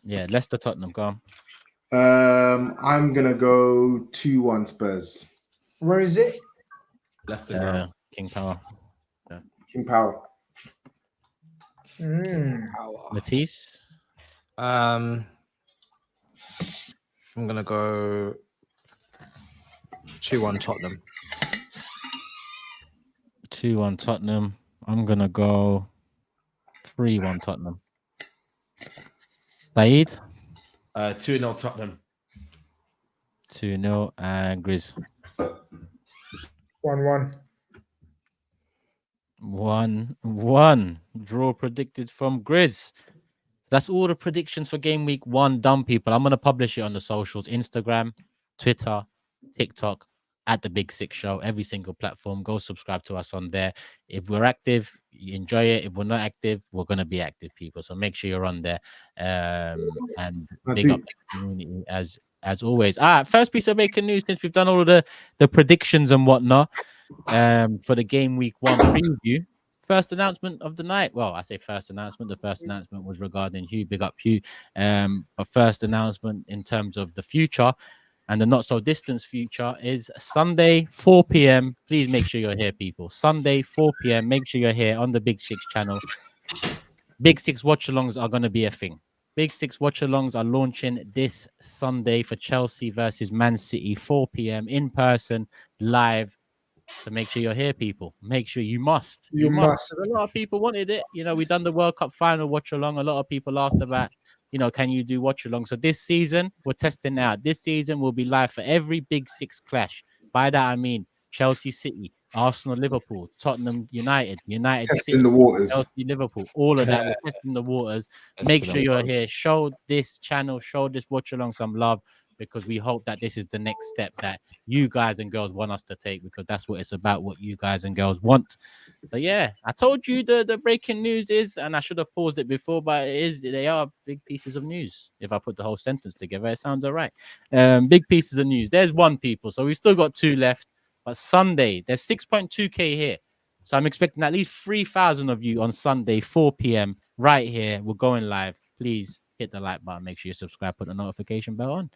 Yeah, Leicester Tottenham, go on. I'm gonna go 2-1 Spurs. Where is it? Leicester. King Power. Yeah. King Power. Matisse. I'm gonna go 2-1 Tottenham. 2-1 Tottenham. I'm gonna go 3-1 Tottenham. SAEED? 2-0 Tottenham. 2-0 and GRIZZ. 1-1. 1-1. Draw predicted from GRIZZ. That's all the predictions for game week 1 done, people. I'm going to publish it on the socials, Instagram, Twitter, TikTok, at the Big Six Show, every single platform. Go subscribe to us on there. If we're active, you enjoy it. If we're not active, we're gonna be active, people. So make sure you're on there. And big up the community as always. All right, first piece of breaking news, since we've done all of the predictions and whatnot for the game week 1 preview. First announcement of the night. Well, I say first announcement. The first announcement was regarding HUGH. Big up HUGH. But first announcement in terms of the future and the not so distant future is Sunday 4 p.m. Please make sure you're here, people. Sunday 4 p.m. Make sure you're here on the Big Six channel. Big Six watch-alongs are going to be a thing. Big Six watch-alongs are launching this Sunday for Chelsea versus Man City, 4 p.m. in person, live. So make sure you're here, people. Make sure you must. You must. A lot of people wanted it. You know, we done the World Cup final watch-along. A lot of people asked about, you know, can you do watch-along? So this season, we're testing out. This season will be live for every Big Six clash. By that, I mean Chelsea City, Arsenal, Liverpool, Tottenham, United testing City, the waters. Chelsea, Liverpool, all of that. We're testing the waters. Make sure you're here. Show this channel, show this watch along some love, because we hope that this is the next step that you guys and girls want us to take, because that's what it's about, what you guys and girls want. So yeah, I told you the breaking news is, and I should have paused it before, but they are big pieces of news. If I put the whole sentence together, it sounds all right. Big pieces of news. There's one, people. So we've still got 2 left. But Sunday, there's 6.2K here. So I'm expecting at least 3,000 of you on Sunday, 4 p.m. right here. We're going live. Please hit the like button. Make sure you subscribe. Put the notification bell on.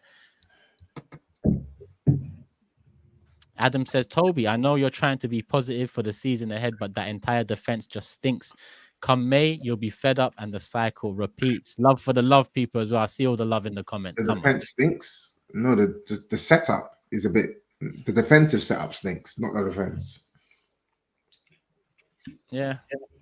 Adam says, Toby, I know you're trying to be positive for the season ahead, but that entire defense just stinks. Come May, you'll be fed up and the cycle repeats. Love for the love, people, as well. I see all the love in the comments. The defense stinks. No, the setup is a bit... The defensive setup stinks, not the defense. Yeah,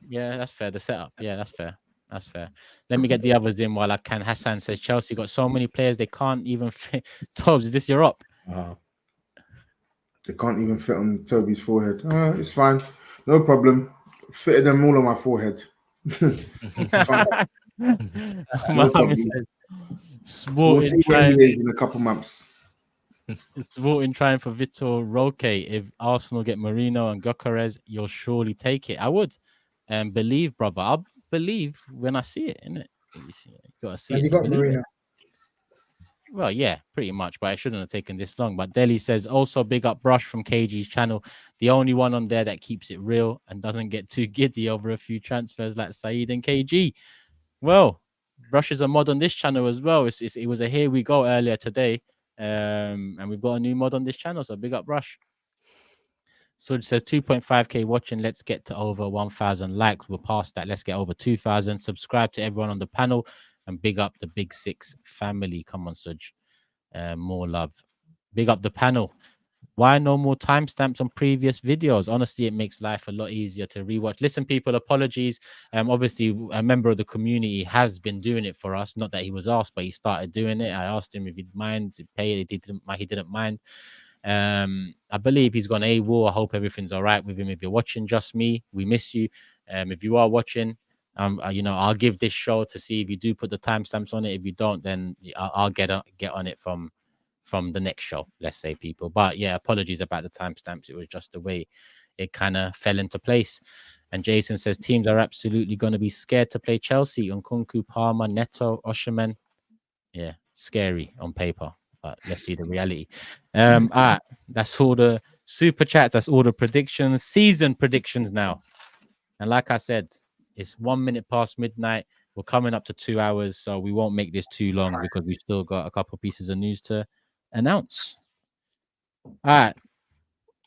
that's fair. The setup, yeah, that's fair. That's fair. Let me get the others in while I can. Hassan says Chelsea got so many players they can't even fit. TOBS, is this your up? They can't even fit on Toby's forehead. It's fine, no problem. Fitted them all on my forehead. Mohammed says, we'll see where he is in a couple months. It's voting trying for Vitor Roque. If Arsenal get Marino and Gyökeres, you'll surely take it. I would. And believe, brother. I'll believe when I see it, innit? You gotta see it. You got Marino. Well, yeah, pretty much, but it shouldn't have taken this long. But Delhi says, also big up Brush from KG's channel. The only one on there that keeps it real and doesn't get too giddy over a few transfers like SAEED and KG. Well, Brush is a mod on this channel as well. It was a here we go earlier today. And we've got a new mod on this channel, so big up Rush. So it says 2.5k watching. Let's get to over 1,000 likes. We're past that. Let's get over 2,000. Subscribe to everyone on the panel and big up the Big Six family. Come on, Suj. More love. Big up the panel. Why no more timestamps on previous videos? Honestly, it makes life a lot easier to rewatch. Listen, people, apologies. Obviously, a member of the community has been doing it for us. Not that he was asked, but he started doing it. I asked him if he'd mind to pay it. He didn't mind. I believe he's gone AWOL. I hope everything's all right with him. If you're watching, just me, we miss you. If you are watching, you know, I'll give this show to see if you do put the timestamps on it. If you don't, then I'll get on it from the next show, let's say, people. But yeah, apologies about the timestamps. It was just the way it kind of fell into place. And Jason says teams are absolutely going to be scared to play Chelsea. Nkunku, Palmer, Neto, Osherman. Yeah, scary on paper, but let's see the reality. All right, that's all the super chats. That's all the predictions, season predictions now. And like I said, it's 1 minute past midnight. We're coming up to 2 hours, so we won't make this too long because we've still got a couple pieces of news to announce. All right,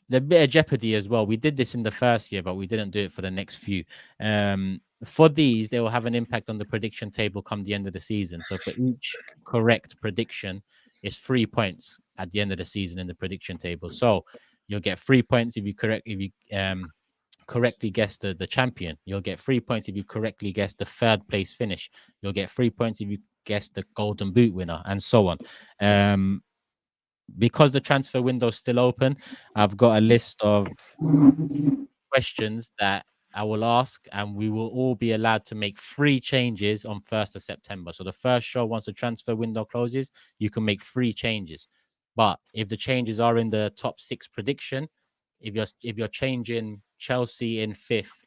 the bit of jeopardy as well. We did this in the first year, but we didn't do it for the next few. For these, they will have an impact on the prediction table come the end of the season. So for each correct prediction, it's 3 points at the end of the season in the prediction table. So you'll get 3 points if you correctly guess the champion. You'll get 3 points if you correctly guess the third place finish. You'll get 3 points if you guess the golden boot winner, and so on. Because the transfer window is still open, I've got a list of questions that I will ask, and we will all be allowed to make 3 changes on 1st of September. So the first show, once the transfer window closes, you can make 3 changes. But if the changes are in the top 6 prediction, if you're changing Chelsea in 5th,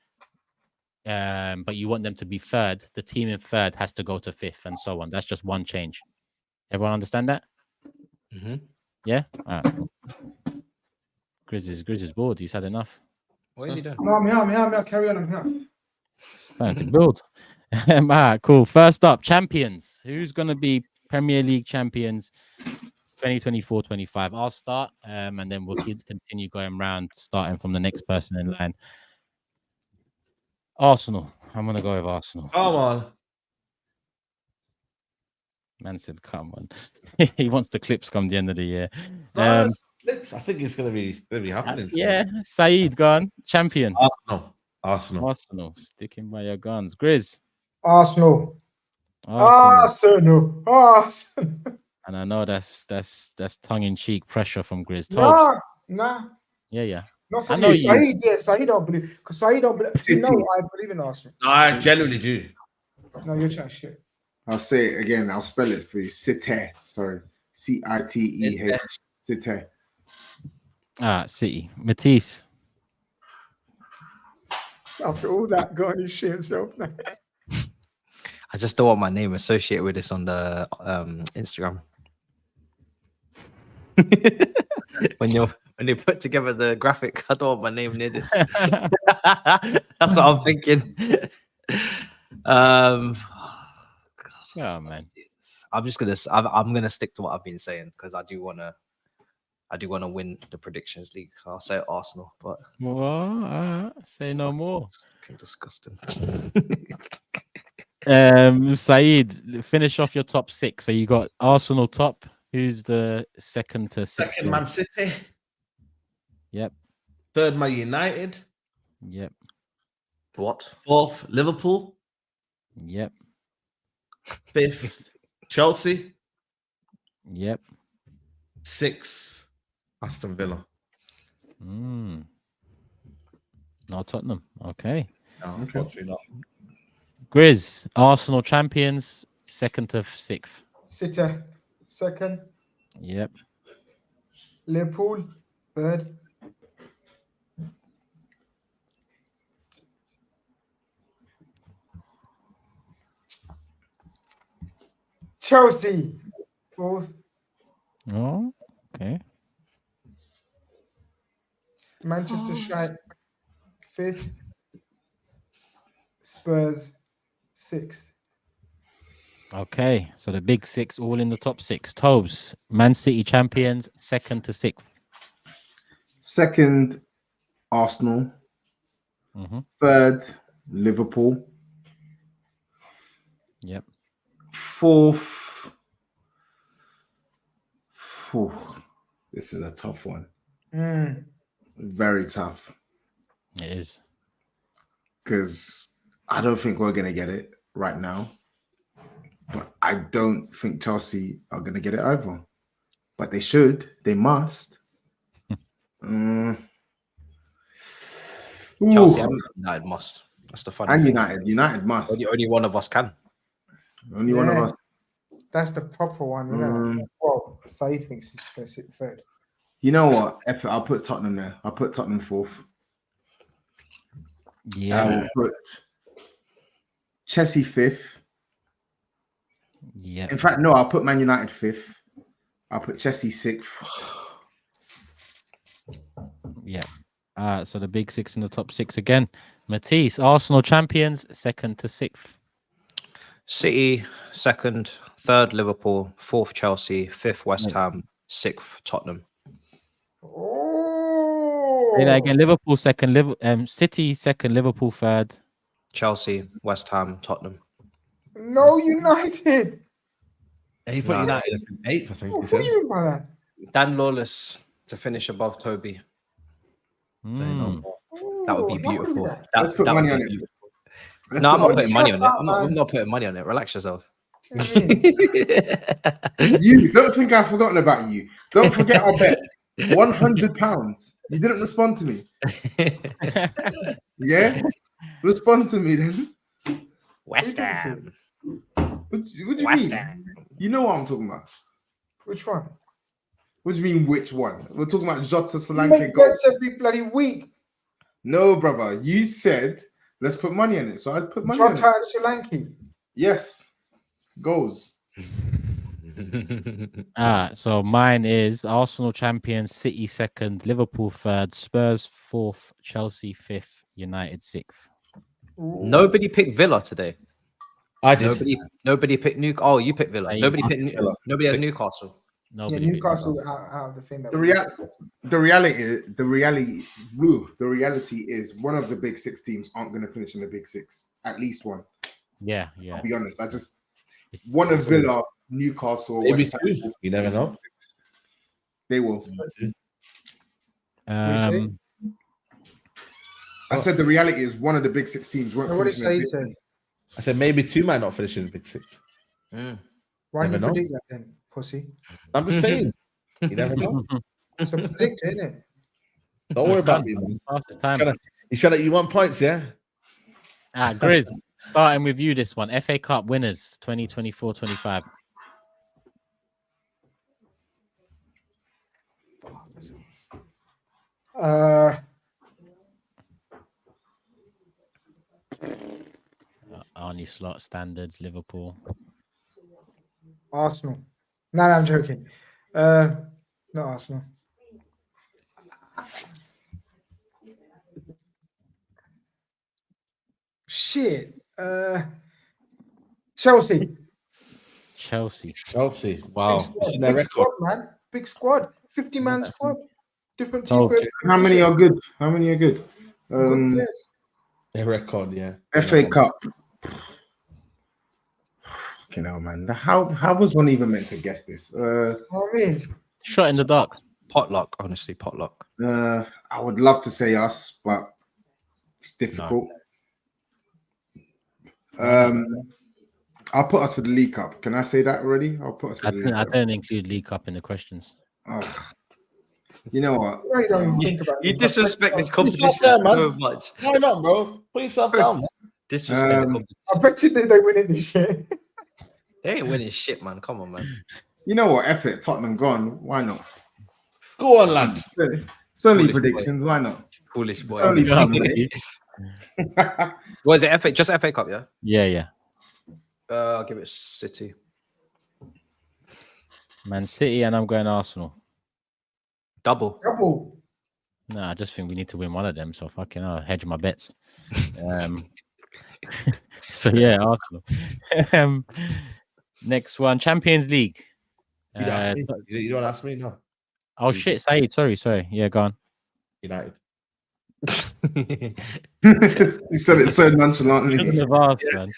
but you want them to be 3rd, the team in 3rd has to go to 5th, and so on. That's just one change. Everyone understand that? Yeah. All right. Grizz is bored. He's had enough. What is he doing? No, I'm here. Carry on. I'm here. Starting to build. All right, cool. First up, champions. Who's going to be Premier League champions 2024-25? I'll start, and then we'll continue going round, starting from the next person in line. Arsenal. I'm going to go with Arsenal. Come on. Man said, come on. He wants the clips come the end of the year. Clips. I think it's going to be happening. Yeah, SAEED, go on. Champion. Arsenal. Sticking by your guns. Grizz. Arsenal. And I know that's tongue in cheek pressure from Grizz. Nah. Yeah. Not I know you. Saeed, yeah, Saeed don't believe. Because Saeed don't believe. You know, I believe in Arsenal. No, I genuinely do. No, you're chatting shit. I'll say it again. I'll spell it for you. Cite. Sorry. CITEH. Cite. City. Matisse. After all that, go on, he shit himself. I just don't want my name associated with this on the Instagram. when you put together the graphic, I don't want my name near this. That's what I'm thinking. Oh man, I'm gonna stick to what I've been saying because I do wanna win the predictions league. So I'll say Arsenal, but what? Say no more. Fucking disgusting. SAEED, finish off your top 6. So you got Arsenal top. Who's the 2nd to 6th? Second, Man City. Yep. 3rd, Man United. Yep. What? 4th, Liverpool. Yep. 5th, Chelsea. Yep. 6th, Aston Villa. No Tottenham. Okay. No, unfortunately not. Grizz, Arsenal champions, 2nd to 6th. City, 2nd. Yep. Liverpool, 3rd. Chelsea, 4th. Oh, okay. Manchester United, 5th. Spurs, 6th. Okay, so the big 6 all in the top 6. TOBS, Man City champions, 2nd to 6th. 2nd, Arsenal. 3rd, Liverpool. Yep. 4th. This is a tough one. Very tough. It is. Because I don't think we're going to get it right now. But I don't think Chelsea are going to get it either. But they should. They must. Chelsea and United must. That's the funny thing. United must. Only one of us can. Only one of us. That's the proper one. Isn't it? Well, Saeed thinks he's going to sit 3rd. You know what? I'll put Tottenham there. I'll put Tottenham 4th. Yeah. I'll put Chelsea 5th. Yeah. In fact, no, I'll put Man United 5th. I'll put Chelsea 6th. Yeah. So the big 6 in the top 6 again. Matisse, Arsenal champions, 2nd to 6th. City, 2nd, 3rd, Liverpool, 4th, Chelsea, 5th, West Ham, 6th, Tottenham. Say that again. Liverpool 2nd, City 2nd, Liverpool 3rd. Chelsea, West Ham, Tottenham. No, United. He put United 8th, I think. What do you mean by that? Dan Lawless to finish above Toby. That would be beautiful. That would be beautiful. No, I'm not putting money on it. I'm not putting money on it. Relax yourself. You don't think I've forgotten about you. Don't forget our bet. £100. You didn't respond to me. Yeah? Respond to me then. West Ham. What do you West mean? Ham. You know what I'm talking about. Which one? What do you mean, which one? We're talking about Jota, You Solanke, make goals. bets every bloody week. No, brother. You said let's put money on it, so I'd put money on Jota it. and Solanke. Yes, goals. So mine is Arsenal champions, City second, Liverpool third, Spurs fourth, Chelsea fifth, United sixth. Nobody picked Villa today. I did. Nobody picked Newcastle. Oh, you picked Villa. Yeah, Nobody you picked. Villa. Nobody has Newcastle. Nobody Yeah, picked Newcastle out of the thing. That The reality is one of the big six teams aren't going to finish in the big six. At least one. Yeah. I'll be honest. One of Villa, Newcastle, Maybe West two. Ham, You never know. they will. say? I said the reality is one of the big six teams won't What did finish in the say? big. I said maybe two might not finish in the big six. Why did you Never know. predict that then, pussy? I'm just saying. You never know. So predict it, innit? Don't worry about me, man. Fastest time. You want points, yeah? Grizz, starting with you this one. FA Cup winners 2024-25. Arnie slot standards, Liverpool. Arsenal. No, I'm joking. Not Arsenal. Shit. Chelsea. Chelsea. Wow. Big squad, man. Big squad. 50-man squad. Different team. How many are good? Good players. Their record, yeah. FA Cup. You know, man. How was one even meant to guess this? I mean, Shot in the dark. Potluck, honestly, potluck. I would love to say us, but it's difficult. I'll put us for the League Cup. Can I say that already? I'll put us for the League Cup. I don't include League Cup in the questions. You know what? I don't even think about You it. disrespect this competition down, man. so much. Why not, bro? Put yourself down, man. Disrespect the competition. I bet you they win it this year. They ain't winning shit, man. Come on, man. You know what? F it. Tottenham gone. Why not? Go on, lad. It's only predictions. Why not? Foolish boy. It's only predictions. What is it? Just FA Cup, yeah? Yeah. I'll give it City. Man City, and I'm going Arsenal. Double. No, I just think we need to win one of them. So fucking I'll hedge my bets. So yeah, Arsenal. Next one, Champions League. You don't ask me, no. Oh shit, Saeed. Sorry. Yeah, go on. United. He said it so nonchalantly. Shouldn't have asked, man.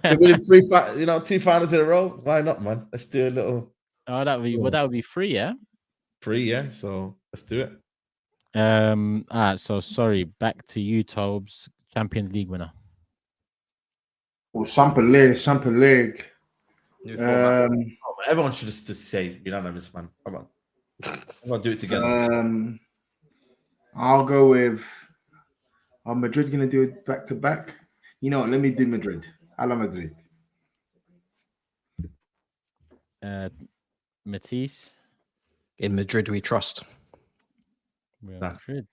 They're winning two finals in a row. Why not, man? Let's do a little. Oh, that would be free, yeah. Free, yeah. So let's do it. So sorry. Back to you, Tobes. Champions League winner. Well, Champions League. Everyone should just say unanimous, man. Come on. I'm gonna do it together. I'll go with. Are Madrid gonna do it back to back? You know what? Let me do Madrid. I love Madrid. Matisse. In Madrid, we trust. Madrid.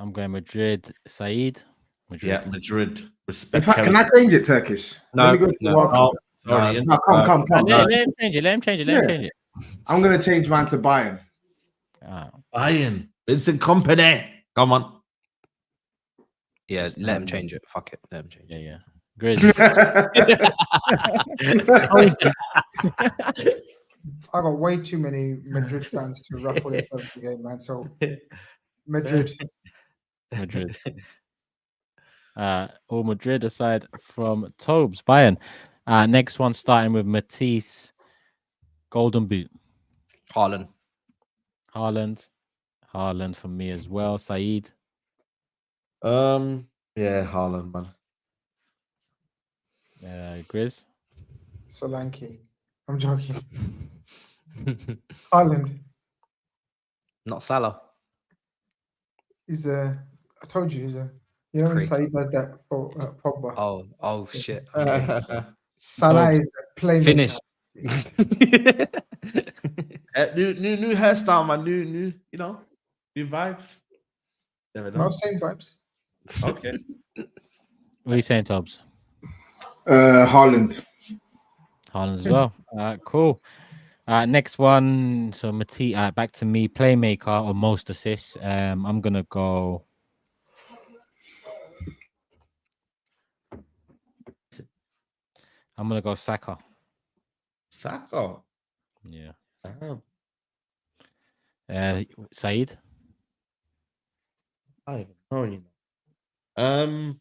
I'm going Madrid. Saeed. Madrid. Yeah, Madrid. Respect. Can I change it, Turkish? No. Let me go Sorry. No, come. Let him change it. I'm gonna change mine to Bayern. Bayern. Vincent Kompany. Come on. Yeah, let him change it. Fuck it. Let him change it. Yeah. GRIZZ. I got way too many Madrid fans to ruffle their feathers again, man. So Madrid. All Madrid aside from Tobes. Bayern. Next one starting with Matisse. Golden Boot. Haaland for me as well. Saeed. Yeah, Haaland, man. GRIZZ. Solanke. I'm joking. Haaland. Not Salah. He's I told you he's you know when Saeed does that for Pogba. Oh shit. Salah is a playmaker. Finished. New hairstyle, man. New, new vibes. Never know. No, same vibes. Okay. What are you saying, Tobs? Haaland. Haaland as well. Cool. Next one. So Matisse, back to me. Playmaker or most assists. I'm gonna go. I'm gonna go Saka. Saka. Yeah. Damn. Saeed. I don't know, you know.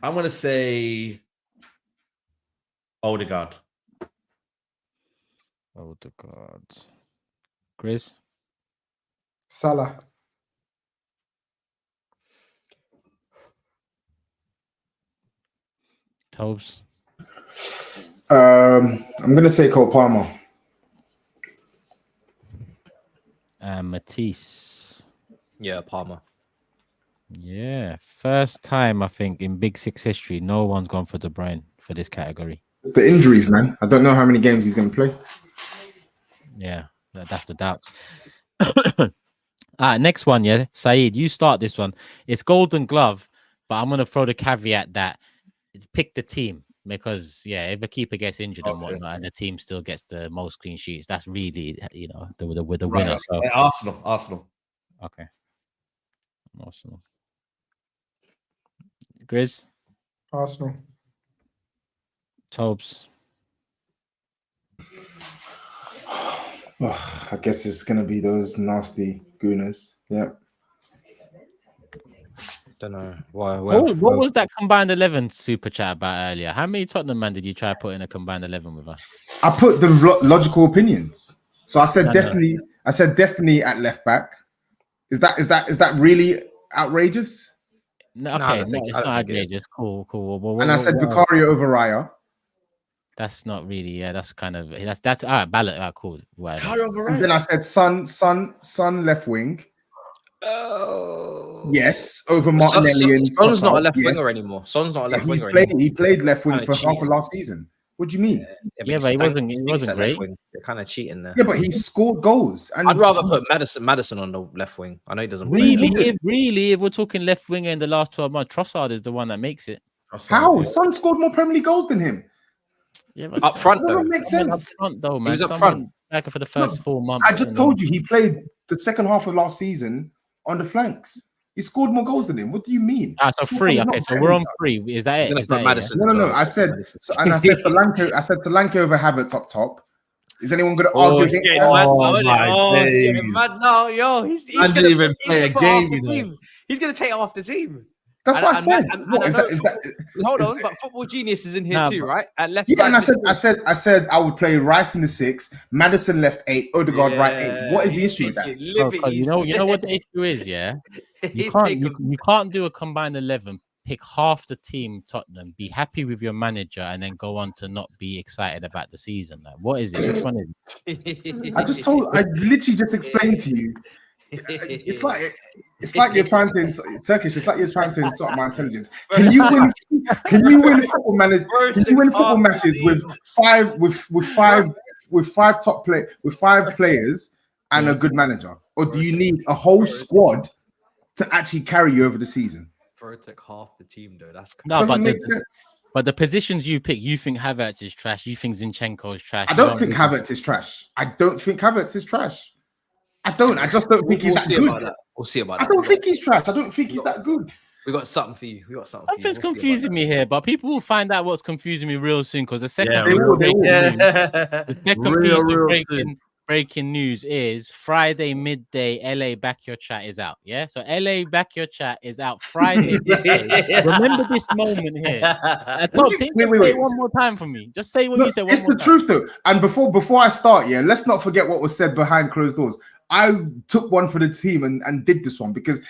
I'm gonna say Odegaard. Odegaard. Grizz. Salah. Tobes. I'm gonna say Cole Palmer. Matisse. Yeah, Palmer. Yeah, first time I think in Big Six history, no one's gone for De Bruyne for this category. It's the injuries, man. I don't know how many games he's gonna play. Yeah, that's the doubt. Next one, yeah, Saeed, you start this one. It's Golden Glove, but I'm gonna throw the caveat that pick the team because if a keeper gets injured and whatnot, and the team still gets the most clean sheets, that's really the winner. So Arsenal. Okay, Arsenal. Grizz. Arsenal. Tobes. Oh, I guess it's gonna be those nasty gooners. Yeah. Don't know why. What was that combined 11 super chat about earlier? How many Tottenham man did you try to put in a combined 11 with us? I put the logical opinions. So I said Destiny. No. I said Destiny at left back. Is that really outrageous? No, okay, it's not outrageous. Cool. And I said Vicario over Raya. That's not really. Yeah, that's kind of that's all right. Ballot. Cool. And then I said Son left wing. Oh yes, over Martinelli. And Son's not a left winger anymore. Son's not a left winger anymore. He played left wing for half of last season. What do you mean? Yeah, but he wasn't great. They're kind of cheating there. Yeah, but he scored goals. And I'd rather put Madison on the left wing. I know he doesn't if we're talking left winger in the last 12 months, Trossard is the one that makes it. How? Son scored more Premier League goals than him. Yeah, but up front doesn't make sense. Up front though, man. He was up front. Back for the first 4 months. I just told you he played the second half of last season on the flanks. He scored more goals than him. What do you mean? So 3. Okay, so we're on 3. Is that it? Is that Madison? No. I said Solanke. I said Solanke over Havertz up top. Is anyone going to argue against that? He's getting mad now, yo. He's didn't even play a game. He's going to take off the team. That's what I said. Hold on, but Football Genius is in here too, right? At left side. And I said I would play Rice in the 6, Madison left 8, Odegaard right 8. What is the issue with that? You know what the issue is, yeah? You can't do a combined 11, pick half the team Tottenham, be happy with your manager, and then go on to not be excited about the season. Like, what is it? Which one is it? I literally just explained to you. It's like you're trying to insult Turkish. It's like you're trying to insult my intelligence. Can you win football matches with five players and a good manager, or do you need a whole squad to actually carry you over the season? Bro, took half the team though. That's but the positions you pick, you think Havertz is trash. You think Zinchenko is trash. I don't think Havertz is trash. I just don't think he's that good. We'll see about that. I don't think he's trash. I don't think he's that good. We got something for you. Something's confusing me here, but people will find out what's confusing me real soon because the second piece of breaking news is Friday midday. LA Back Your Chat is out. Yeah, so LA Back Your Chat is out Friday midday. Remember this moment here. Wait, one more time for me. Just say what you said. It's the truth though. And before I start, let's not forget what was said behind closed doors. I took one for the team and did this one because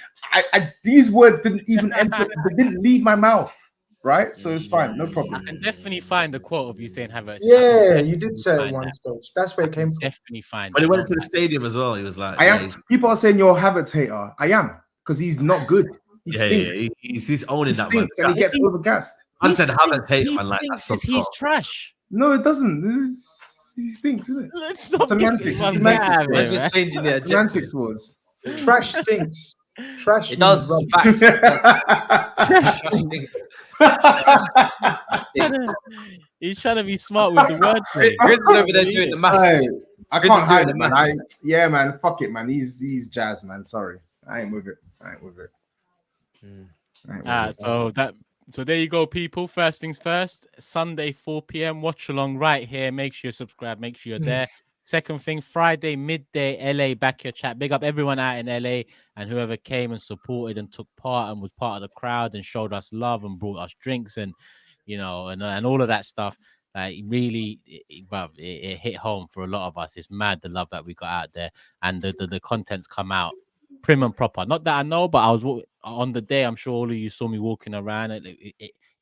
these words didn't even enter. They didn't leave my mouth. Right, so it's fine, no problem. I can definitely find the quote of you saying Havertz. Yeah, you did say at one stage. That's where it came from. Definitely fine. But he went to the stadium as well. He was like, "I am." People are saying you're a Havertz hater. I am because he's not good. He stinks. He's owning that one. And he gets overgassed. I said Havertz hate man like that. He's trash. No, it doesn't. He stinks, isn't it? Let's stop Semantics. kicking Semantics. him out of Man's here, just changing the Semantics adjectives. was. Trash stinks. Trash. It does. means Facts. It does. Trash Trash stinks. man. He's trying to be smart with the wordplay. Grizz is over there doing the maths. Hey, I Grizz can't is hide doing it, the man. Yeah, man. Fuck it, man. He's jazz, man. Sorry, I ain't with it. I ain't with it. So there you go, people. First things first, Sunday 4 p.m. watch along right here. Make sure you subscribe. Make sure you're there. Second thing, Friday midday, LA Backyard Chat. Big up everyone out in LA and whoever came and supported and took part and was part of the crowd and showed us love and brought us drinks and and all of that stuff. Like really, it hit home for a lot of us. It's mad the love that we got out there, and the content's come out prim and proper. Not that I know, but I was on the day. I'm sure all of you saw me walking around.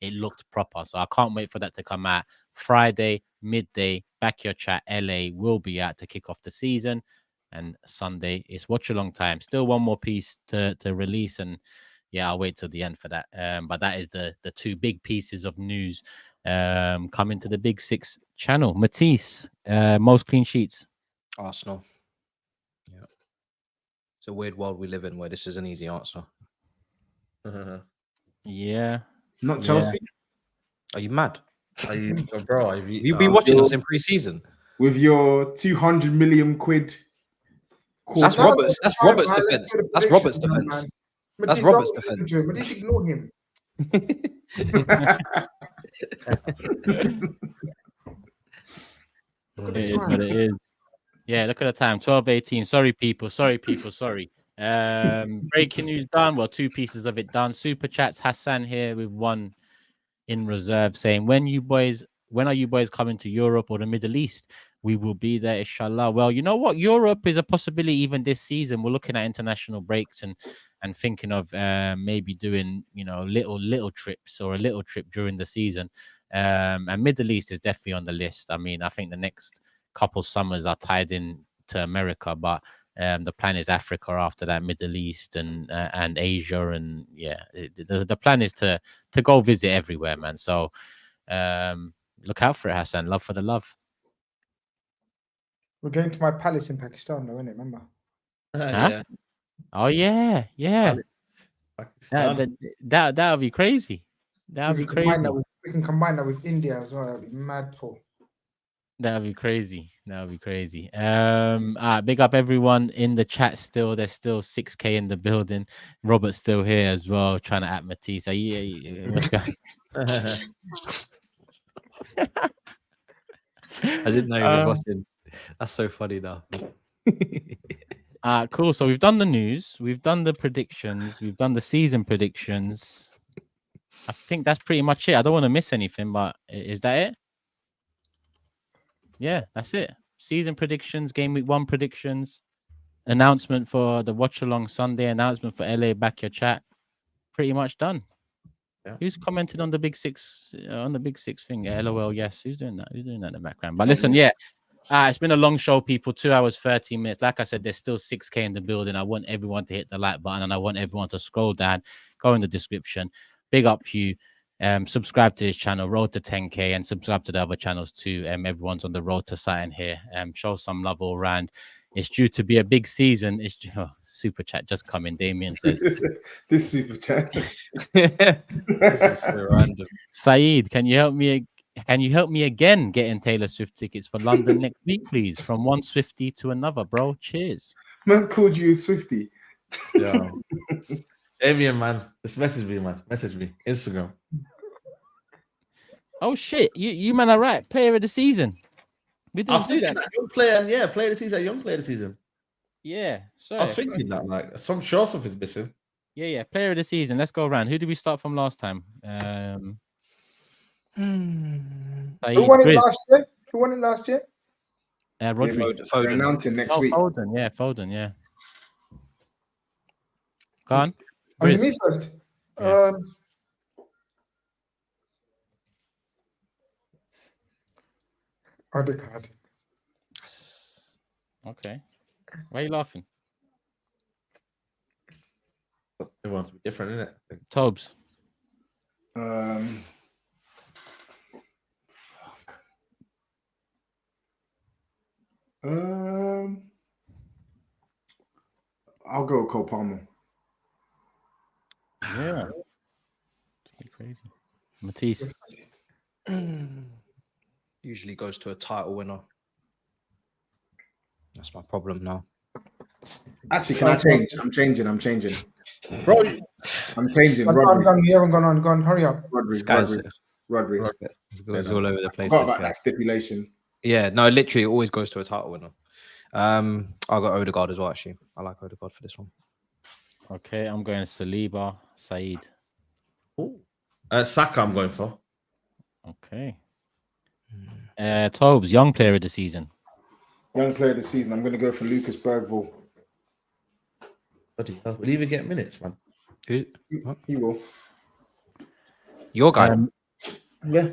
It looked proper, so I can't wait for that to come out. Friday midday, Backyard Chat LA will be out to kick off the season, and Sunday it's watch along time. Still one more piece to release, and yeah, I'll wait till the end for that. But that is the two big pieces of news coming to the Big Six channel. Matisse, most clean sheets. Arsenal. Yeah. It's a weird world we live in where this is an easy answer. Yeah. Not Chelsea. Are you mad? Are you, bro? You've been watching us in pre-season. With your 200 million quid. That's Robert's. That's Robert's defense. That's Robert's defense. That's Robert's defense. Just ignore him. It is what it is. Yeah, look at the time. 12:18. Sorry, people. Sorry. Breaking news done. Well, two pieces of it done. Super chats. Hassan here with one in reserve saying, when are you boys coming to Europe or the Middle East? We will be there, inshallah. Well, you know what? Europe is a possibility even this season. We're looking at international breaks and thinking of maybe doing, little trips or a little trip during the season. And Middle East is definitely on the list. I mean, I think the next couple summers are tied in to America, but the plan is Africa after that, Middle East and Asia, and yeah, the plan is to go visit everywhere, man. So look out for it, Hassan. Love for the love. We're going to my palace in Pakistan, though, isn't it? Remember? Huh? Oh yeah. That would be crazy. That would be crazy. We can combine that with India as well. That would be mad for. That would be crazy. Big up everyone in the chat still. There's still 6K in the building. Robert's still here as well, trying to at Matisse. What's going I didn't know he was watching. That's so funny now. Cool. So we've done the news, we've done the predictions, we've done the season predictions. I think that's pretty much it. I don't want to miss anything, but is that it? Yeah, that's it. Season predictions, game week 1 predictions, announcement for the watch along Sunday, announcement for LA Backyard Chat. Pretty much done. Yeah. Who's commented on the Big Six thing? Yeah, LOL. Yes. Who's doing that? Who's doing that in the background? But listen, yeah. It's been a long show, people. 2 hours, 13 minutes. Like I said, there's still 6K in the building. I want everyone to hit the like button, and I want everyone to scroll down, go in the description. Big up Hugh. Subscribe to his channel, road to 10K, and subscribe to the other channels too. Everyone's on the road to something here. Show some love all around. It's due to be a big season. Super chat just coming. Damien says this super chat. This is so random. SAEED, can you help me? Can you help me again getting Taylor Swift tickets for London next week, please? From one Swifty to another, bro. Cheers. Man called you Swifty. Yeah. Damien, man, just message me, man. Message me. Instagram. Oh shit, you man are right. Player of the season. We didn't do that. Young player, yeah, player of the season, young player of the season. Yeah, sorry. I was thinking that, like, some short stuff is missing. Yeah, player of the season. Let's go around. Who did we start from last time? Who won it last year? Rodri. Foden. Announcing next week. Foden, yeah. Go on. Grizz. Me first. Yeah. Odegaard. Okay. Why are you laughing? Everyone's different, isn't it? TOBS. I'll go with Cole Palmer. Yeah. Crazy. Matisse. Usually goes to a title winner. That's my problem now. Actually, can I change? I'm changing. Bro, I'm changing. You haven't gone on. Go on, hurry up. Rodri. It's all over the place. Forgot about that stipulation. Yeah, no, literally, it always goes to a title winner. I'll go Odegaard as well, actually. I like Odegaard for this one. Okay, I'm going Saliba, SAEED. Saka, I'm going for. Okay. TOBS, young player of the season. Young player of the season. I'm going to go for Lucas Bergvall. Will he even get minutes, man? He will. Your guy. Yeah.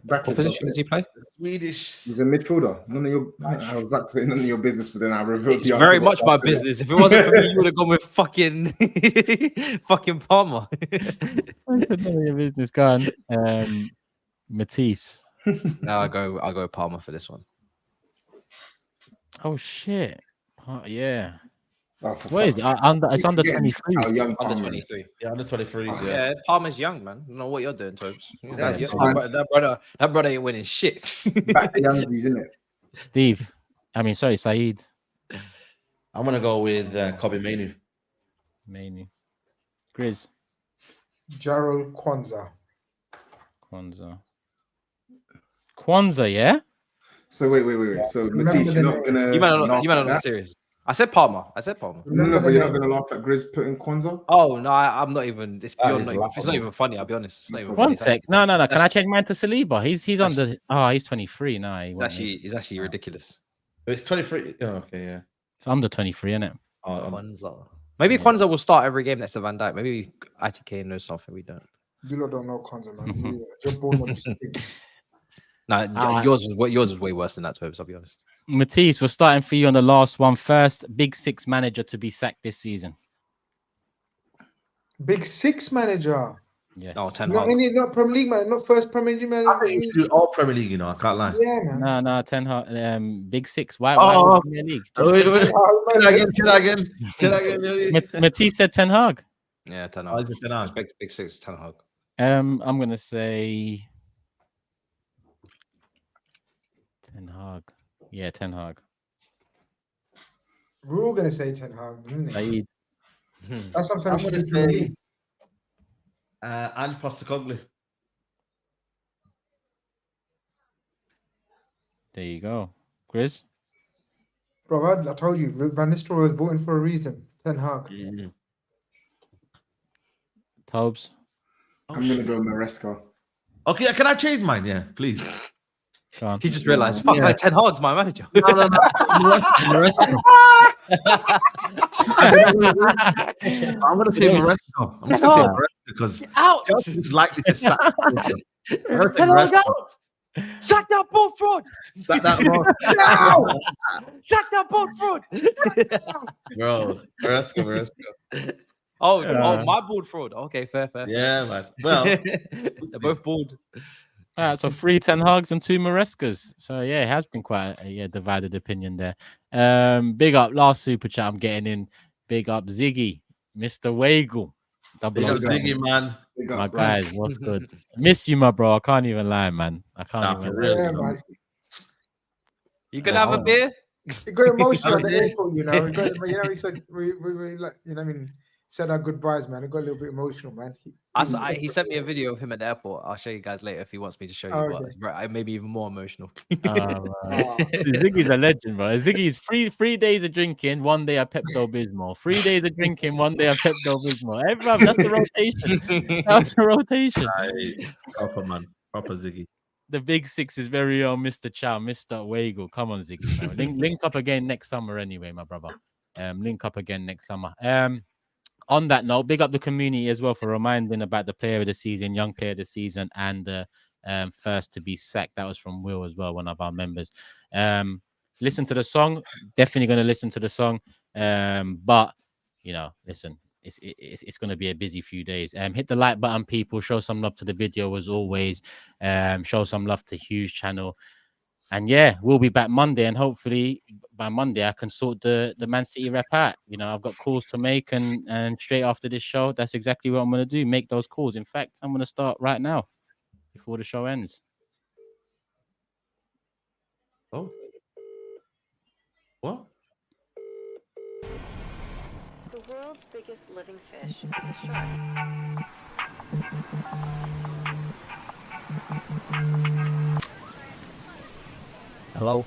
What position does he play? Swedish. He's a midfielder. I was about to say none of your business, but then I revealed. It's very much my business. If it wasn't for me, you would have gone with fucking Palmer. None of your business, go on. Matisse. No, I'll go Palmer for this one. Oh shit! Yeah. Oh, what is it? It's under 23. Under 23. Yeah, under 23s. Yeah, Palmer's young, man. I don't know what you're doing, Tobes. That brother ain't winning shit. Back the youngies, isn't it? SAEED. I'm gonna go with Kobe Mainoo. GRIZZ. Gerald Kwanzaa, yeah. So wait. So Matisse, you're not gonna. You might not serious. I said Palmer. No, but you're not gonna laugh at GRIZZ putting Kwanzaa. Oh no, I'm not even. It's not even funny. I'll be honest. It's not even One funny. sec. No. Can I change mine to Saliba? He's under. He's 23 now. He's actually ridiculous. It's 23. Oh, okay, yeah. It's under 23, isn't it? Kwanzaa. Maybe Kwanzaa will start every game next to Van Dijk. Maybe ITK knows something we don't. You lot don't know Kwanzaa, man. You're born on just No, yours was way worse than that, Tobes, I'll be honest. Matisse, we're starting for you on the last one first. Big Six manager to be sacked this season. Big Six manager. Yes. No, Ten Hag. Not Premier League manager, not first Premier League manager. I think you should do all Premier League, I can't lie. Yeah, man. No, Ten Hag. Big Six. Why Premier League? Wait. Say that again. Matisse said Ten Hag. Yeah, Ten Hag. Respect Big Six, Ten Hag. I'm gonna say Ten Hag. Yeah, Ten Hag. We're all gonna say Ten Hag, isn't it? SAEED. That's what I'm I'm gonna say Ange Postecoglou. There you go. GRIZZ. Bro, I told you, Van Nistelrooy was brought in for a reason. Ten Hag. TOBS. I'm gonna go Maresca. Okay, can I change mine? Yeah, please. He just realized, fuck, like Ten Hag's my manager. No. I'm gonna say Maresca. I'm just gonna say Maresca because Chelsea is likely to sack. Ten Hag out. Sack that boat fraud. Sack that boat. No! Sack that boat fraud. Bro, Maresca. Oh, my board fraud. Okay, fair. Yeah, man. Well, they're both bored. All right, so 3 Ten Hags and 2 Marescas. So yeah, it has been quite a divided opinion there. Big up, last super chat I'm getting in. Big up Ziggy, Mr. Weigl. Big up Ziggy, man. My guys, what's good? Miss you, my bro. I can't even lie, man. I can't even lie. Yeah, man. You gonna have a beer? It got emotional at the airport, you know. He said we like, you know what I mean? Said our goodbyes, man. It got a little bit emotional, man. He sent me a video of him at the airport. I'll show you guys later if he wants me to show you. Okay. But maybe even more emotional. Ziggy's a legend, bro. Ziggy's three days of drinking, 1 day of Pepto-Bismol. 3 days of drinking, 1 day of Pepto-Bismol. Everyone, that's the rotation. That's the rotation. Proper man, proper Ziggy. The Big Six is very own Mr. Chow, Mr. Weigl. Come on, Ziggy. Link up again next summer, anyway, my brother. Link up again next summer. On that note, big up the community as well for reminding about the player of the season, young player of the season, and the first to be sacked. That was from Will as well, one of our members. Listen to the song. Definitely going to listen to the song. But, you know, listen, it's going to be a busy few days. Hit the like button, people. Show some love to the video as always. Show some love to HUGH channel. And yeah, we'll be back Monday, and hopefully by Monday I can sort the Man City rep out. You know, I've got calls to make, and straight after this show, that's exactly what I'm going to do. Make those calls. In fact, I'm going to start right now before the show ends. Oh, what? The world's biggest living fish is a shark. Hello.